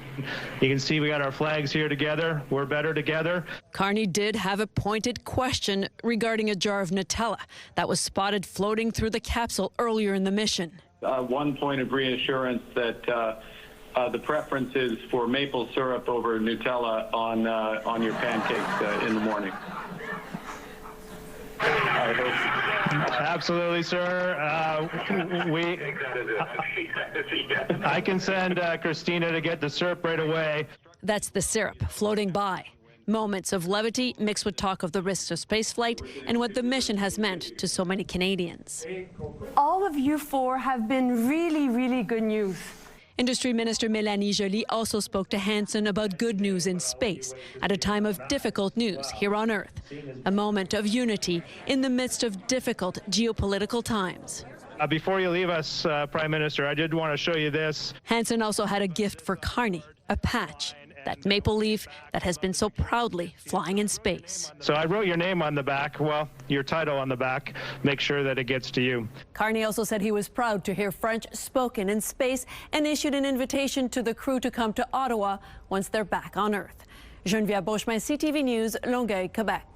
You can see we got our flags here together. We're better together. Carney did have a pointed question regarding a jar of Nutella that was spotted floating through the capsule earlier in the mission. One point of reassurance that the preference is for maple syrup over Nutella on your pancakes in the morning. Absolutely, sir. I can send Christina to get the syrup right away. That's the syrup floating by. Moments of levity mixed with talk of the risks of spaceflight and what the mission has meant to so many Canadians. All of you 4 have been really, really good news. Industry Minister Mélanie Joly also spoke to Hansen about good news in space at a time of difficult news here on Earth. A moment of unity in the midst of difficult geopolitical times. Before you leave us, Prime Minister, I did want to show you this. Hansen also had a gift for Carney, a patch, that maple leaf that has been so proudly flying in space. So I wrote your name on the back, well, your title on the back. Make sure that it gets to you. Carney also said he was proud to hear French spoken in space and issued an invitation to the crew to come to Ottawa once they're back on Earth. Geneviève Beauchemin, CTV News, Longueuil, Quebec.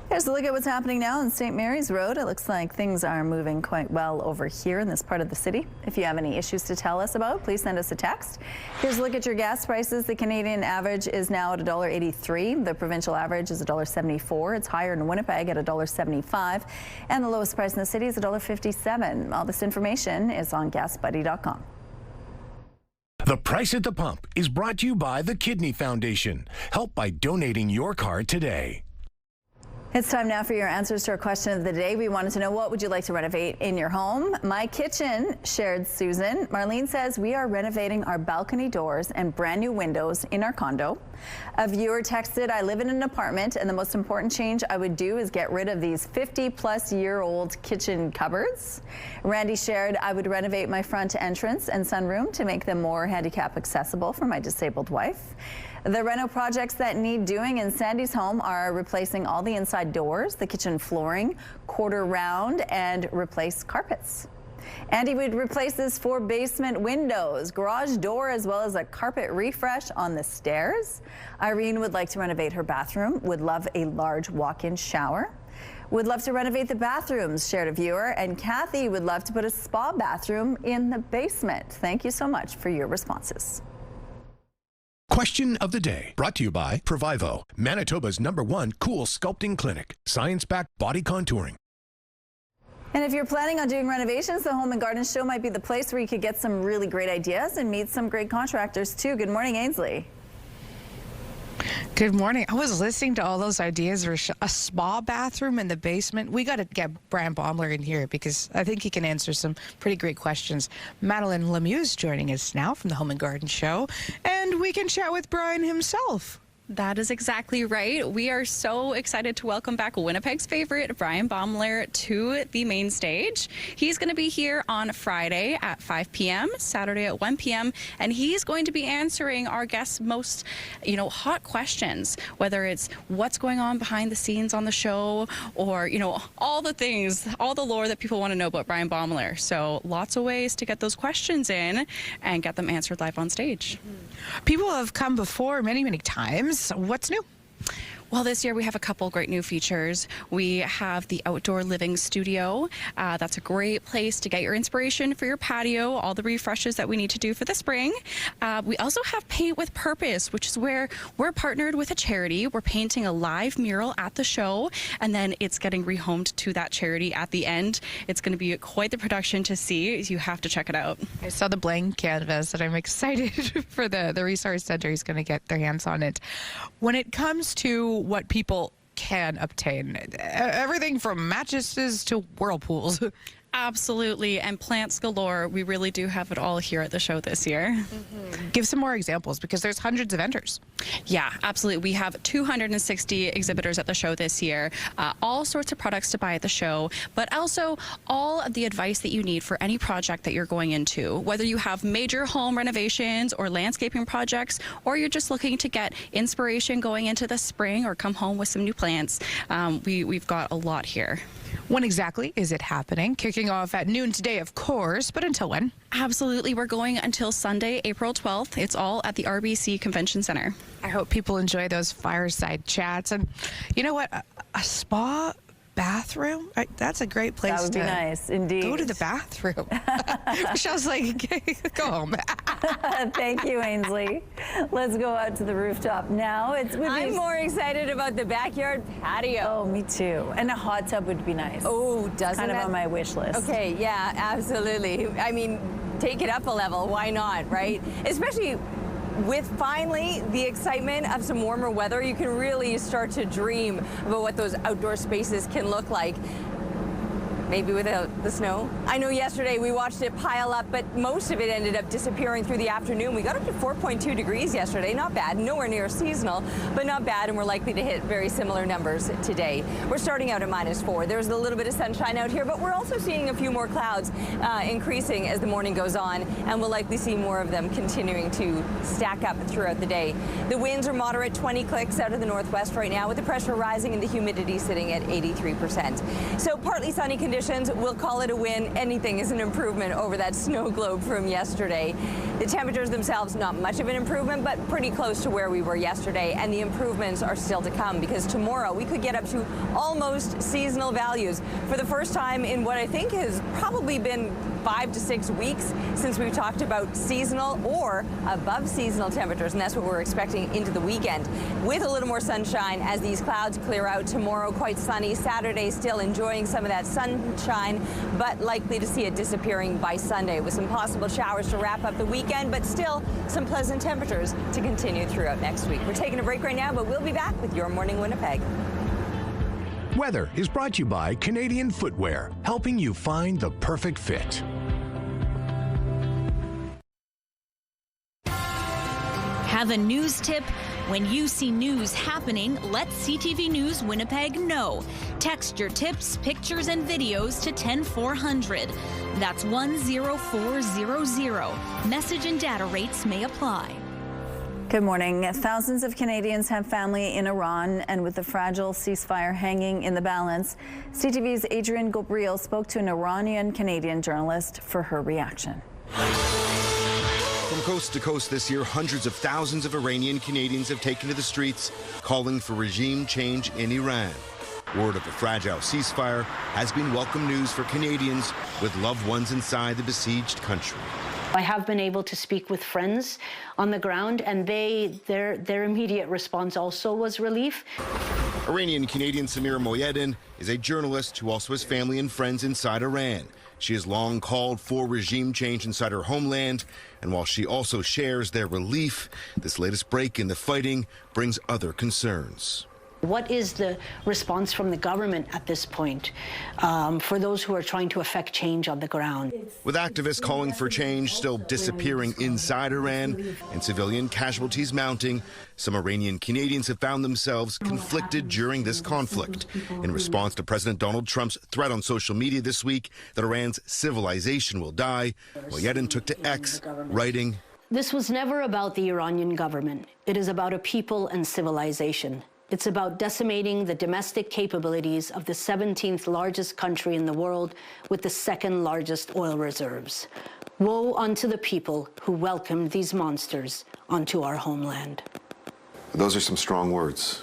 Here's a look at what's happening now on St. Mary's Road. It looks like things are moving quite well over here in this part of the city. If you have any issues to tell us about, please send us a text. Here's a look at your gas prices. The Canadian average is now at $1.83. The provincial average is $1.74. It's higher in Winnipeg at $1.75. And the lowest price in the city is $1.57. All this information is on GasBuddy.com. The Price at the Pump is brought to you by the Kidney Foundation. Help by donating your card today. It's time now for your answers to our question of the day. We wanted to know, what would you like to renovate in your home? My kitchen, shared Susan. Marlene says we are renovating our balcony doors and brand new windows in our condo. A viewer texted, I live in an apartment and the most important change I would do is get rid of these 50-plus-year-old kitchen cupboards. Randy shared, I would renovate my front entrance and sunroom to make them more handicap accessible for my disabled wife. The reno projects that need doing in Sandy's home are replacing all the inside doors, the kitchen flooring, quarter round, and replace carpets. Andy would replace his 4 basement windows, garage door, as well as a carpet refresh on the stairs. Irene would like to renovate her bathroom, would love a large walk-in shower. Would love to renovate the bathrooms, shared a viewer. And Kathy would love to put a spa bathroom in the basement. Thank you so much for your responses. Question of the day, brought to you by Provivo, Manitoba's #1 cool sculpting clinic. Science-backed body contouring. And if you're planning on doing renovations, the Home and Garden Show might be the place where you could get some really great ideas and meet some great contractors too. Good morning, Ainsley. Good morning. I was listening to all those ideas for a spa bathroom in the basement. We got to get Brian Baumler in here because I think he can answer some pretty great questions. Madeline Lemieux is joining us now from the Home and Garden Show, and we can chat with Brian himself. That is exactly right. We are so excited to welcome back Winnipeg's favorite, Brian Baumler, to the main stage. He's going to be here on Friday at 5 p.m., Saturday at 1 p.m., and he's going to be answering our guests' most, hot questions, whether it's what's going on behind the scenes on the show or, all the things, all the lore that people want to know about Brian Baumler. So lots of ways to get those questions in and get them answered live on stage. People have come before many, many times. What's new? Well, this year we have a couple great new features. We have the outdoor living studio. That's a great place to get your inspiration for your patio, all the refreshes that we need to do for the spring. We also have Paint with Purpose, which is where we're partnered with a charity. We're painting a live mural at the show, and then it's getting rehomed to that charity at the end. It's going to be quite the production to see. You have to check it out. I saw the blank canvas, and I'm excited for the Resource Center is going to get their hands on it. When it comes to what people can obtain, everything from mattresses to whirlpools. Absolutely, and plants galore. We really do have it all here at the show this year. Give some more examples because there's hundreds of vendors. Yeah, absolutely. We have 260 exhibitors at the show this year. All sorts of products to buy at the show, but also all of the advice that you need for any project that you're going into. Whether you have major home renovations or landscaping projects, or you're just looking to get inspiration going into the spring or come home with some new plants, we've got a lot here. When exactly is it happening? Kicking off at noon today, of course, but until when? Absolutely. We're going until Sunday, April 12th. It's all at the RBC Convention Center. I hope people enjoy those fireside chats. And you know what? A spa bathroom? That's a great place that would to be nice, indeed. Go to the bathroom. Michelle's like, go home. Thank you, Ainsley. Let's go out to the rooftop now. I'm more excited about the backyard patio. Oh, me too. And a hot tub would be nice. Oh, doesn't kind of on my wish list. Okay, yeah, absolutely. I mean, take it up a level. Why not, right? Especially with finally the excitement of some warmer weather, you can really start to dream about what those outdoor spaces can look like. Maybe without the snow. I know yesterday we watched it pile up, but most of it ended up disappearing through the afternoon. We got up to 4.2 degrees yesterday. Not bad. Nowhere near seasonal, but not bad, and we're likely to hit very similar numbers today. We're starting out at -4. There's a little bit of sunshine out here, but we're also seeing a few more clouds increasing as the morning goes on, and we'll likely see more of them continuing to stack up throughout the day. The winds are moderate, 20 clicks out of the northwest right now, with the pressure rising and the humidity sitting at 83%. So partly sunny conditions. We'll call it a win. Anything is an improvement over that snow globe from yesterday. The temperatures themselves, not much of an improvement, but pretty close to where we were yesterday. And the improvements are still to come because tomorrow we could get up to almost seasonal values for the first time in what I think has probably been 5 to 6 weeks since we've talked about seasonal or above seasonal temperatures, and that's what we're expecting into the weekend. With a little more sunshine as these clouds clear out. Tomorrow quite sunny. Saturday still enjoying some of that sunshine, but likely to see it disappearing by Sunday with some possible showers to wrap up the weekend, but still some pleasant temperatures to continue throughout next week. We're taking a break right now, but we'll be back with Your Morning Winnipeg. Weather is brought to you by Canadian Footwear, helping you find the perfect fit. Have a news tip? When you see news happening, let CTV News Winnipeg know. Text your tips, pictures, and videos to 10400. That's 10400. Message and data rates may apply. Good morning. Thousands of Canadians have family in Iran, and with the fragile ceasefire hanging in the balance, CTV's Adrienne Gobriel spoke to an Iranian-Canadian journalist for her reaction. From coast to coast this year, hundreds of thousands of Iranian Canadians have taken to the streets, calling for regime change in Iran. Word of a fragile ceasefire has been welcome news for Canadians with loved ones inside the besieged country. I have been able to speak with friends on the ground, and their immediate response also was relief. Iranian Canadian Samira Moyedin is a journalist who also has family and friends inside Iran. She has long called for regime change inside her homeland, and while she also shares their relief, this latest break in the fighting brings other concerns. What is the response from the government at this point for those who are trying to affect change on the ground? With activists calling for change still disappearing inside Iran and civilian casualties mounting, some Iranian Canadians have found themselves conflicted during this conflict. In response to President Donald Trump's threat on social media this week that Iran's civilization will die, Moyedin took to X, writing, "This was never about the Iranian government. It is about a people and civilization. It's about decimating the domestic capabilities of the 17th largest country in the world with the second largest oil reserves. Woe unto the people who welcomed these monsters onto our homeland." Those are some strong words.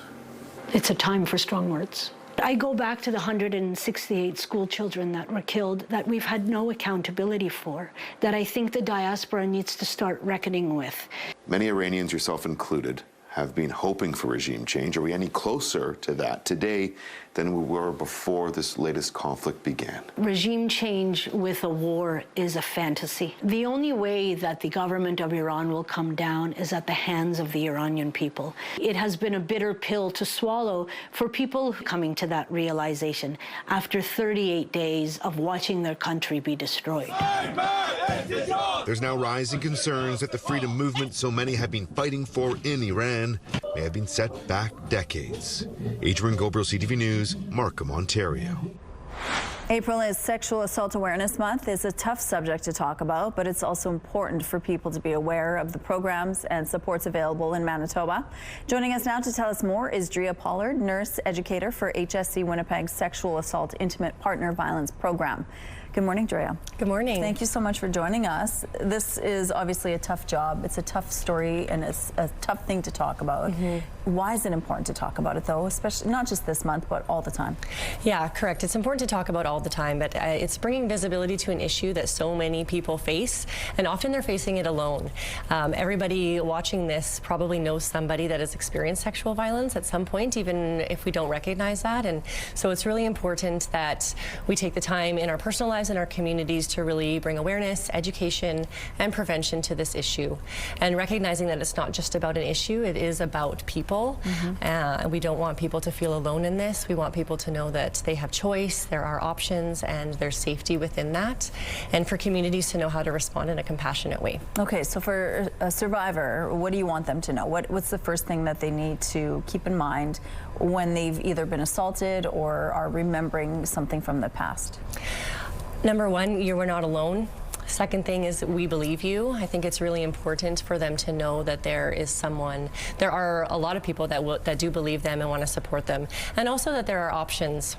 It's a time for strong words. I go back to the 168 school children that were killed that we've had no accountability for, that I think the diaspora needs to start reckoning with. Many Iranians, yourself included, have been hoping for regime change. Are we any closer to that today than we were before this latest conflict began? Regime change with a war is a fantasy. The only way that the government of Iran will come down is at the hands of the Iranian people. It has been a bitter pill to swallow for people coming to that realization after 38 days of watching their country be destroyed. There's now rising concerns that the freedom movement so many have been fighting for in Iran may have been set back decades. Adrian Gobrel, CTV News, Markham, Ontario. April is Sexual Assault Awareness Month. It's a tough subject to talk about, but it's also important for people to be aware of the programs and supports available in Manitoba. Joining us now to tell us more is Drea Pollard, nurse educator for HSC Winnipeg's Sexual Assault Intimate Partner Violence Program. Good morning, Drea. Good morning. Thank you so much for joining us. This is obviously a tough job. It's a tough story, and it's a tough thing to talk about. Why is it important to talk about it, though, especially not just this month, but all the time? Yeah, correct. It's important to talk about all the time, but it's bringing visibility to an issue that so many people face, and often they're facing it alone. Everybody watching this probably knows somebody that has experienced sexual violence at some point, even if we don't recognize that. And so it's really important that we take the time in our personal lives and our communities to really bring awareness, education, and prevention to this issue. And recognizing that it's not just about an issue, it is about people. We don't want people to feel alone in this. We want people to know that they have choice, there are options, and there's safety within that. And for communities to know how to respond in a compassionate way. Okay, so for a survivor, what do you want them to know? What's the first thing that they need to keep in mind when they've either been assaulted or are remembering something from the past? Number one, you were not alone. Second thing is we believe you. I think it's really important for them to know that there are a lot of people that do believe them and want to support them, and also that there are options.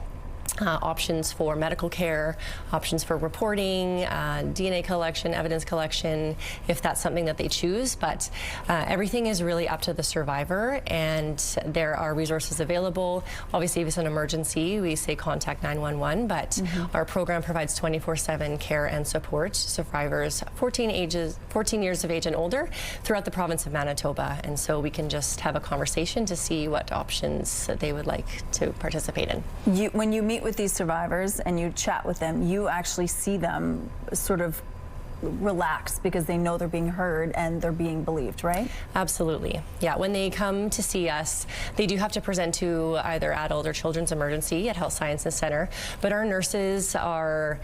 Options for medical care, options for reporting, DNA collection, evidence collection, if that's something that they choose. But everything is really up to the survivor, and there are resources available. Obviously, if it's an emergency, we say contact 911, but our program provides 24/7 care and support to survivors 14 years of age and older throughout the province of Manitoba. And so we can just have a conversation to see what options they would like to participate in. When you meet with these survivors and you chat with them, you actually see them sort of relax because they know they're being heard and they're being believed, right? Absolutely. Yeah, when they come to see us, they do have to present to either adult or children's emergency at Health Sciences Center, but our nurses are,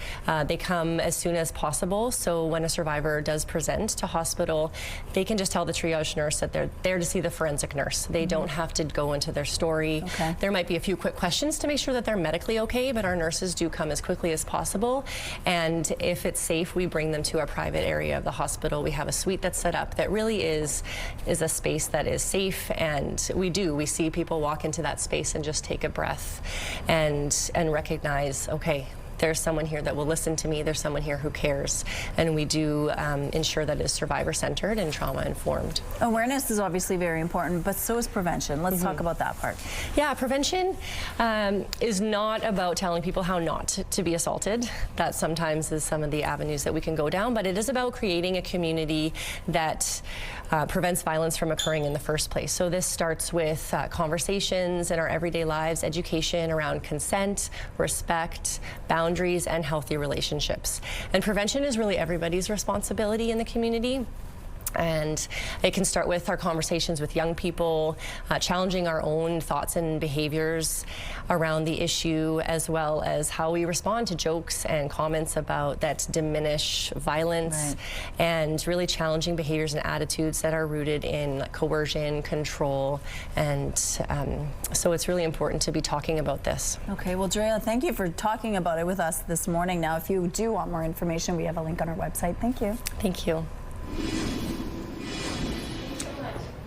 they come as soon as possible. So when a survivor does present to hospital, they can just tell the triage nurse that they're there to see the forensic nurse. They don't have to go into their story. There might be a few quick questions to make sure that they're medically okay, but our nurses do come as quickly as possible. And if it's safe, we bring them to a private area of the hospital. We have a suite that's set up that really is a space that is safe, and we see people walk into that space and just take a breath and recognize, okay, there's someone here that will listen to me, there's someone here who cares, and we do ensure that it's survivor-centered and trauma-informed. Awareness is obviously very important, but so is prevention. Let's talk about that part. Yeah, prevention is not about telling people how not to be assaulted. That sometimes is some of the avenues that we can go down, but it is about creating a community that prevents violence from occurring in the first place. So this starts with conversations in our everyday lives, education around consent, respect, boundaries, boundaries and healthy relationships. And prevention is really everybody's responsibility in the community. And it can start with our conversations with young people, challenging our own thoughts and behaviors around the issue, as well as how we respond to jokes and comments about that diminish violence, and really challenging behaviors and attitudes that are rooted in coercion, control, and so it's really important to be talking about this. Okay, well, Drea, thank you for talking about it with us this morning. Now, if you do want more information, we have a link on our website. Thank you. Thank you.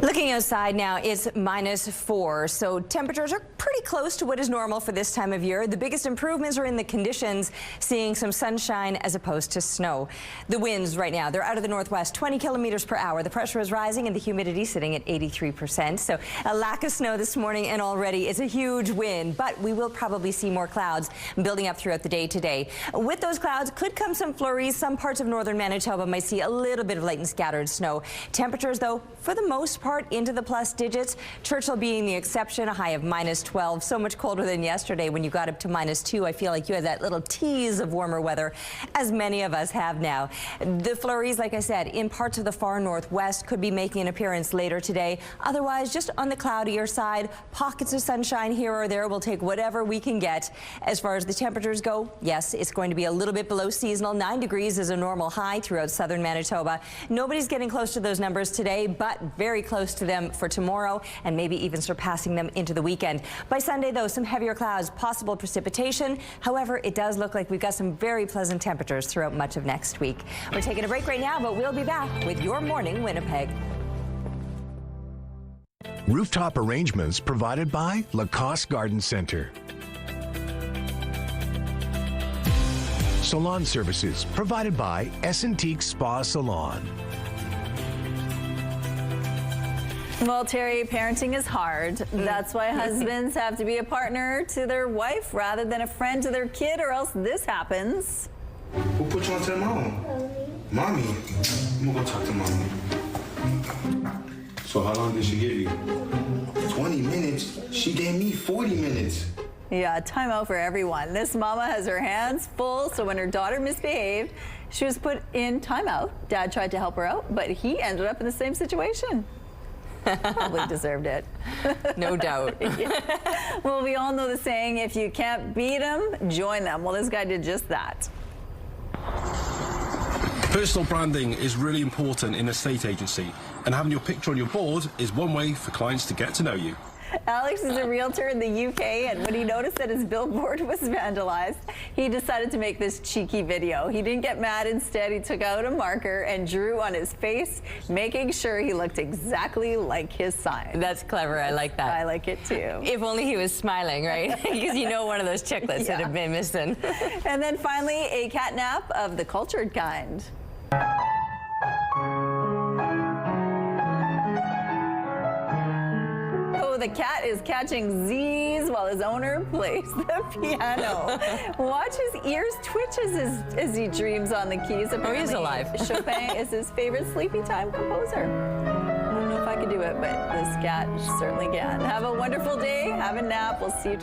Looking outside now, it's -4, so temperatures are pretty close to what is normal for this time of year. The biggest improvements are in the conditions, seeing some sunshine as opposed to snow. The winds right now, they're out of the northwest, 20 kilometers per hour. The pressure is rising and the humidity sitting at 83%. So a lack of snow this morning, and already it's a huge win, but we will probably see more clouds building up throughout the day today. With those clouds could come some flurries. Some parts of northern Manitoba might see a little bit of light and scattered snow. Temperatures, though, for the most part, into the plus digits. Churchill being the exception, a high of -12. So much colder than yesterday when you got up to -2. I feel like you had that little tease of warmer weather, as many of us have now. The flurries, like I said, in parts of the far northwest could be making an appearance later today. Otherwise, just on the cloudier side, pockets of sunshine here or there. We'll take whatever we can get. As far as the temperatures go, yes, it's going to be a little bit below seasonal. 9 degrees is a normal high throughout southern Manitoba. Nobody's getting close to those numbers today, but very close to them for tomorrow, and maybe even surpassing them into the weekend. By Sunday, though, some heavier clouds, possible precipitation. However, it does look like we've got some very pleasant temperatures throughout much of next week. We're taking a break right now, but we'll be back with Your Morning Winnipeg. Rooftop arrangements provided by Lacoste Garden Center. Salon services provided by Essentique Spa Salon. Well, Terry, parenting is hard. That's why husbands have to be a partner to their wife rather than a friend to their kid, or else this happens. Who put you on to the mom? Mommy. I'm gonna go talk to mommy. So how long did she give you? 20 minutes? She gave me 40 minutes. Yeah, time out for everyone. This mama has her hands full, so when her daughter misbehaved, she was put in timeout. Dad tried to help her out, but he ended up in the same situation. Probably deserved it. No doubt. Yeah. Well, we all know the saying, if you can't beat them, join them. Well, this guy did just that. Personal branding is really important in a estate agency, and having your picture on your board is one way for clients to get to know you. Alex is a realtor in the UK, and when he noticed that his billboard was vandalized, he decided to make this cheeky video. He didn't get mad. Instead, he took out a marker and drew on his face, making sure he looked exactly like his sign. That's clever. I like that. I like it too. If only he was smiling, right? Because you know one of those chiclets that have been missing. And then finally, a catnap of the cultured kind. The cat is catching Z's while his owner plays the piano. Watch his ears twitch as he dreams on the keys. Apparently, he's alive. Chopin is his favorite sleepy time composer. I don't know if I could do it, but this cat certainly can. Have a wonderful day. Have a nap. We'll see you tomorrow.